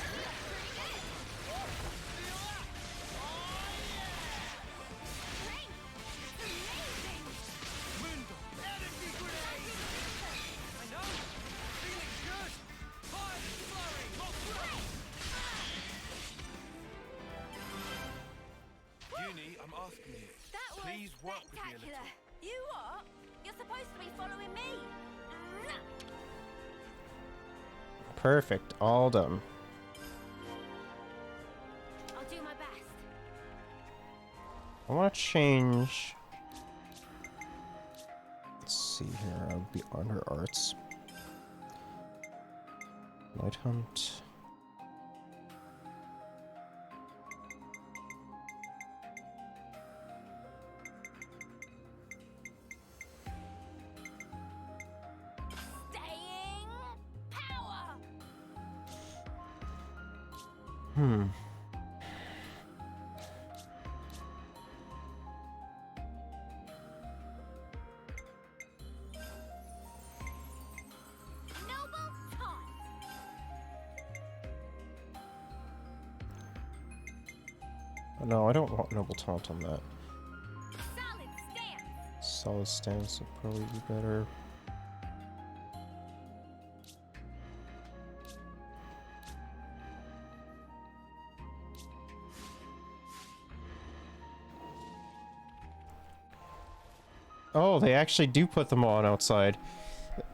Uni, I'm asking you. That was Please work with me a spectacular. little. You what? You're supposed to be following me. Perfect. All done. I'll do my best. I want to change see here. I would be under arts. Night hunt. Staying power. Hmm. Noble taunt. No, I don't want Noble Taunt on that. Solid stance. Solid Stance would probably be better. Oh, they actually do put them on outside.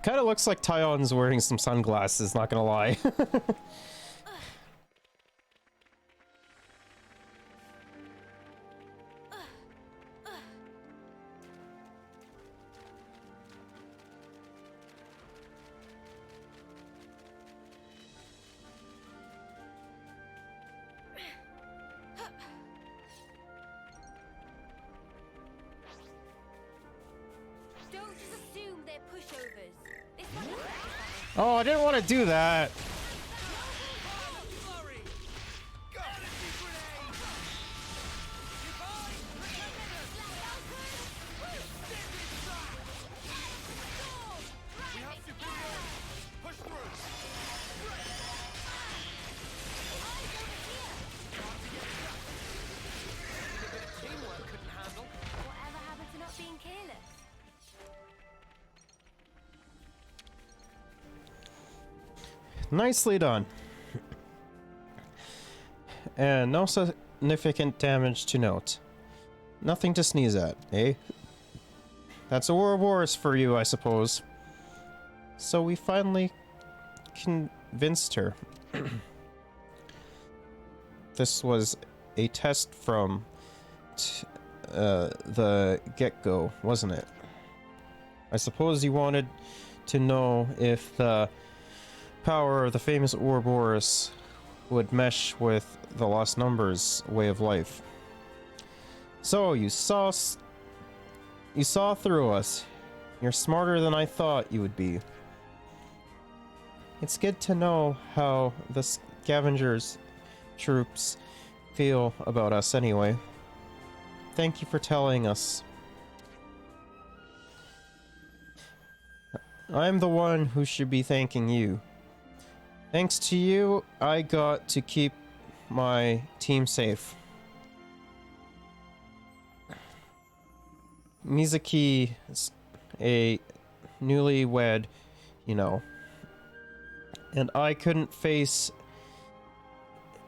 Kind of looks like Tyon's wearing some sunglasses, not gonna lie. Don't just assume they're pushovers. This one is Oh, I didn't want to do that. Whatever happened to not being careless? Nicely done. And no significant damage to note. Nothing to sneeze at, eh? That's Ouroboros for you, I suppose. So we finally convinced her. This was a test from the get-go, wasn't it? I suppose you wanted to know if the power of the famous Ouroboros would mesh with the Lost Numbers way of life. So you saw through us. You're smarter than I thought you would be. It's good to know how the scavengers troops feel about us anyway. Thank you for telling us. I'm the one who should be thanking you. Thanks to you, I got to keep my team safe. Mizuki is a newlywed, you know. And I couldn't face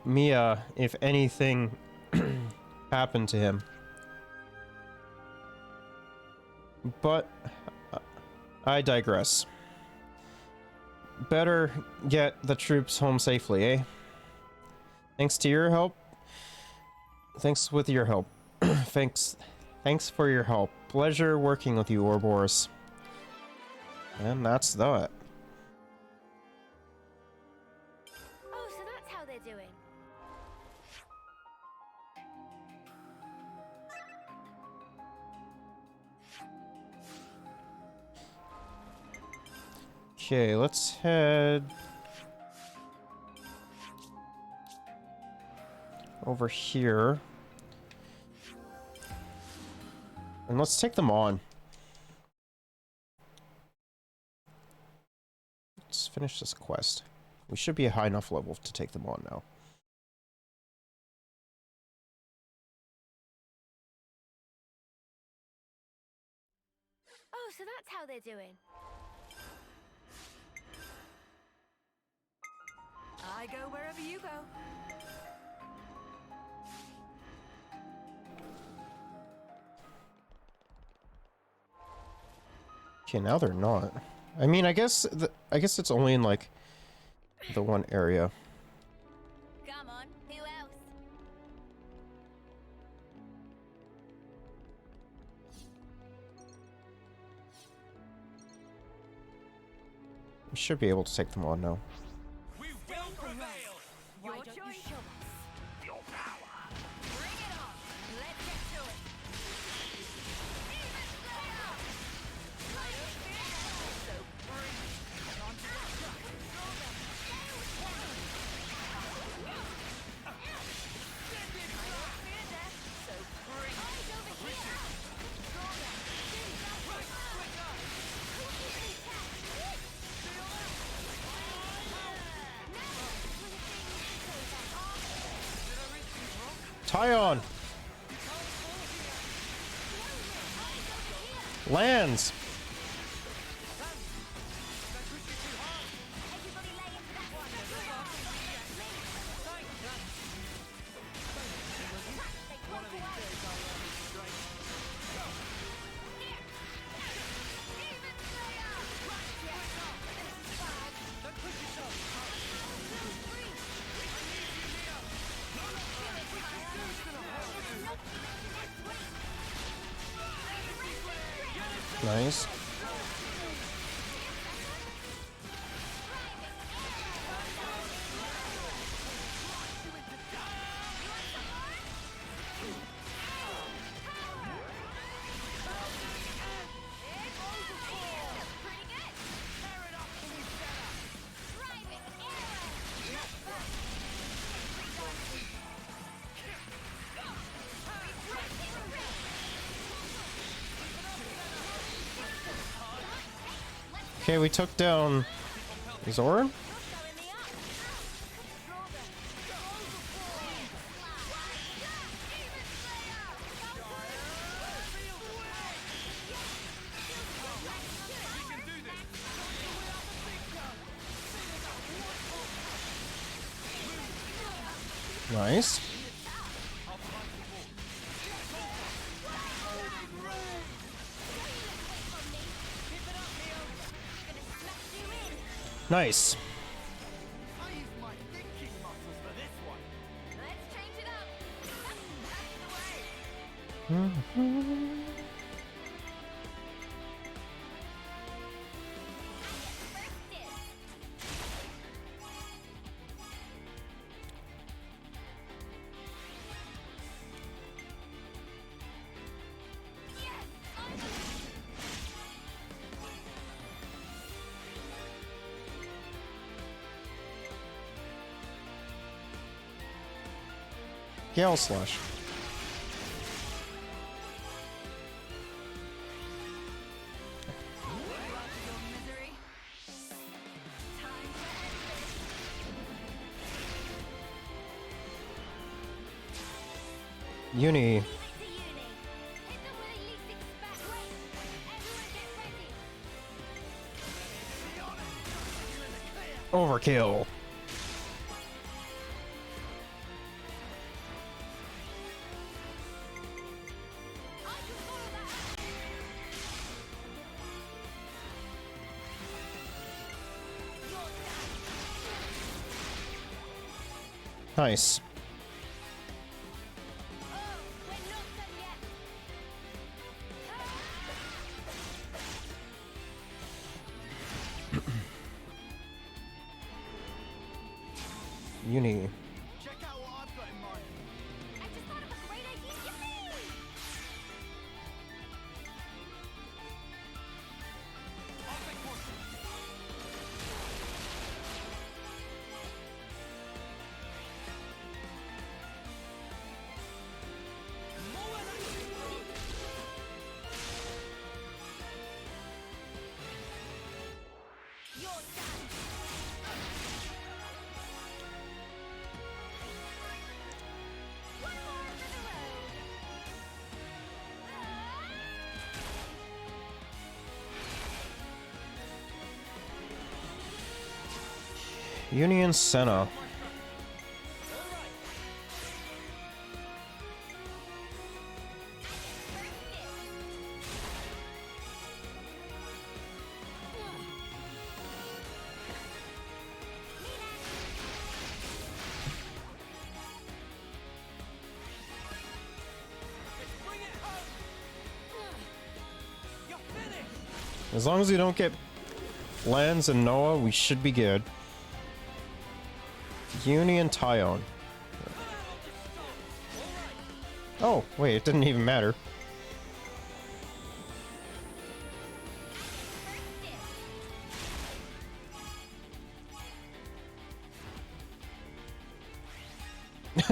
Mia if anything happened to him. But I digress. Better get the troops home safely, eh? Thanks to your help. Thanks with your help. Thanks for your help. Pleasure working with you, Ouroboros. And that's that. Oh, so that's how they're doing. Okay, let's head over here. And let's take them on. Let's finish this quest. We should be a high enough level to take them on now. Oh, so that's how they're doing. I go wherever you go. Okay, now they're not. I mean, I guess it's only in like the one area. Come on, who else? We should be able to take them on now. Why don't you show us your power? Bring it on. Let's get to it. Even Slayer! I don't fear them. So bring it on to the truck. Control them. Stay with one. I don't fear them. So bring it. Eyes over here. Control them. Tyon! Lands! Nice. Okay, we took down Zora. Nice. Nice. I use my thinking muscles for this one. Let's change it up. Out the way. Gale Slash. Uni. Overkill. Nice. Uni. Check out what I've got in mind. I just thought of a great idea. Yippee! Union Senna. As long as you don't get lands in Noah, we should be good. Union Tyone. Oh, wait, it didn't even matter.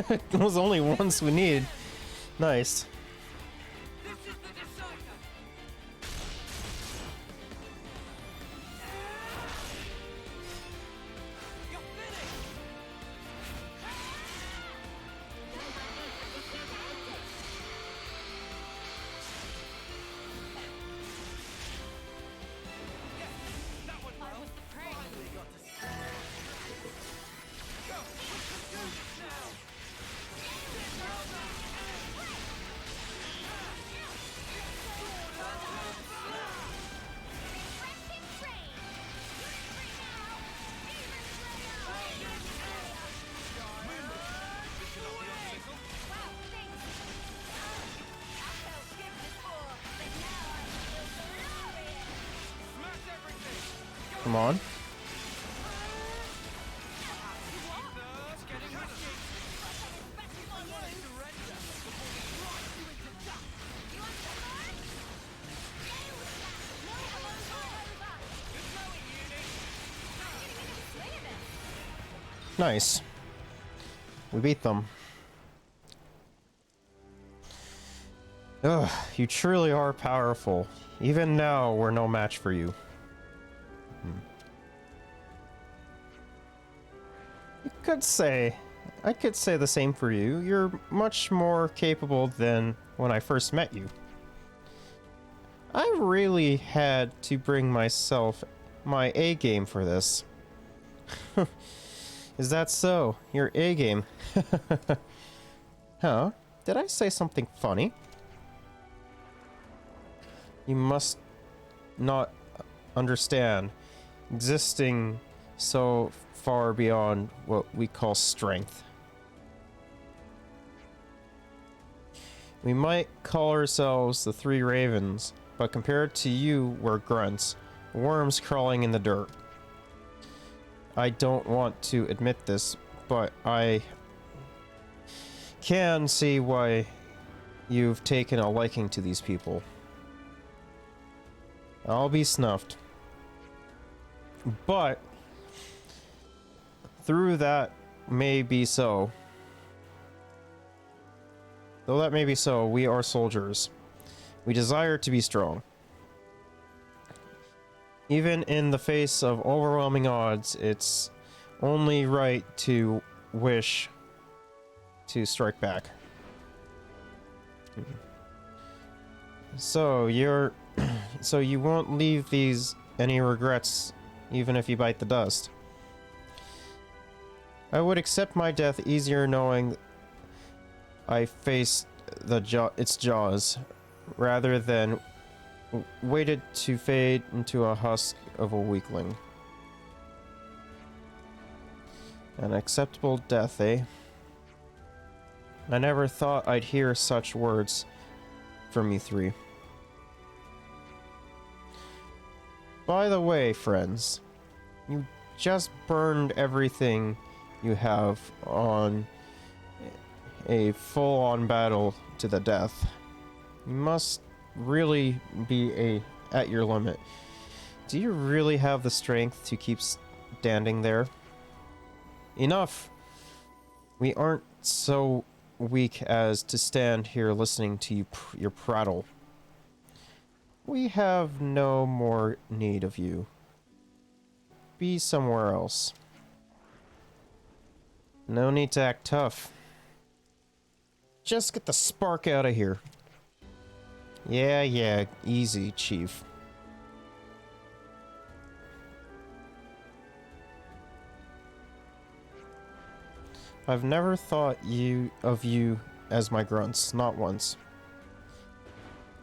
It was only once we need. Nice. Come on. Nice. We beat them. Ugh, you truly are powerful. Even now, we're no match for you. I could say the same for you. You're much more capable than when I first met you. I really had to bring my A game for this. Is that so? Your A game? Huh? Did I say something funny? You must not understand. Existing so far beyond what we call strength. We might call ourselves the Three Ravens, but compared to you, we're grunts, worms crawling in the dirt. I don't want to admit this, but I can see why you've taken a liking to these people. I'll be snuffed. But though that may be so, we are soldiers. We desire to be strong. Even in the face of overwhelming odds, it's only right to wish to strike back. So you won't leave these any regrets, even if you bite the dust. I would accept my death easier knowing I faced its jaws, rather than waited to fade into a husk of a weakling. An acceptable death, eh? I never thought I'd hear such words from you three. By the way, friends, you just burned everything you have on a full-on battle to the death. You must really be at your limit. Do you really have the strength to keep standing there? Enough! We aren't so weak as to stand here listening to your prattle. We have no more need of you. Be somewhere else. No need to act tough. Just get the spark out of here. Yeah, easy, Chief. I've never thought of you as my grunts, not once.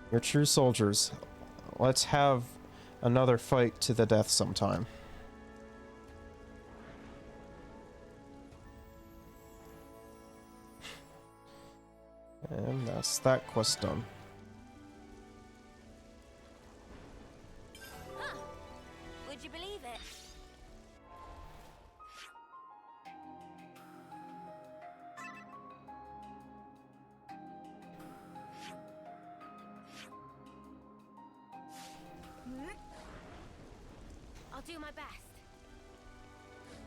You're true soldiers. Let's have another fight to the death sometime. And that's that quest done. Huh. Would you believe do my best.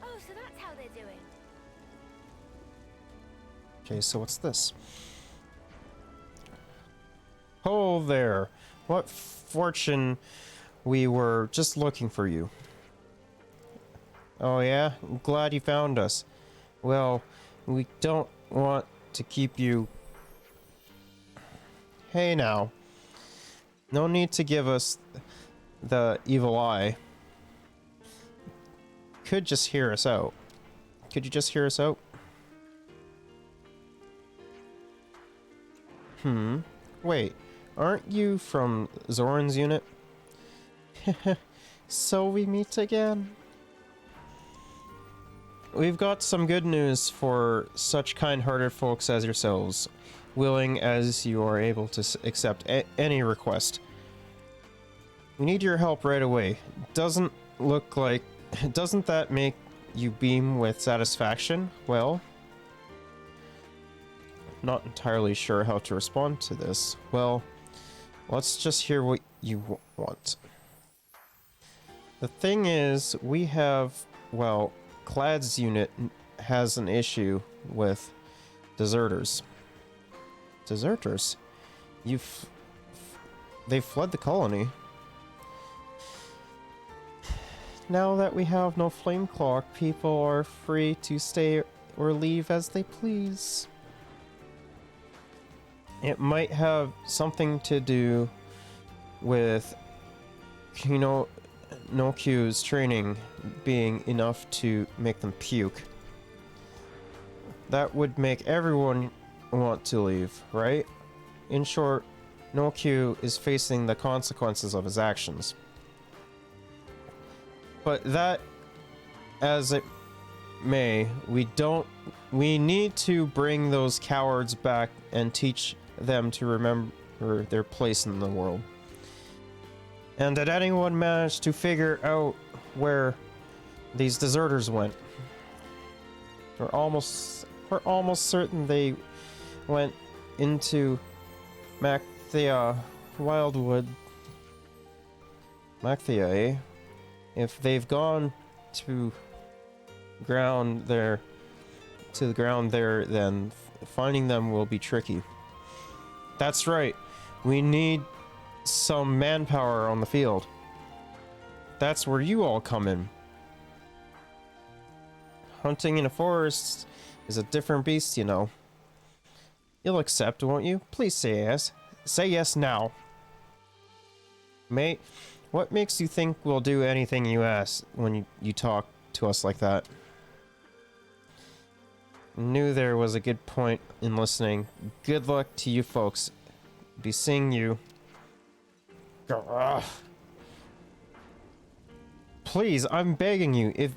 Oh, so that's how they're doing. Okay, so what's this? Oh there. What fortune. We were just looking for you. Oh yeah? I'm glad you found us. Well, we don't want to keep you... Hey now. No need to give us the evil eye. Could just hear us out. Could you just hear us out? Wait, aren't you from Zoran's unit? So we meet again. We've got some good news for such kind-hearted folks as yourselves, willing as you are able to accept any request. We need your help right away. Doesn't that make you beam with satisfaction? Well, not entirely sure how to respond to this. Well, let's just hear what you want. The thing is, we have, well, Clad's unit has an issue with deserters. Deserters? They fled the colony. Now that we have no flame clock, people are free to stay or leave as they please. It might have something to do with, you know, no Q's training being enough to make them puke. That would make everyone want to leave, right? In short, no Q is facing the consequences of his actions. But that, as it may, we need to bring those cowards back and teach them to remember their place in the world. And did anyone manage to figure out where these deserters went? We're almost certain they went into Macthia Wildwood. Macthia, eh? If they've gone to the ground there, then finding them will be tricky. That's right. We need some manpower on the field. That's where you all come in. Hunting in a forest is a different beast, you know. You'll accept, won't you? Please say yes. Say yes now. Mate, what makes you think we'll do anything you ask when you talk to us like that? Knew there was a good point in listening. Good luck to you folks. Be seeing you. Ugh. Please, I'm begging you, if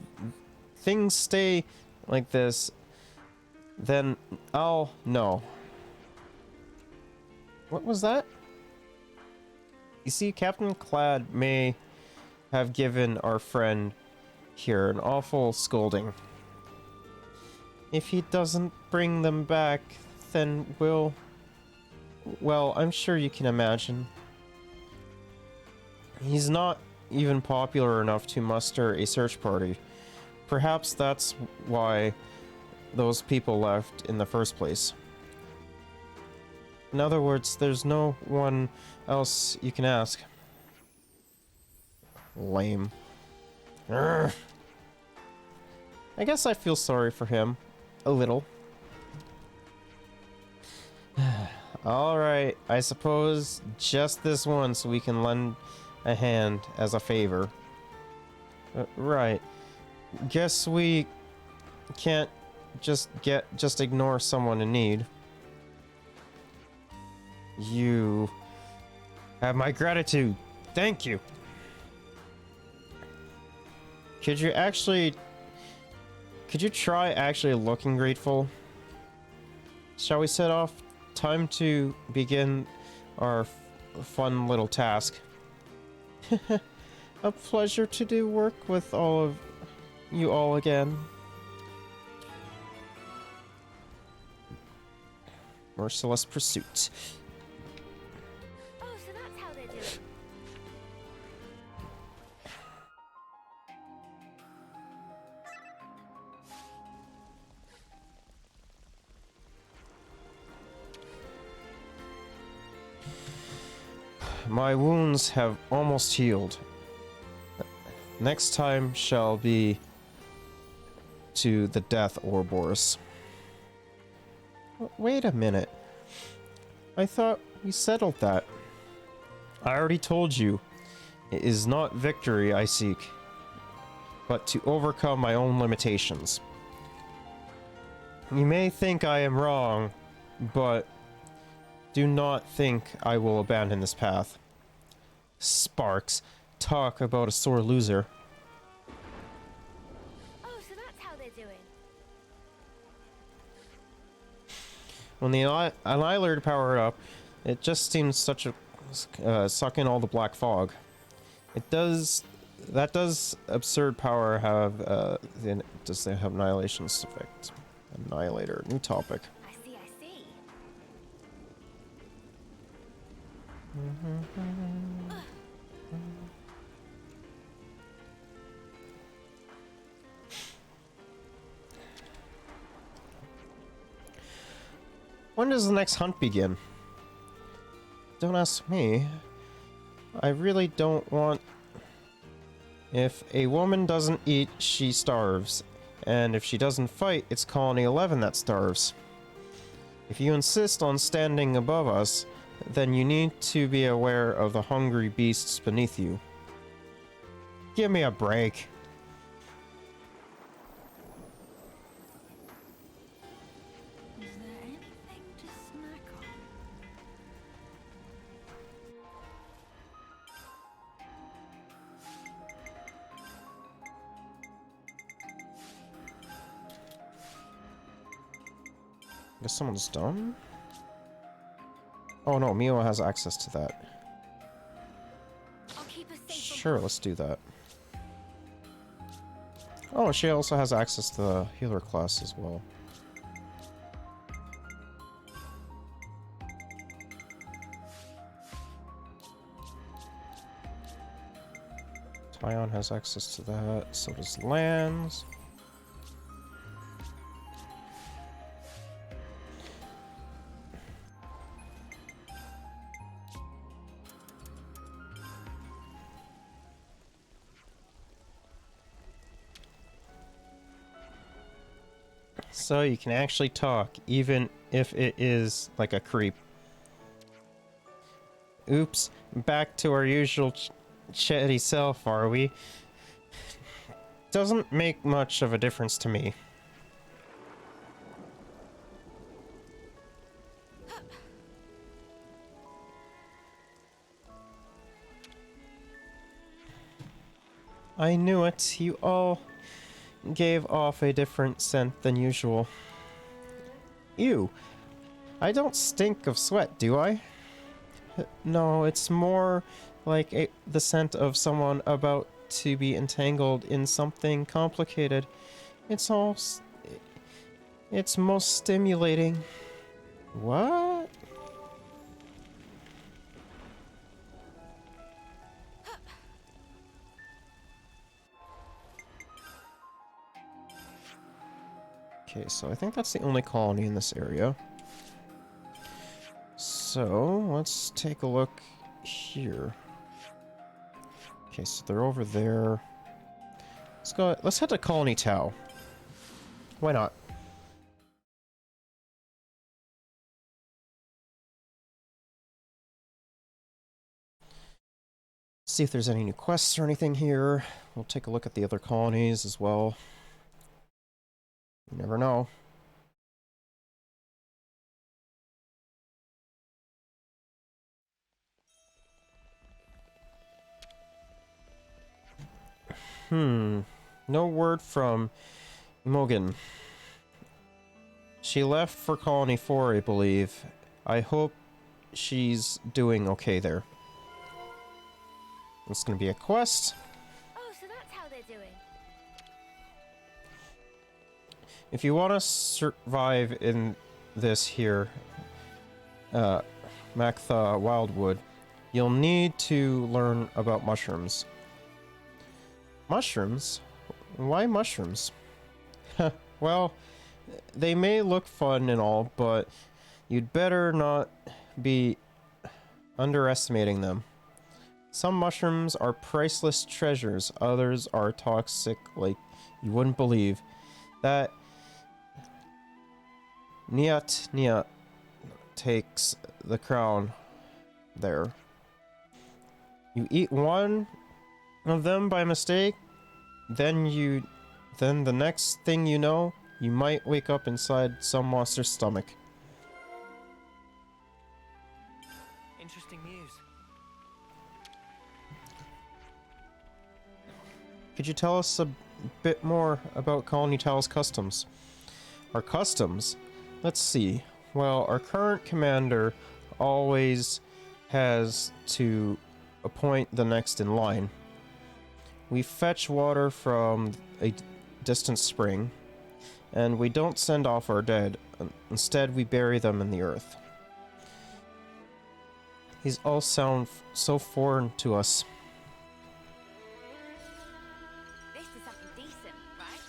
things stay like this, then I'll know. What was that? You see, Captain Clad may have given our friend here an awful scolding. If he doesn't bring them back, then well, I'm sure you can imagine. He's not even popular enough to muster a search party. Perhaps that's why those people left in the first place. In other words, there's no one else you can ask. Lame. Urgh. I guess I feel sorry for him. A little. Alright, I suppose just this once we can lend a hand as a favor. Right. Guess we can't just ignore someone in need. You have my gratitude. Thank you. Could you try actually looking grateful? Shall we set off? Time to begin our fun little task. A pleasure to do work with all of you all again. Merciless pursuit. Oh, so that's how they're doing. My wounds have almost healed. Next time shall be to the death, Ouroboros. Wait a minute. I thought we settled that. I already told you. It is not victory I seek, but to overcome my own limitations. You may think I am wrong, but do not think I will abandon this path. Sparks, talk about a sore loser. Oh, so that's how they're doing. When the Annihilator powered up, it just seems such a suck in all the black fog. That does absurd power have does they have annihilation's effect? Annihilator, new topic. I see, I see. When does the next hunt begin? Don't ask me. I really don't want... If a woman doesn't eat, she starves. And if she doesn't fight, it's Colony 11 that starves. If you insist on standing above us, then you need to be aware of the hungry beasts beneath you. Give me a break. Is there anything to snack on? Guess someone's done? Oh no, Mio has access to that. I'll keep us safe. Sure, let's do that. Oh, she also has access to the healer class as well. Tyon has access to that, so does Lance. So you can actually talk, even if it is like a creep. Oops, back to our usual chatty self, are we? Doesn't make much of a difference to me. I knew it, you all gave off a different scent than usual. Ew. I don't stink of sweat, do I? No, it's more like the scent of someone about to be entangled in something complicated. It's most stimulating. What? Okay, so I think that's the only colony in this area. So, let's take a look here. Okay, so they're over there. Let's head to Colony Tau. Why not? See if there's any new quests or anything here. We'll take a look at the other colonies as well. You never know. No word from Imogen. She left for Colony 4, I believe. I hope she's doing okay there. It's gonna be a quest. Oh, so that's how they're doing. If you want to survive in this here, Mactha Wildwood, you'll need to learn about mushrooms. Mushrooms? Why mushrooms? Well, they may look fun and all, but you'd better not be underestimating them. Some mushrooms are priceless treasures, others are toxic like you wouldn't believe. That Niat takes the crown there. You eat one of them by mistake, then the next thing you know, you might wake up inside some monster's stomach. Interesting news. Could you tell us a bit more about Colony Tal's customs? Our customs? Let's see. Well, our current commander always has to appoint the next in line. We fetch water from a distant spring, and we don't send off our dead. Instead, we bury them in the earth. These all sound so foreign to us. This is something decent, right?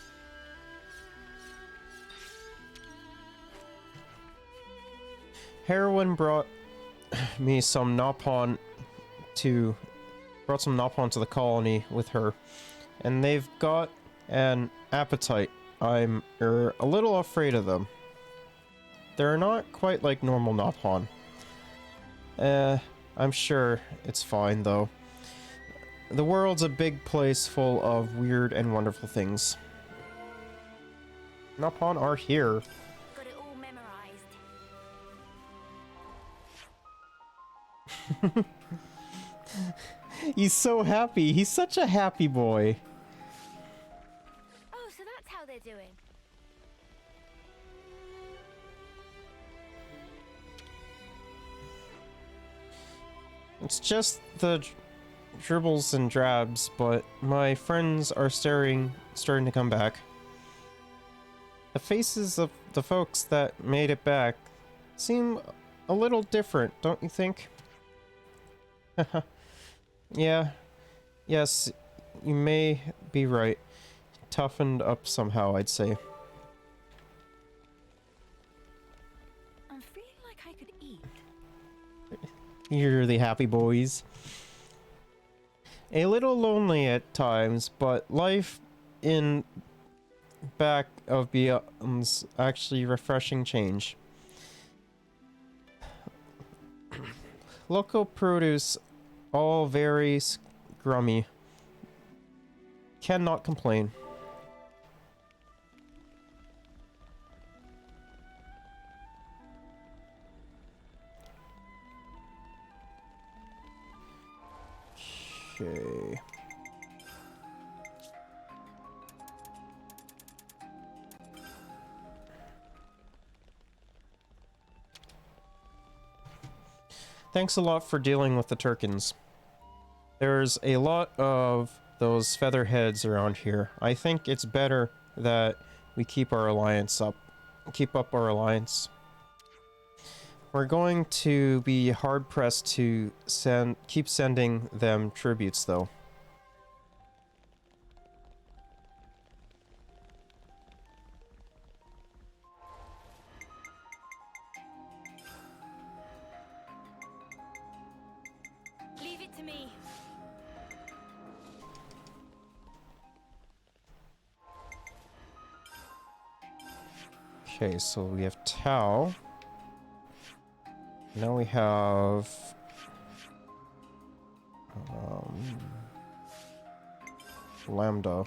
Heroine brought me some Nopon to the colony with her, and they've got an appetite. I'm a little afraid of them. They're not quite like normal Nopon. I'm sure it's fine though. The world's a big place full of weird and wonderful things. Nopon are here. Got it all memorized. He's so happy. He's such a happy boy. Oh, so that's how they're doing. It's just the dribbles and drabs, but my friends are starting to come back. The faces of the folks that made it back seem a little different, don't you think? Yeah. Yes, you may be right. Toughened up somehow, I'd say. I'm feeling like I could eat. You're the happy boys. A little lonely at times, but life in back of Beyond's actually refreshing change. Local produce, all very scrummy. Cannot complain. Okay. Thanks a lot for dealing with the Turkins. There's a lot of those featherheads around here. I think it's better that we keep our alliance up. Keep up our alliance. We're going to be hard pressed to keep sending them tributes though. Leave it to me. Okay, so we have Tau. Now we have Lambda.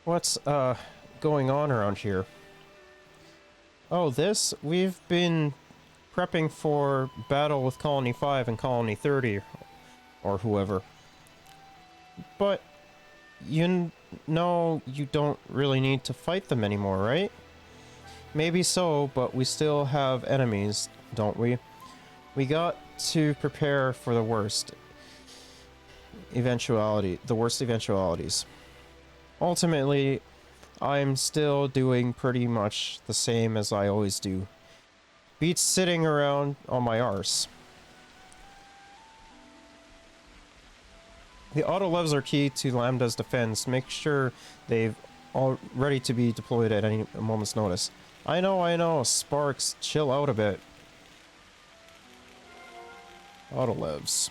What's going on around here? Oh, we've been prepping for battle with Colony 5 and Colony 30, or whoever. But, you know you don't really need to fight them anymore, right? Maybe so, but we still have enemies, don't we? We got to prepare for the worst eventualities. Ultimately, I'm still doing pretty much the same as I always do. Beats sitting around on my arse. The auto levs are key to Lambda's defense. Make sure they've all ready to be deployed at any moment's notice. I know. Sparks, chill out a bit. Auto levs.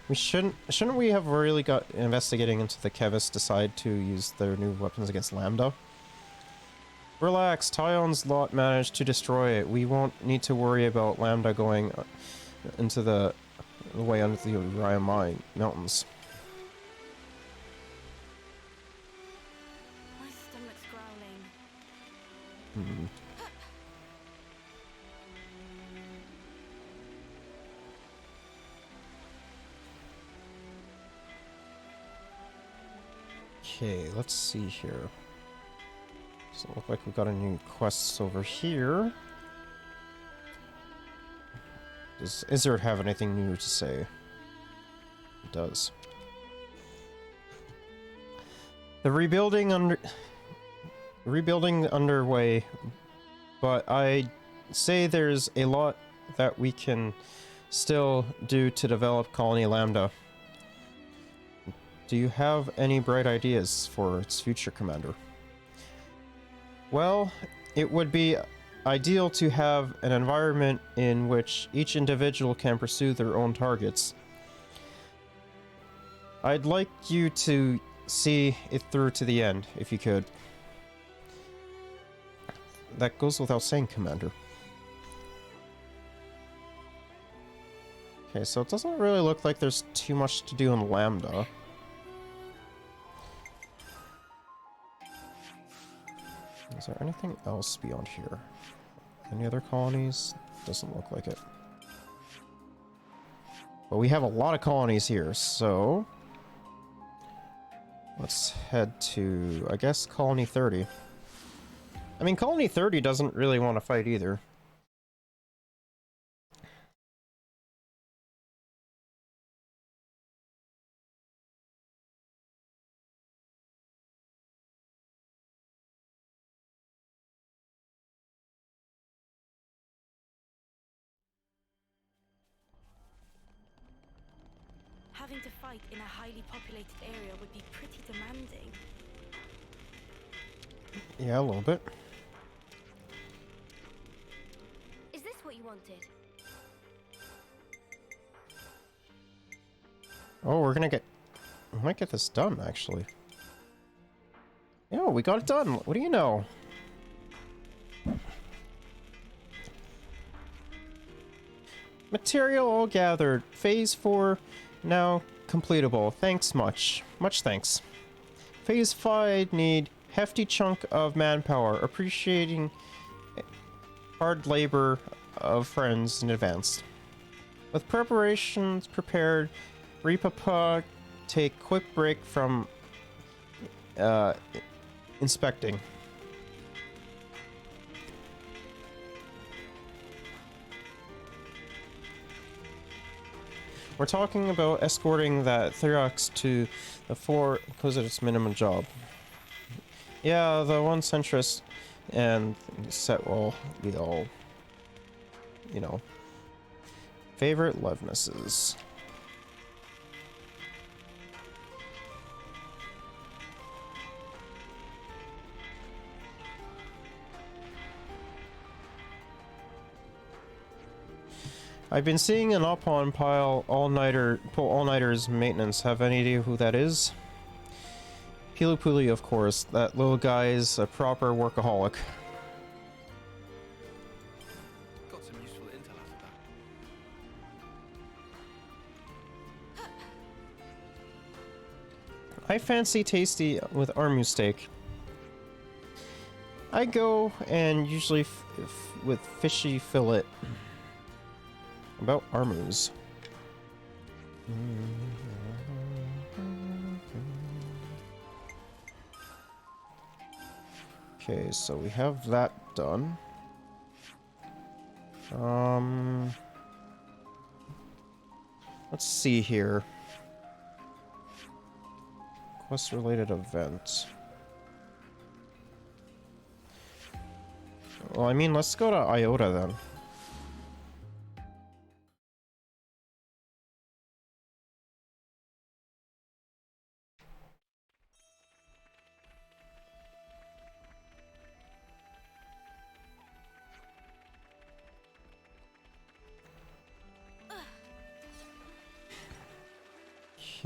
We shouldn't we have really got investigating into the Kevis decide to use their new weapons against Lambda? Relax, Tyon's lot managed to destroy it. We won't need to worry about Lambda going into the way under the Orion Mountains. My stomach's growling. Hmm. Okay, let's see here. Doesn't look like we got any quests over here. Does Izzard have anything new to say? It does. The rebuilding underway, but I say there's a lot that we can still do to develop Colony Lambda. Do you have any bright ideas for its future, Commander? Well, it would be ideal to have an environment in which each individual can pursue their own targets. I'd like you to see it through to the end, if you could. That goes without saying, Commander. Okay, so it doesn't really look like there's too much to do in Lambda. Is there anything else beyond here? Any other colonies? Doesn't look like it. But we have a lot of colonies here, so... let's head to, I guess, Colony 30. I mean, Colony 30 doesn't really want to fight either. Having to fight in a highly populated area would be pretty demanding. Yeah, a little bit. Is this what you wanted? Oh, we might get this done, actually. Yeah, we got it done. What do you know? Material all gathered. Phase 4 now completable. Thanks much. Much thanks. Phase 5 need hefty chunk of manpower. Appreciating hard labor of friends in advance. With preparations prepared, Repapa take quick break from inspecting. We're talking about escorting that Therox to the fort because of its minimum job. Yeah, the one centrist and set will be all, you know, favorite lovenesses. I've been seeing an up-on pile pull all-nighters maintenance. Have any idea who that is? Pilupuli, of course. That little guy's a proper workaholic. Got some useful intel out of that. I fancy tasty with armu steak. I go and usually with fishy fillet. About armus. Okay, so we have that done. Let's see here. Quest-related event. Well, I mean, let's go to Iota then.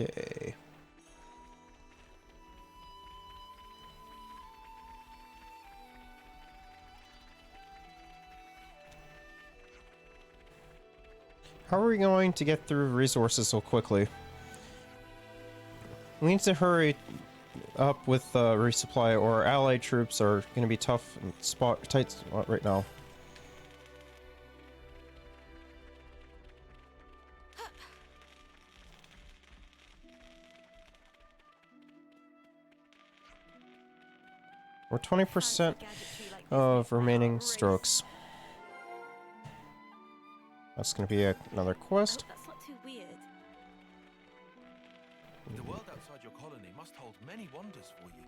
Okay. How are we going to get through resources so quickly? We need to hurry up with resupply, or allied troops are going to be tough and tight spot right now. We're 20% of remaining strokes. That's gonna be another quest. That's not too weird. The world outside your colony must hold many wonders for you.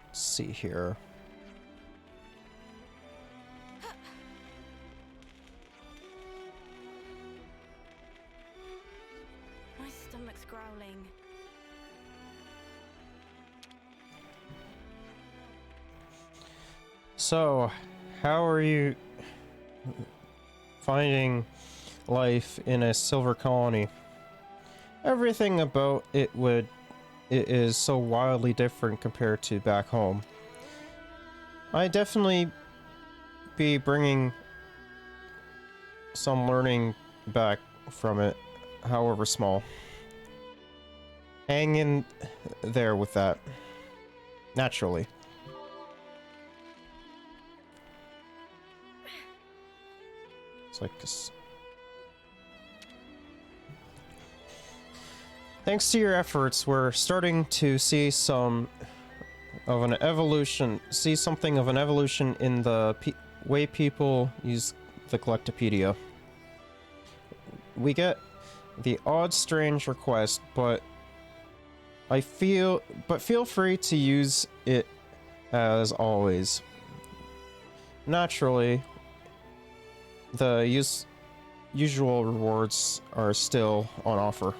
Let's see here. My stomach's growling. So, how are you finding life in a silver colony? Everything about it is so wildly different compared to back home. I definitely be bringing some learning back from it, however small. Hang in there with that. Naturally. It's like this. Thanks to your efforts, we're starting to see something of an evolution in the way people use the Collectopedia. We get the odd, strange request, but feel free to use it as always. Naturally, the usual rewards are still on offer.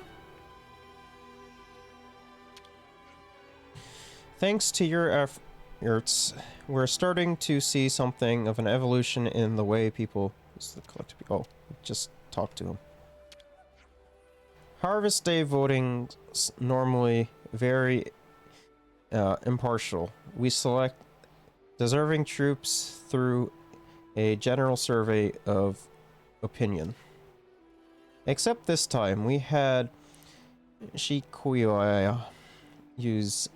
Thanks to your efforts, we're starting to see something of an evolution in the way people use the Collectopedia. Oh, just talk to him. Harvest Day voting normally very impartial. We select deserving troops through a general survey of opinion. Except this time, we had Shikuya use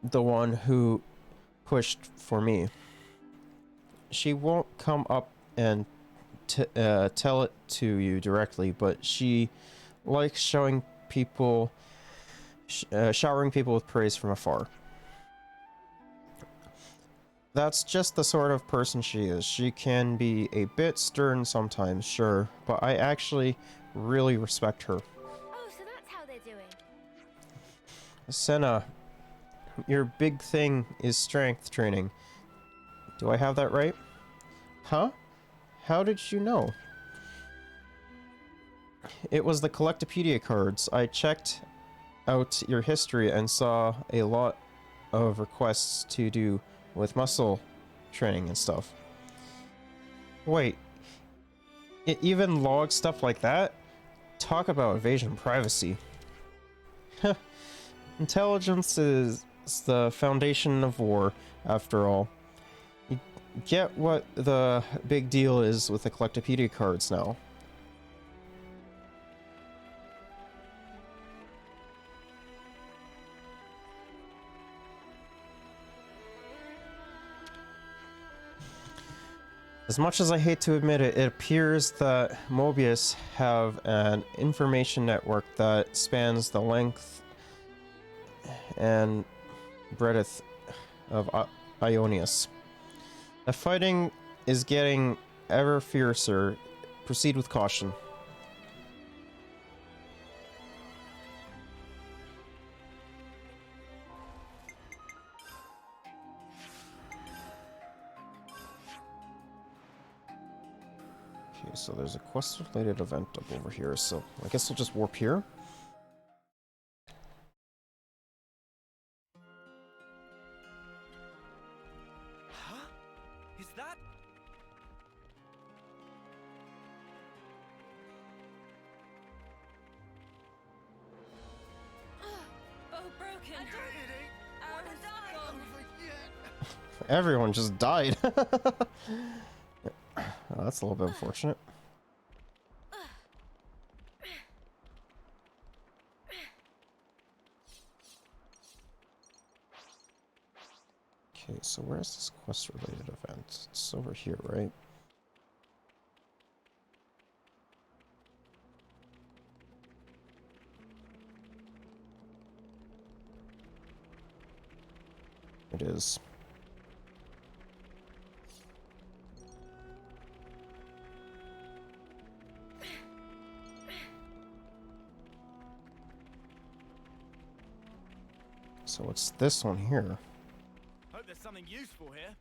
the one who pushed for me. She won't come up and tell it to you directly, but she likes showering people with praise from afar. That's just the sort of person she is. She can be a bit stern sometimes, sure, but I actually really respect her. Oh, so that's how they're doing. Senna, your big thing is strength training. Do I have that right? Huh? How did you know? It was the Collectopedia cards. I checked out your history and saw a lot of requests to do with muscle training and stuff. Wait, it even logs stuff like that? Talk about invasion privacy. Intelligence is the foundation of war, after all. You get what the big deal is with the Collectopedia cards now. As much as I hate to admit it, it appears that Mobius have an information network that spans the length and Bredith of Ionius. The fighting is getting ever fiercer. Proceed with caution. Okay, so there's a quest-related event up over here, so I guess we'll just warp here. Huh? Is that... Oh, broken. Everyone just died. Oh, that's a little bit unfortunate. Okay, so where's this quest-related event? It's over here, right? It is. So what's this one here? Hope there's something useful here.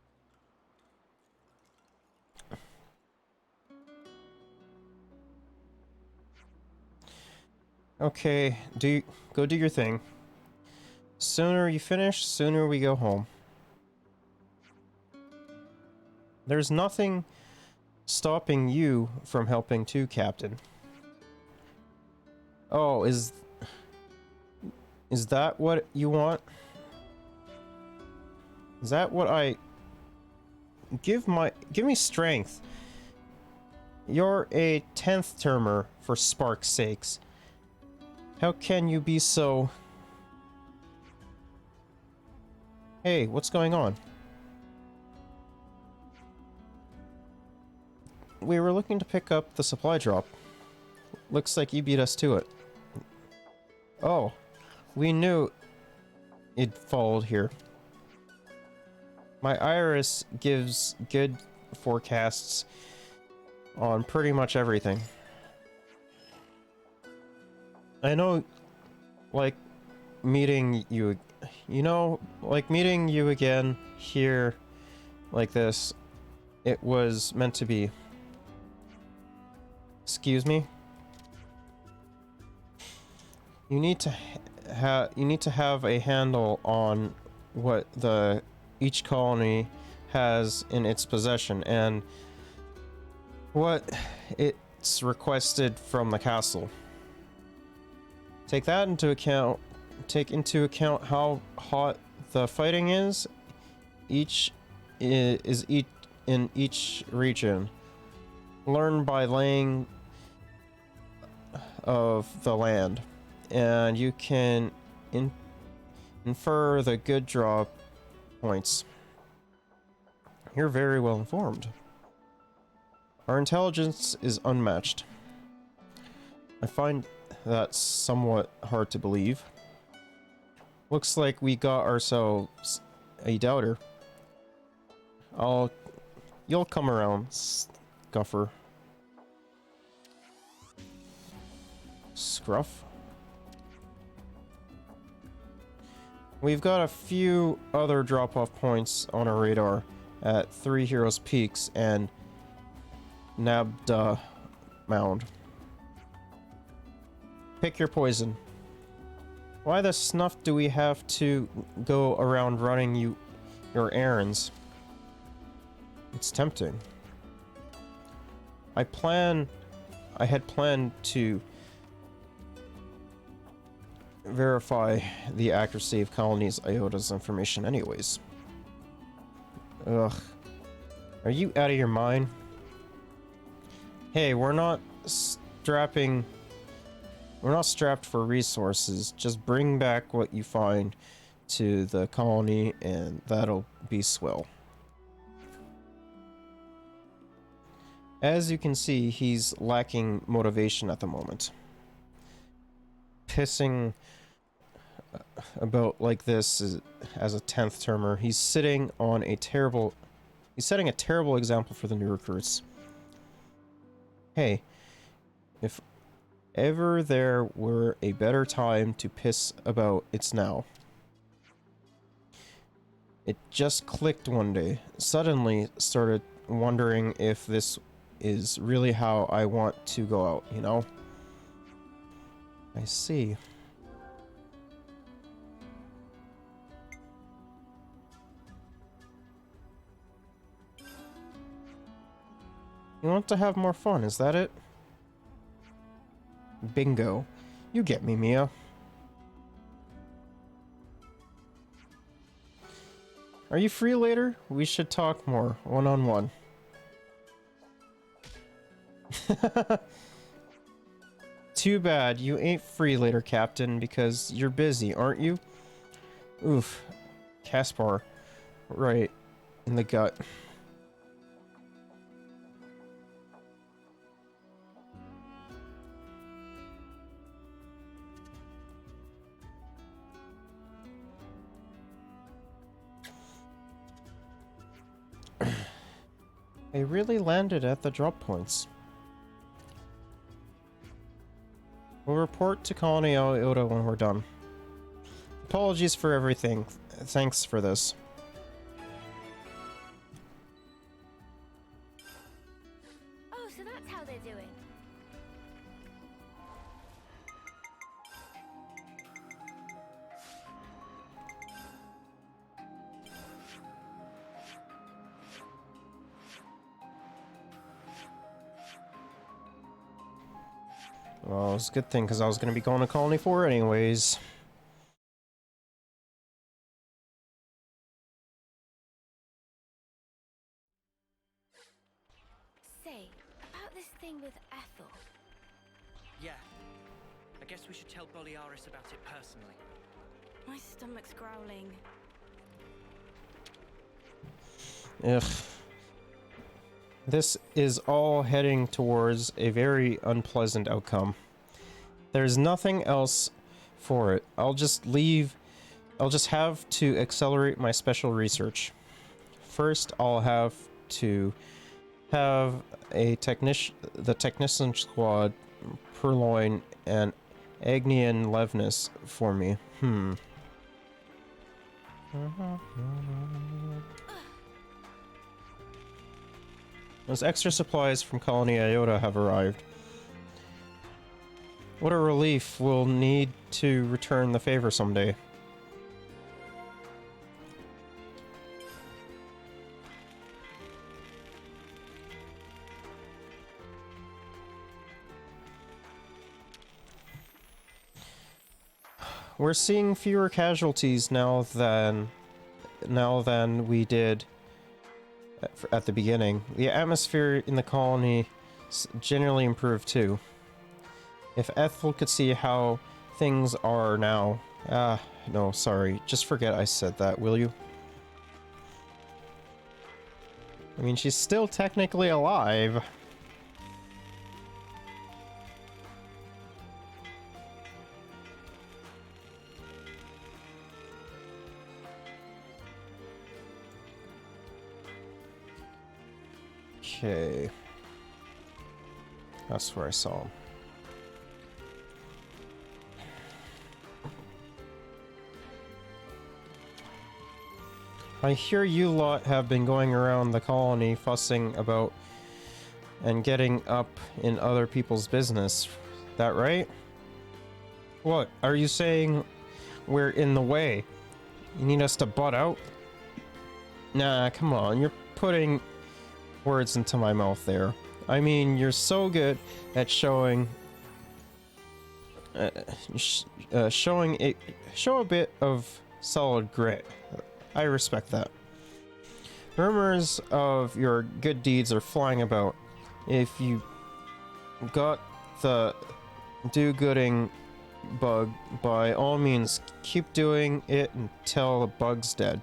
Okay, go do your thing. Sooner you finish, sooner we go home. There's nothing stopping you from helping too, Captain. Oh, is that what you want? Is that what I... Give me strength. You're a 10th termer, for spark's sakes. How can you be so... Hey, what's going on? We were looking to pick up the supply drop. Looks like you beat us to it. Oh, we knew it followed here. My iris gives good forecasts on pretty much everything. I know, like, meeting you again here like this, it was meant to be. Excuse me? You need to have a handle on what each colony has in its possession and what it's requested from the castle. Take that into account. Take into account how hot the fighting is. In each region. Learn by laying of the land, and you can infer the good draw points. You're very well informed. Our intelligence is unmatched. I find that somewhat hard to believe. Looks like we got ourselves a doubter. You'll come around, Scuffer. Scruff? We've got a few other drop-off points on our radar at Three Heroes Peaks and Nabda Mound. Pick your poison. Why the snuff do we have to go around running your errands? It's tempting. I had planned to verify the accuracy of Colony's IOTA's information anyways. Ugh. Are you out of your mind? Hey, we're not strapped for resources. Just bring back what you find to the colony and that'll be swell. As you can see, he's lacking motivation at the moment. Pissing about like this is, as a 10th termer. He's setting a terrible example for the new recruits. Hey, if ever there were a better time to piss about, it's now. It just clicked one day. Suddenly started wondering if this is really how I want to go out, you know? I see. You want to have more fun, is that it? Bingo. You get me, Mia. Are you free later? We should talk more, one-on-one. Too bad you ain't free later, Captain, because you're busy, aren't you? Oof. Caspar. Right. In the gut. They really landed at the drop points. We'll report to Colony Iota when we're done. Apologies for everything. Thanks for this. Oh, so that's how they're doing. Well, it's a good thing, because I was going to be going to Colony 4 anyways. Say, about this thing with Ethel. Yeah. I guess we should tell Boliaris about it personally. My stomach's growling. Ugh. This is all heading towards a very unpleasant outcome. There's nothing else for it. I'll just have to accelerate my special research. First, I'll have to have the Technician Squad purloin and Agnian Levnis for me. Those extra supplies from Colony Iota have arrived. What a relief. We'll need to return the favor someday. We're seeing fewer casualties now than we did at the beginning. The atmosphere in the colony generally improved too. If Ethel could see how things are now... no, sorry. Just forget I said that, will you? I mean, she's still technically alive. Okay. That's where I saw him. I hear you lot have been going around the colony fussing about and getting up in other people's business. That right? What? Are you saying we're in the way? You need us to butt out? Nah, come on. You're putting words into my mouth there. I mean, you're so good at showing show a bit of solid grit. I respect that. Rumors of your good deeds are flying about. If you got the do-gooding bug, by all means, keep doing it until the bug's dead.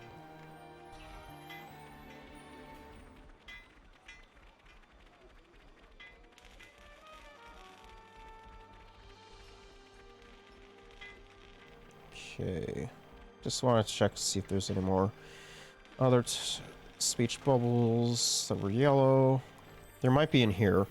Okay. Just want to check to see if there's any more other speech bubbles that were yellow. There might be in here.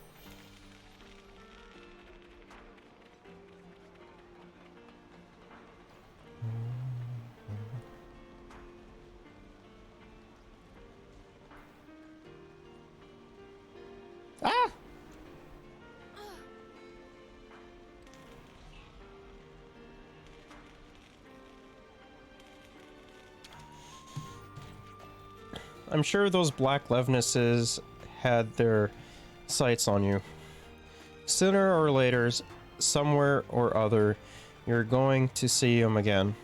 Ah! I'm sure those Black Levnesses had their sights on you. Sooner or later, somewhere or other, you're going to see them again.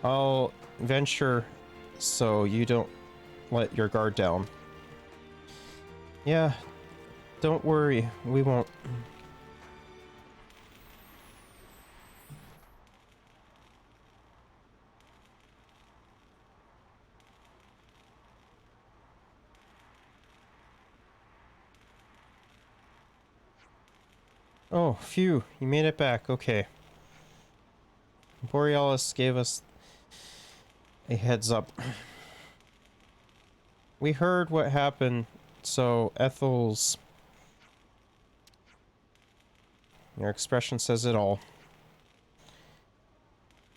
I'll venture so you don't let your guard down. Yeah, don't worry, we won't. Oh, phew, you made it back, okay. Borealis gave us a heads up. We heard what happened, so Ethel's... Your expression says it all.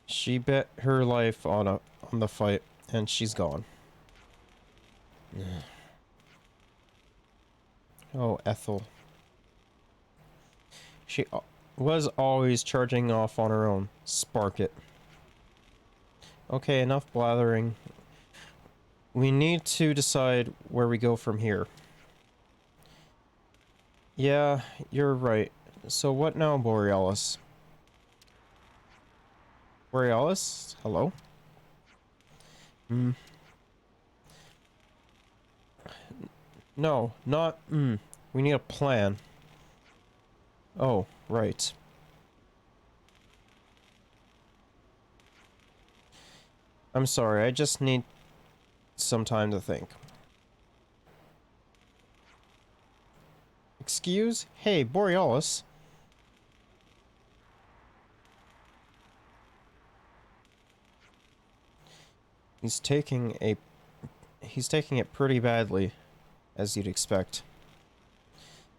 She bet her life on the fight, and she's gone. Oh, Ethel. She was always charging off on her own. Spark it. Okay, enough blathering. We need to decide where we go from here. Yeah, you're right. So what now, Borealis? Borealis? Hello? No, not We need a plan. Oh, right. I'm sorry, I just need some time to think. Excuse? Hey, Borealis. He's taking it pretty badly, as you'd expect.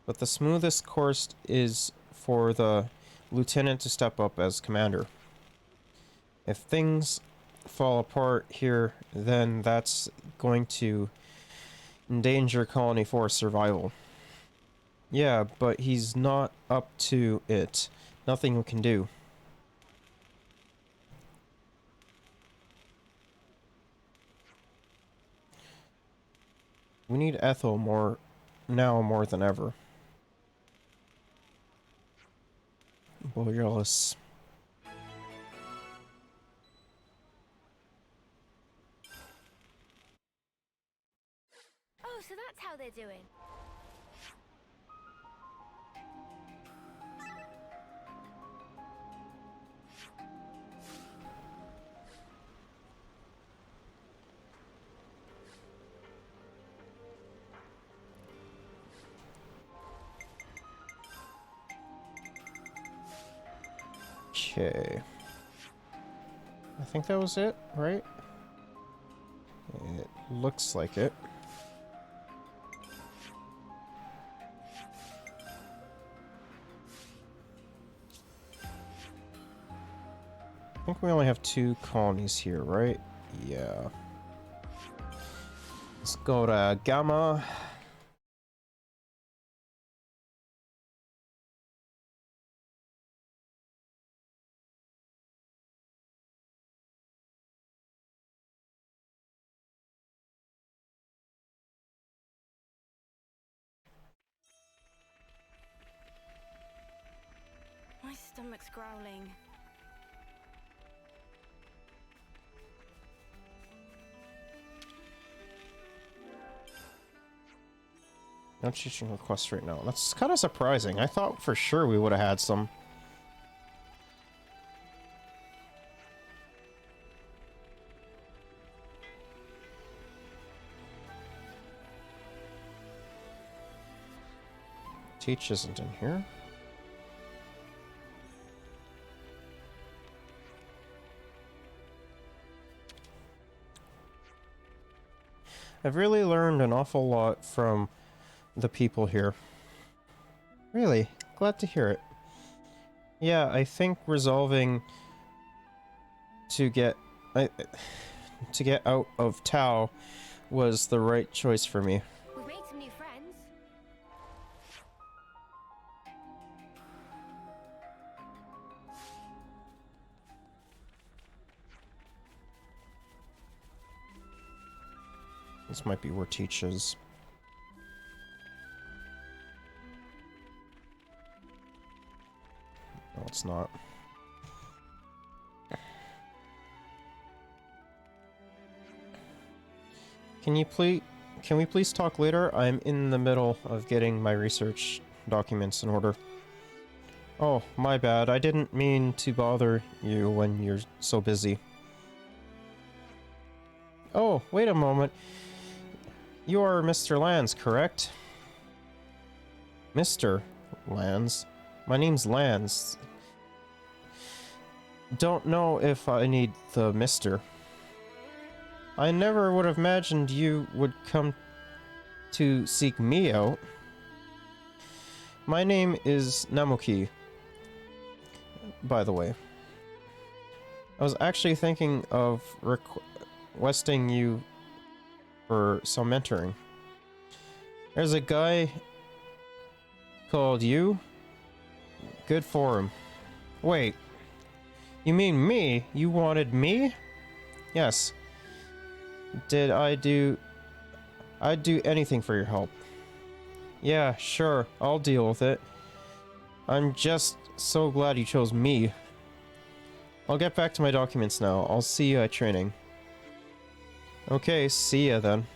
But the smoothest course is for the lieutenant to step up as commander. If things fall apart here, then that's going to endanger Colony 4's survival. Yeah, but he's not up to it. Nothing we can do. We need Ethel more than ever. Borealis. Oh, so that's how they're doing. Okay. I think that was it, right? It looks like it. I think we only have 2 colonies here, right? Yeah. Let's go to Gamma. My stomach's growling. No teaching requests right now. That's kind of surprising. I thought for sure we would have had some. Teach isn't in here. I've really learned an awful lot from the people here. Really, glad to hear it. Yeah, I think resolving to get out of Tau was the right choice for me. We've made some new friends. This might be where Teach is. No, it's not. Can we please talk later? I'm in the middle of getting my research documents in order. Oh, my bad. I didn't mean to bother you when you're so busy. Oh, wait a moment. You are Mr. Lanz, correct? Mr. Lanz? My name's Lanz. Don't know if I need the Mr. I never would have imagined you would come to seek me out. My name is Namuki, by the way. I was actually thinking of requesting you for some mentoring. There's a guy called you. Good for him. Wait, you mean me? You wanted me? Yes. I'd do anything for your help. Yeah, sure, I'll deal with it. I'm just so glad you chose me. I'll get back to my documents now. I'll see you at training. Okay, see ya then.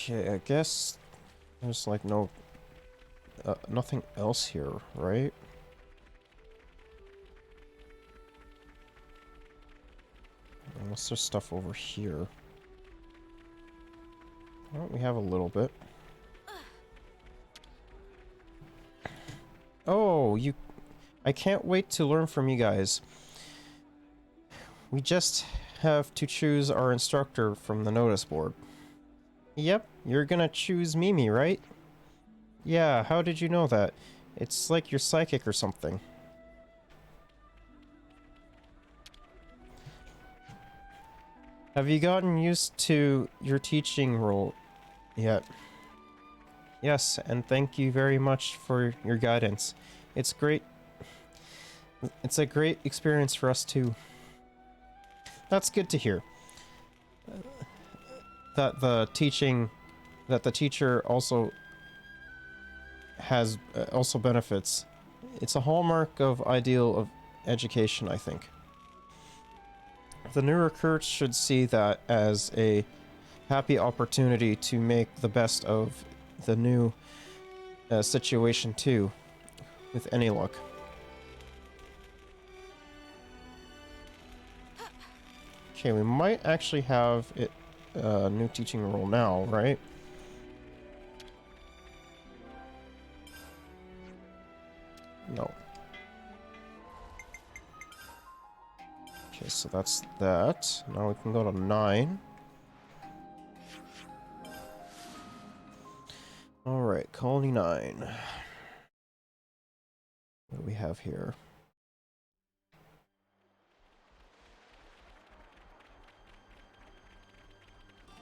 Okay, I guess there's like nothing else here, right? Unless there's stuff over here. Well, we have a little bit. Oh, I can't wait to learn from you guys. We just have to choose our instructor from the notice board. Yep, you're gonna choose Mimi, right? Yeah, how did you know that? It's like you're psychic or something. Have you gotten used to your teaching role yet? Yes, and thank you very much for your guidance. It's a great experience for us too. That's good to hear. That the teacher also has also benefits. It's a hallmark of ideal of education, I think. The new recruits should see that as a happy opportunity to make the best of the new situation too, with any luck. Okay, we might actually have it. New teaching role now, right? No. Okay, so that's that. Now we can go to 9. Alright, Colony 9. What do we have here?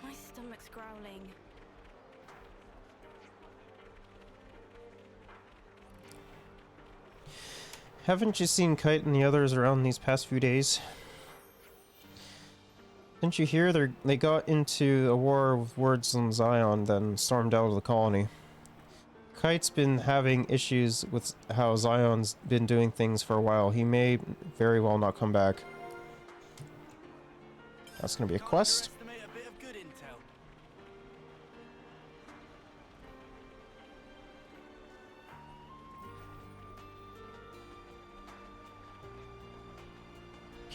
My stomach's growling. Haven't you seen Kite and the others around these past few days? Didn't you hear they got into a war with Words on Zion, then stormed out of the colony? Kite's been having issues with how Zion's been doing things for a while. He may very well not come back. That's gonna be a quest.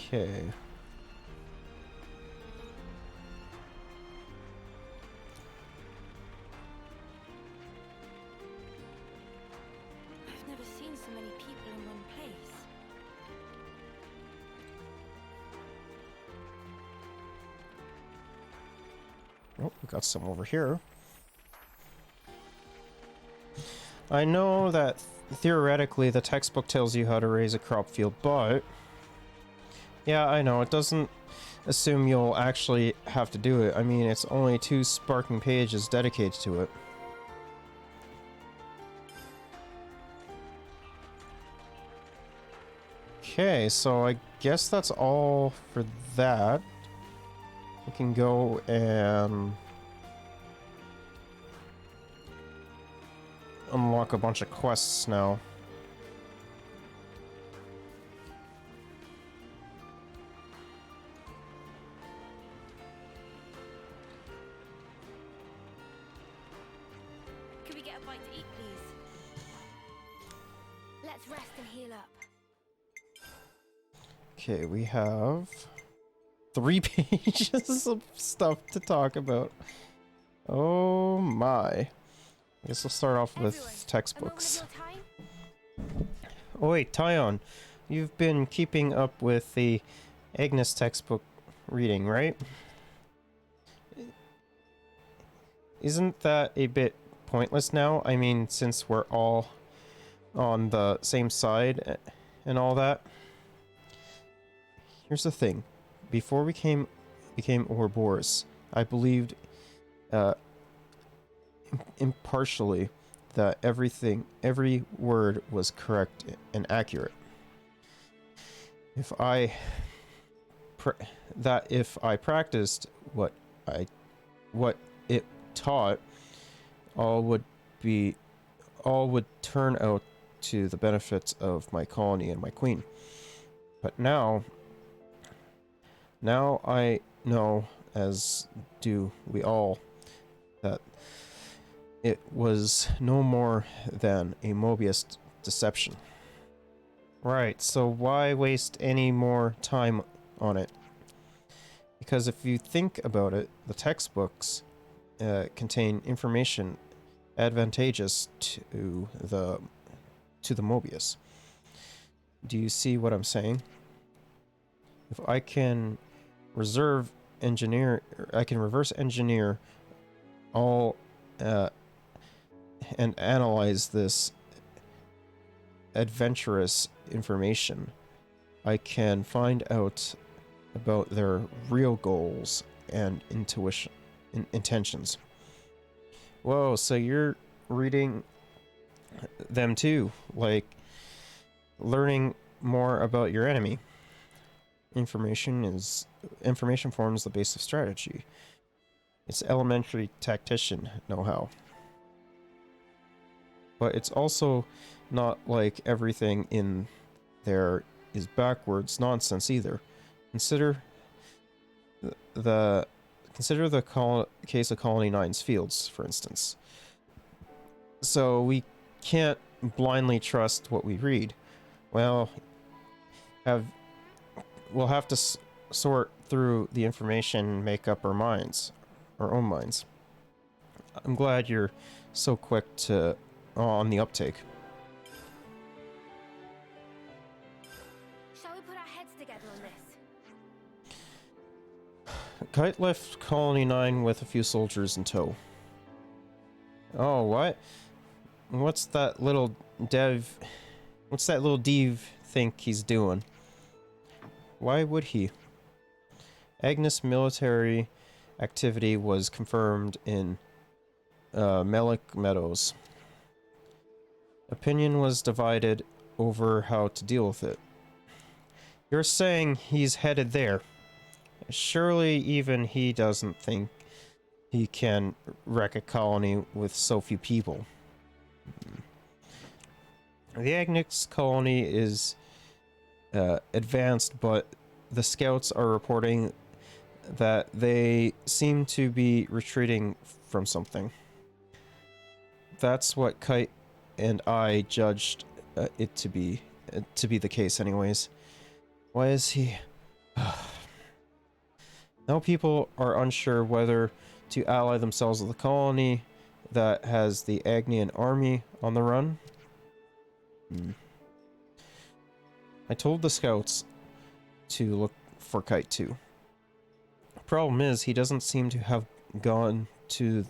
Okay. Oh, we got some over here. I know that theoretically the textbook tells you how to raise a crop field, but yeah, I know, it doesn't assume you'll actually have to do it. I mean, it's only 2 sparking pages dedicated to it. Okay, so I guess that's all for that. We can go and unlock a bunch of quests now. Could we get a bite to eat, please? Let's rest and heal up. Okay, we have 3 pages of stuff to talk about. Oh my. I guess we'll start off with textbooks. Oh wait, Tyon, you've been keeping up with the Agnes textbook reading, right? Isn't that a bit pointless now? I mean, since we're all on the same side and all that. Here's the thing. Before we became Ouroboros, I believed impartially that every word was correct and accurate. If I practiced what it taught, all would turn out to the benefits of my colony and my queen. But now I know, as do we all, that it was no more than a Mobius deception. Right, so why waste any more time on it? Because if you think about it, the textbooks contain information advantageous to the Mobius. Do you see what I'm saying? If I can reverse engineer all and analyze this adventurous information, I can find out about their real goals and intentions. Whoa, so you're reading them too, like learning more about your enemy. Information forms the base of strategy. It's elementary tactician know-how. But it's also not like everything in there is backwards nonsense either. Consider the case of Colony 9's fields, for instance. So we can't blindly trust what we read. Well, we'll have to sort through the information and make up our own minds. I'm glad you're so quick on the uptake. Shall we put our heads together on this? Kite left Colony 9 with a few soldiers in tow. Oh, what? What's that little dev think he's doing? Why would he? Agnes' military activity was confirmed in Melik Meadows. Opinion was divided over how to deal with it. You're saying he's headed there. Surely even he doesn't think he can wreck a colony with so few people. The Agnes colony is advanced, but the scouts are reporting that they seem to be retreating from something. That's what Kite and I judged it to be the case anyways. Why is he... Now people are unsure whether to ally themselves with the colony that has the Agnian army on the run. I told the scouts to look for Kite too. The problem is he doesn't seem to have gone to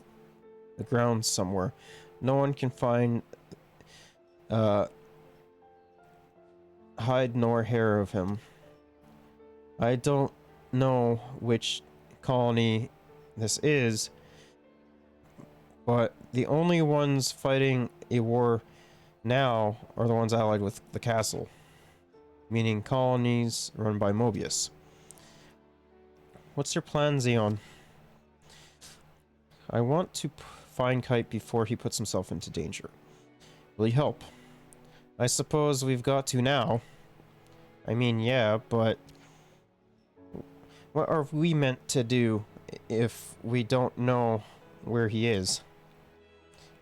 the ground somewhere. No one can find hide nor hair of him. I don't know which colony this is, but the only ones fighting a war now are the ones allied with the castle, meaning colonies run by Mobius. What's your plan, Xeon? I want to find Kite before he puts himself into danger. Will you help? I suppose we've got to now. I mean, yeah, but what are we meant to do if we don't know where he is?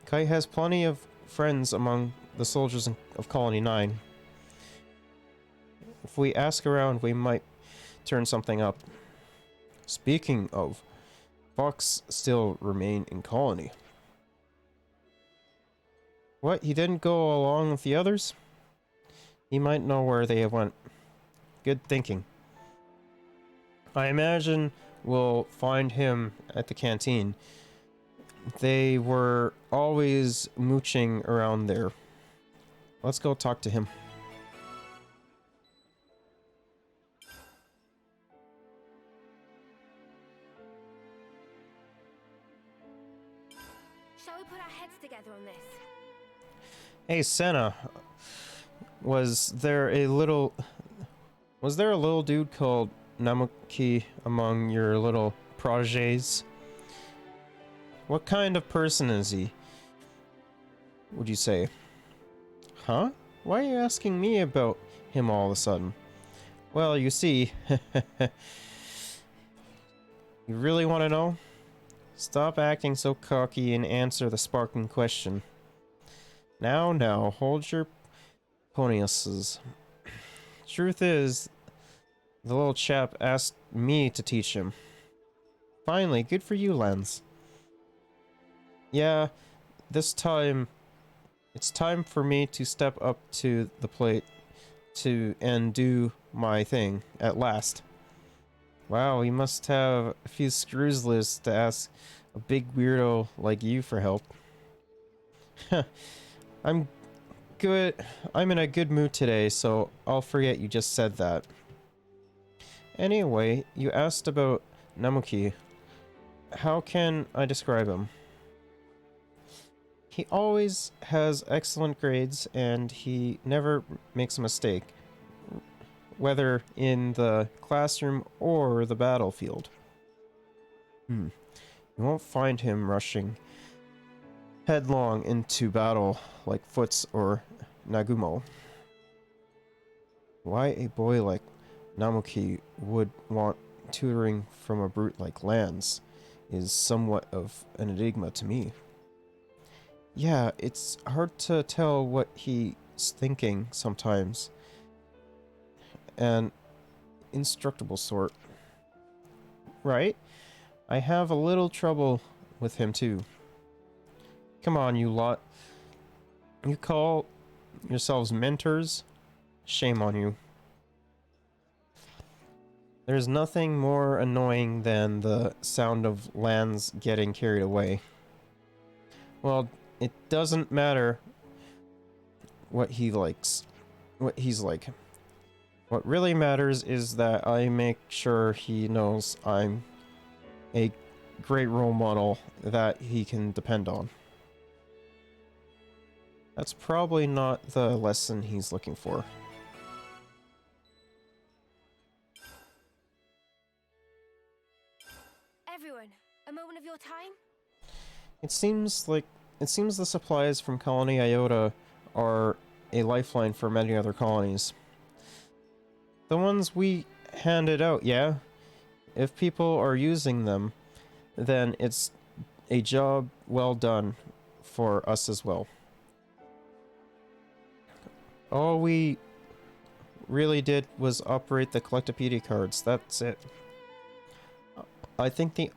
Kite has plenty of friends among the soldiers of Colony 9. If we ask around, we might turn something up. Speaking of, Fox still remain in Colony. What, he didn't go along with the others? He might know where they went. Good thinking. I imagine we'll find him at the canteen. They were always mooching around there. Let's go talk to him. Shall we put our heads together on this? Hey, Senna. Was there a little dude called Namuki among your little protégés? What kind of person is he, would you say? Huh? Why are you asking me about him all of a sudden? Well, you see... You really want to know? Stop acting so cocky and answer the sparking question. Now, hold your poniuses. Truth is, the little chap asked me to teach him. Finally, good for you, Lens. Yeah, this time, it's time for me to step up to the plate and do my thing, at last. Wow, you must have a few screws loose to ask a big weirdo like you for help. I'm in a good mood today, so I'll forget you just said that. Anyway, you asked about Namuki. How can I describe him? He always has excellent grades, and he never makes a mistake, whether in the classroom or the battlefield. You won't find him rushing headlong into battle like Foots or Nagumo. Why a boy like Namuki would want tutoring from a brute like Lance is somewhat of an enigma to me. Yeah, it's hard to tell what he's thinking sometimes. An instructable sort. Right? I have a little trouble with him too. Come on, you lot. You call yourselves mentors? Shame on you. There's nothing more annoying than the sound of Lance getting carried away. Well, it doesn't matter what he likes, what he's like. What really matters is that I make sure he knows I'm a great role model that he can depend on. That's probably not the lesson he's looking for. Everyone, a moment of your time? It seems the supplies from Colony Iota are a lifeline for many other colonies. The ones we handed out, yeah? If people are using them, then it's a job well done for us as well. All we really did was operate the Collectopedia cards, that's it. I think it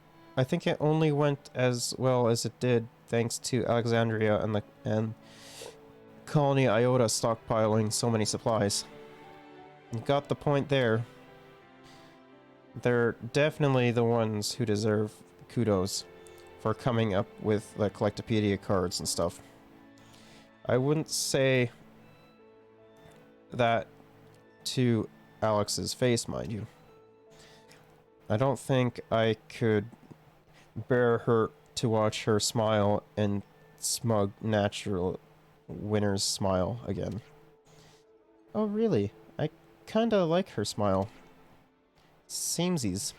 only went as well as it did thanks to Alexandria and Colony Iota stockpiling so many supplies. You got the point there. They're definitely the ones who deserve kudos for coming up with the Collectopedia cards and stuff. I wouldn't say that to Alex's face, mind you. I don't think I could bear her to watch her smile and smug, natural winner's smile again. Oh, really? I kinda like her smile. Samesies.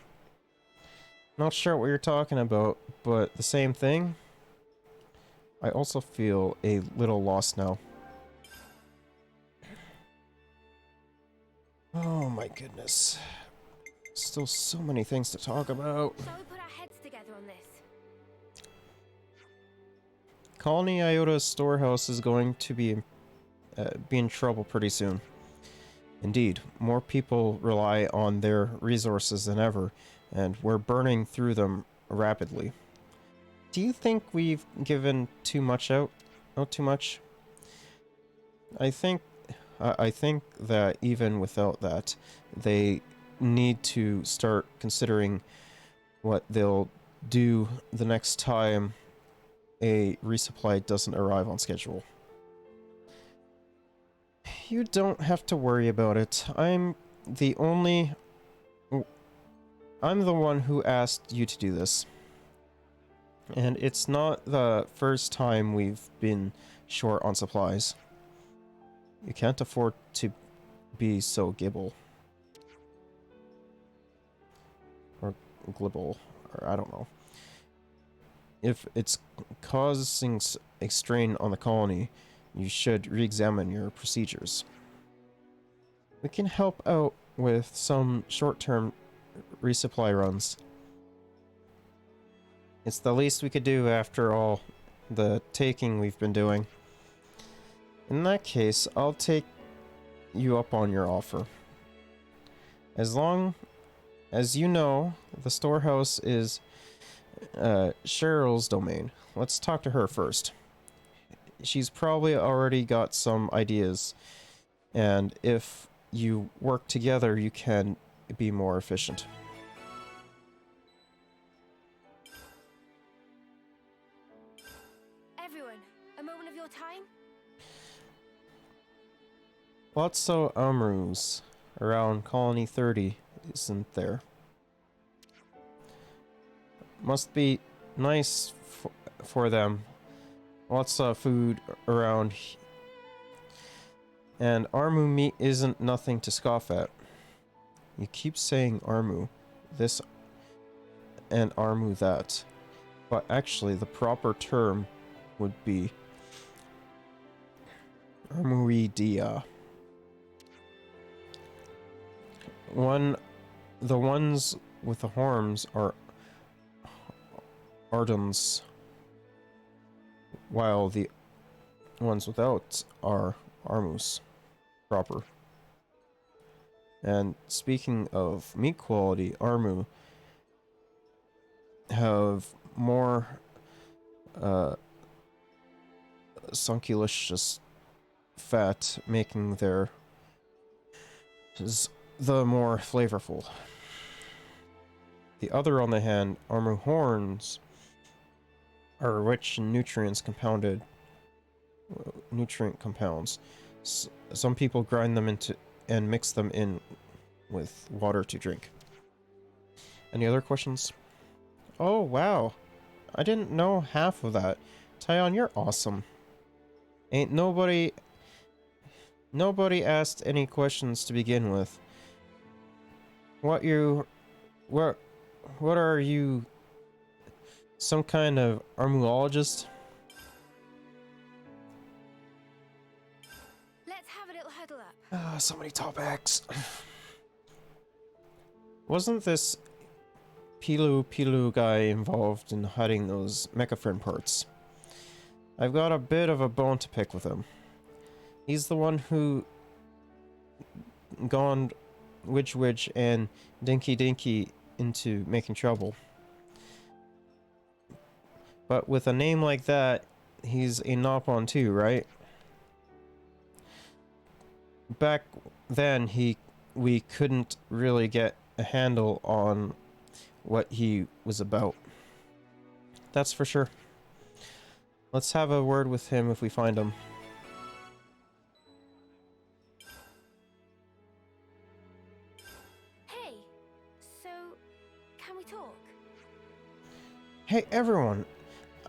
Not sure what you're talking about, but the same thing? I also feel a little lost now. Oh my goodness. Still so many things to talk about. Shall we put our heads together on this? Colony Iota's storehouse is going to be in trouble pretty soon. Indeed, more people rely on their resources than ever, and we're burning through them rapidly. Do you think we've given too much out? Not too much? I think that even without that, they need to start considering what they'll do the next time a resupply doesn't arrive on schedule. You don't have to worry about it. I'm the one who asked you to do this. And it's not the first time we've been short on supplies. You can't afford to be so gibble. Or glibble, or I don't know. If it's causing a strain on the colony, you should re-examine your procedures. We can help out with some short-term resupply runs. It's the least we could do after all the taking we've been doing. In that case, I'll take you up on your offer. As long as you know, the storehouse is Cheryl's domain. Let's talk to her first. She's probably already got some ideas, and if you work together, you can be more efficient. Everyone, a moment of your time? Lots of Amrus around Colony 30, isn't there? Must be nice for them. Lots of food around. And Armu meat isn't nothing to scoff at. You keep saying Armu this and Armu that. But actually the proper term would be Armuidia. The ones with the horns are Ardens, while the ones without are Armus proper. And speaking of meat quality, Armu have more sunkulicious fat, making their the more flavorful. The other, on the hand, Armu horns are rich in nutrient compounds. Some people grind them into and mix them in with water to drink. Any other questions? Oh, wow. I didn't know half of that. Tyon, you're awesome. Ain't nobody asked any questions to begin with. What are you, some kind of armuologist? Let's have a little huddle up. So many topics. Wasn't this Pilu guy involved in hiding those Mechafrin parts? I've got a bit of a bone to pick with him. He's the one who gone Widge and Dinky into making trouble. But with a name like that, he's a Nopon too, right? Back then, we couldn't really get a handle on what he was about. that's for sure. Let's have a word with him if we find him. Hey, so can we talk? Hey everyone,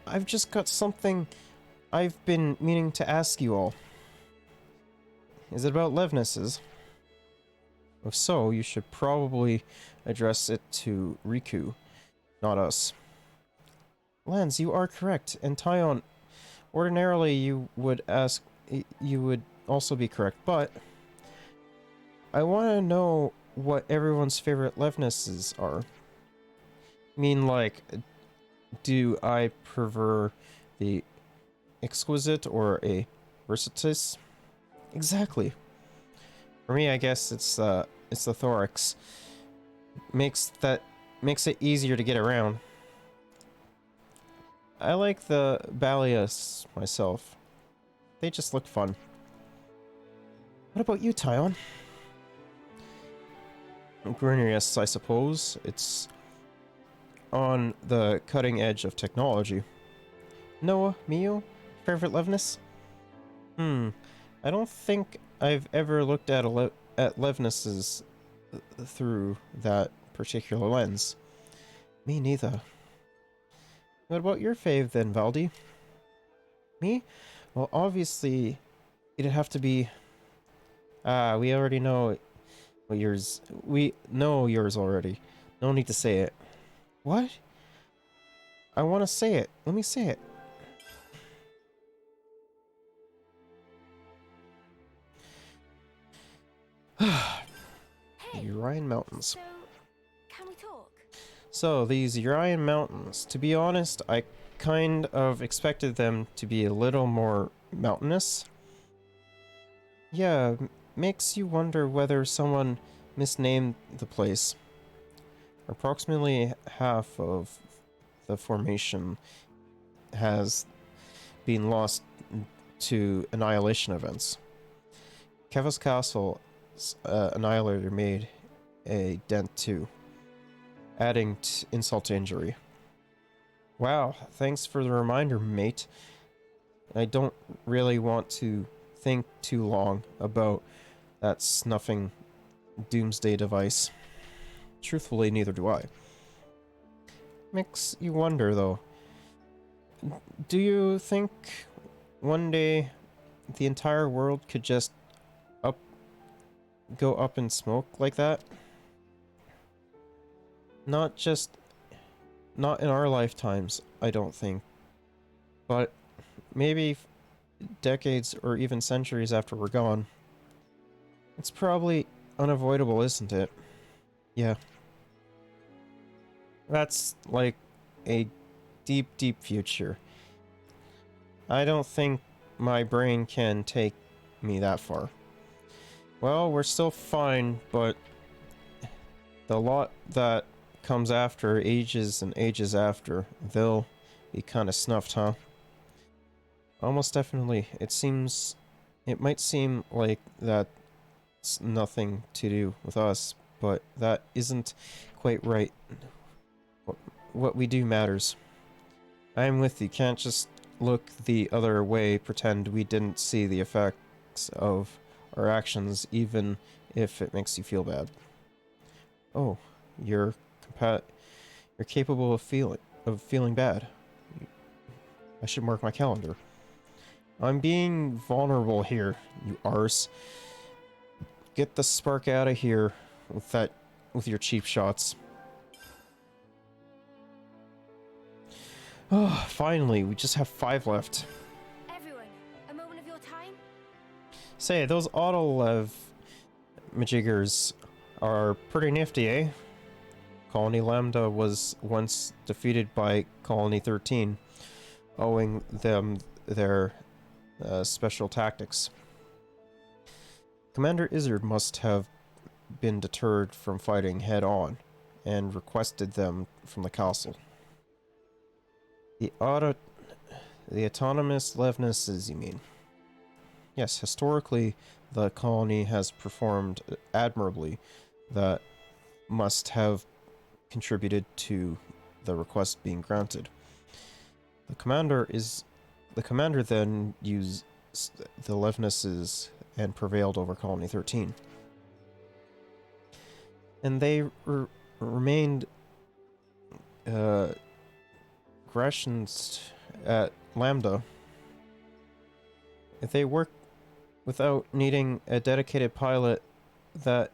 I've just got something I've been meaning to ask you all. Is it about Levnesses? If so, you should probably address it to Riku, not us. Lance, you are correct, and Taion, ordinarily you would also be correct, but I want to know what everyone's favorite Levnesses are. I mean, like, do I prefer the exquisite or a versatis? Exactly. For me, I guess it's the thorax. Makes it easier to get around. I like the Balias myself. They just look fun. What about you, Taion? Grineer, yes, I suppose. It's on the cutting edge of technology. Noah, Mio, favorite Levness? I don't think I've ever looked at Levnesses through that particular lens. Me neither. What about your fave then, Valdi? Me? Well, obviously, it'd have to be... we already know what yours... We know yours already. No need to say it. What? I want to say it. Let me say it. The Urian Mountains. So, can we talk? So, these Urian Mountains, to be honest, I kind of expected them to be a little more mountainous. Yeah, makes you wonder whether someone misnamed the place. Approximately half of the formation has been lost to annihilation events. Kevas Castle's Annihilator made a dent too, adding insult to injury. Wow, thanks for the reminder, mate. I don't really want to think too long about that snuffing doomsday device. Truthfully, neither do I. Makes you wonder, though. Do you think one day the entire world could just go up in smoke like that? Not in our lifetimes, I don't think. But maybe decades or even centuries after we're gone. It's probably unavoidable, isn't it? Yeah. That's like a deep, deep future. I don't think my brain can take me that far. Well, we're still fine, but the lot that comes after, ages and ages after, they'll be kind of snuffed, huh? Almost definitely. It might seem like that's nothing to do with us, but that isn't quite right. What we do matters. I'm with you. Can't just look the other way, pretend we didn't see the effects of our actions, even if it makes you feel bad. Oh, you're capable of feeling bad. I should mark my calendar. I'm being vulnerable here, you arse. Get the spark out of here with your cheap shots. Oh, finally, we just have 5 left. Everyone, a moment of your time? Say, those Autolev majiggers are pretty nifty, eh? Colony Lambda was once defeated by Colony 13, owing them their special tactics. Commander Izzard must have been deterred from fighting head-on, and requested them from the castle. The autonomous Levnesses, you mean? Yes, historically, the colony has performed admirably. That must have contributed to the request being granted. The commander then used the Levnesses and prevailed over Colony 13. And they remained rations at Lambda. If they work without needing a dedicated pilot, that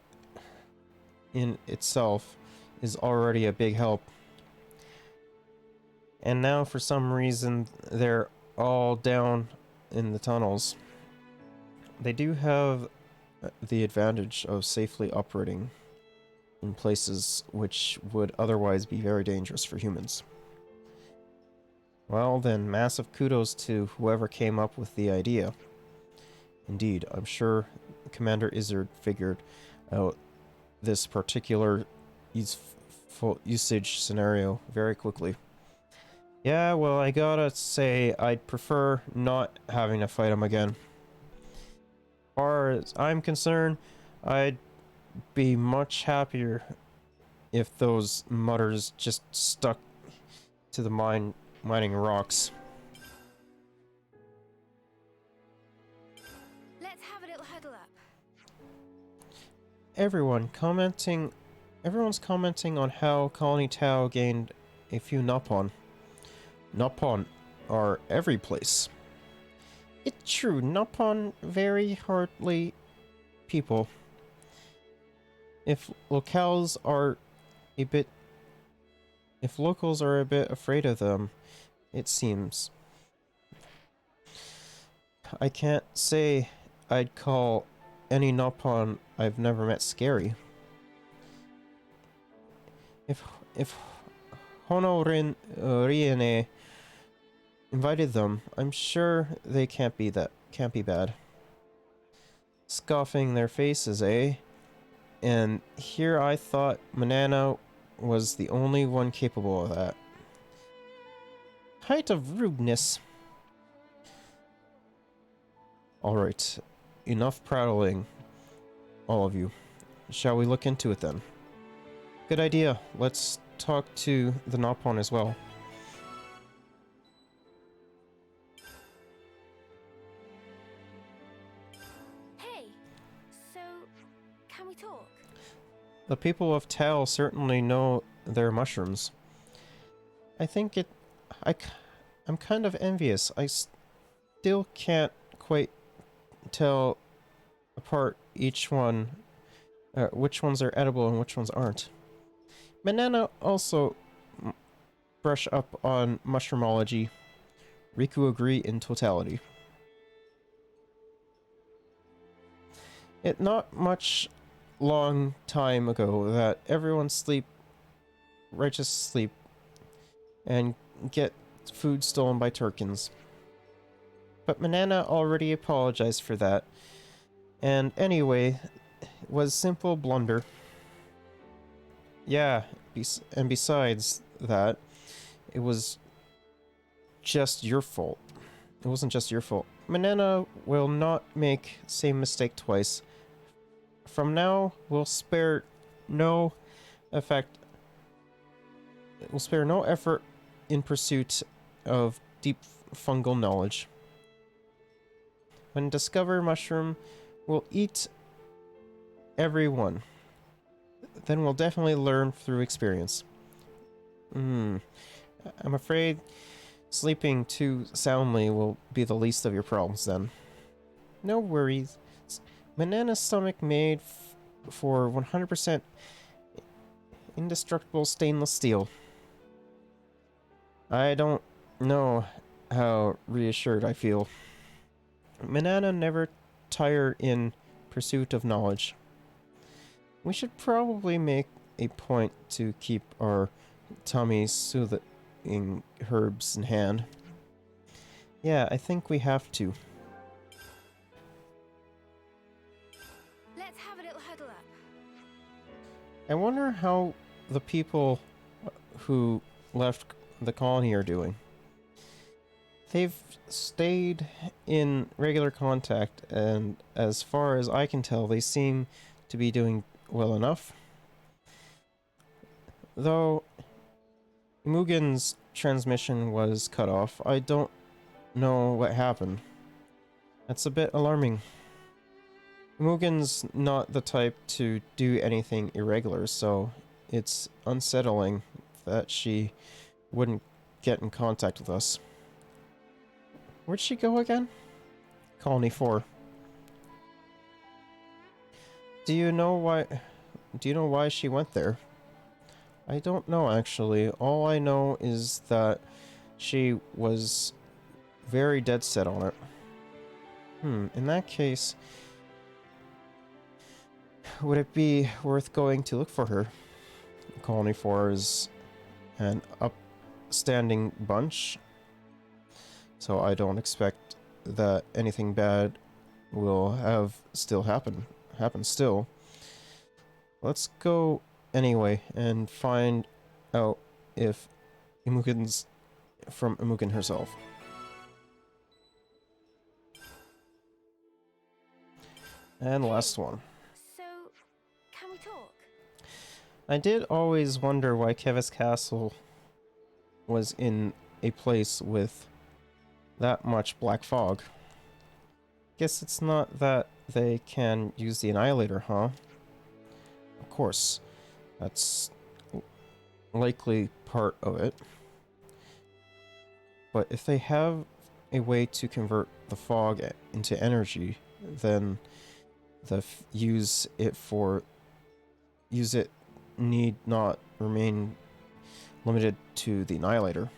in itself is already a big help. And now for some reason they're all down in the tunnels. They do have the advantage of safely operating in places which would otherwise be very dangerous for humans. Well then, massive kudos to whoever came up with the idea. Indeed, I'm sure Commander Izzard figured out this particular usage scenario very quickly. Yeah, well, I gotta say, I'd prefer not having to fight him again. As far as I'm concerned, I'd be much happier if those mutters just stuck to the mining rocks. Let's have a little huddle up. Everyone's commenting on how Colony Tau gained a few Nopon. Nopon are every place. It's true, Nopon very hardly people. If locals are a bit afraid of them, it seems. I can't say I'd call any Nopon I've never met scary. If Hono Riene invited them, I'm sure they can't be bad. Scoffing their faces, eh? And here I thought Manana was the only one capable of that. Height of rudeness. Alright, enough prattling, all of you. Shall we look into it then? Good idea. Let's talk to the Nopon as well. Hey, so can we talk? The people of Tal certainly know their mushrooms. I'm kind of envious. I still can't quite tell apart each one, which ones are edible and which ones aren't. Manana also brush up on mushroomology. Riku agree in totality. It not much long time ago that everyone righteous sleep and get food stolen by Turkins. But Manana already apologized for that, and anyway, it was simple blunder. Yeah, and besides that, it was just your fault. It wasn't just your fault. Manana will not make same mistake twice. From now, we'll spare no effort in pursuit of deep fungal knowledge. When discover mushroom, we'll eat every one. Then we'll definitely learn through experience. I'm afraid sleeping too soundly will be the least of your problems then. No worries. Manana's stomach made for 100% indestructible stainless steel. I don't know how reassured I feel. Manana never tire in pursuit of knowledge. We should probably make a point to keep our tummies soothing herbs in hand. Yeah, I think we have to. Let's have a little huddle up. I wonder how the people who left the colony are doing. They've stayed in regular contact, and as far as I can tell, they seem to be doing well enough. Though Mugen's transmission was cut off. I don't know what happened. That's a bit alarming. Mugen's not the type to do anything irregular, so it's unsettling that she wouldn't get in contact with us. Where'd she go again? Colony 4. Do you know why she went there? I don't know, actually. All I know is that she was very dead set on it. In that case, would it be worth going to look for her? Colony 4 is an upstanding bunch, so I don't expect that anything bad will happen still. Let's go anyway and find out if Imugen's from Imugen herself. And last one. So, can we talk? I did always wonder why Kevis Castle was in a place with that much black fog. Guess it's not that they can use the Annihilator, huh? Of course, that's likely part of it. But if they have a way to convert the fog into energy, then use it need not remain limited to the Annihilator.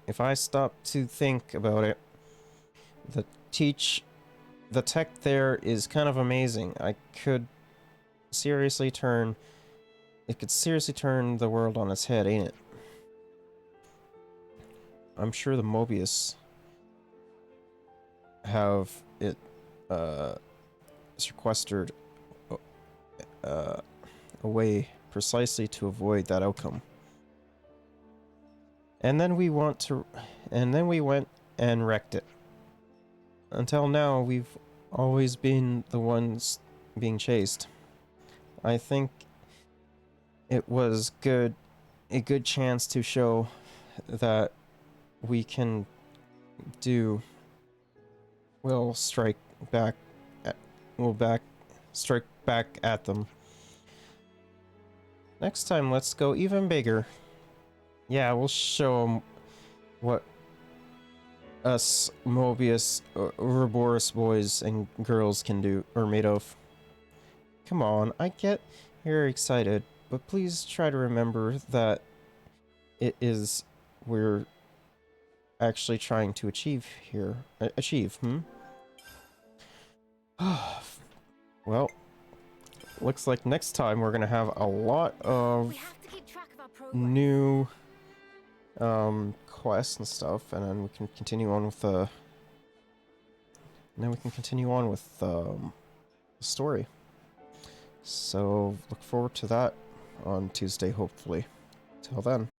If I stop to think about it, the tech there is kind of amazing. It could seriously turn the world on its head, ain't it? I'm sure the Mobius have it sequestered away precisely to avoid that outcome. And then we went and wrecked it. Until now, we've always been the ones being chased. I think it was a good chance to show that we can strike back at them. Next time, let's go even bigger. Yeah, we'll show them what us Mobius Ouroboros boys and girls can do, or made of. Come on, I get you're excited, but please try to remember that we're actually trying to achieve here. Well, looks like next time we're gonna have a lot of new quests and stuff, and then we can continue on with the story. So look forward to that on Tuesday, hopefully. Till then.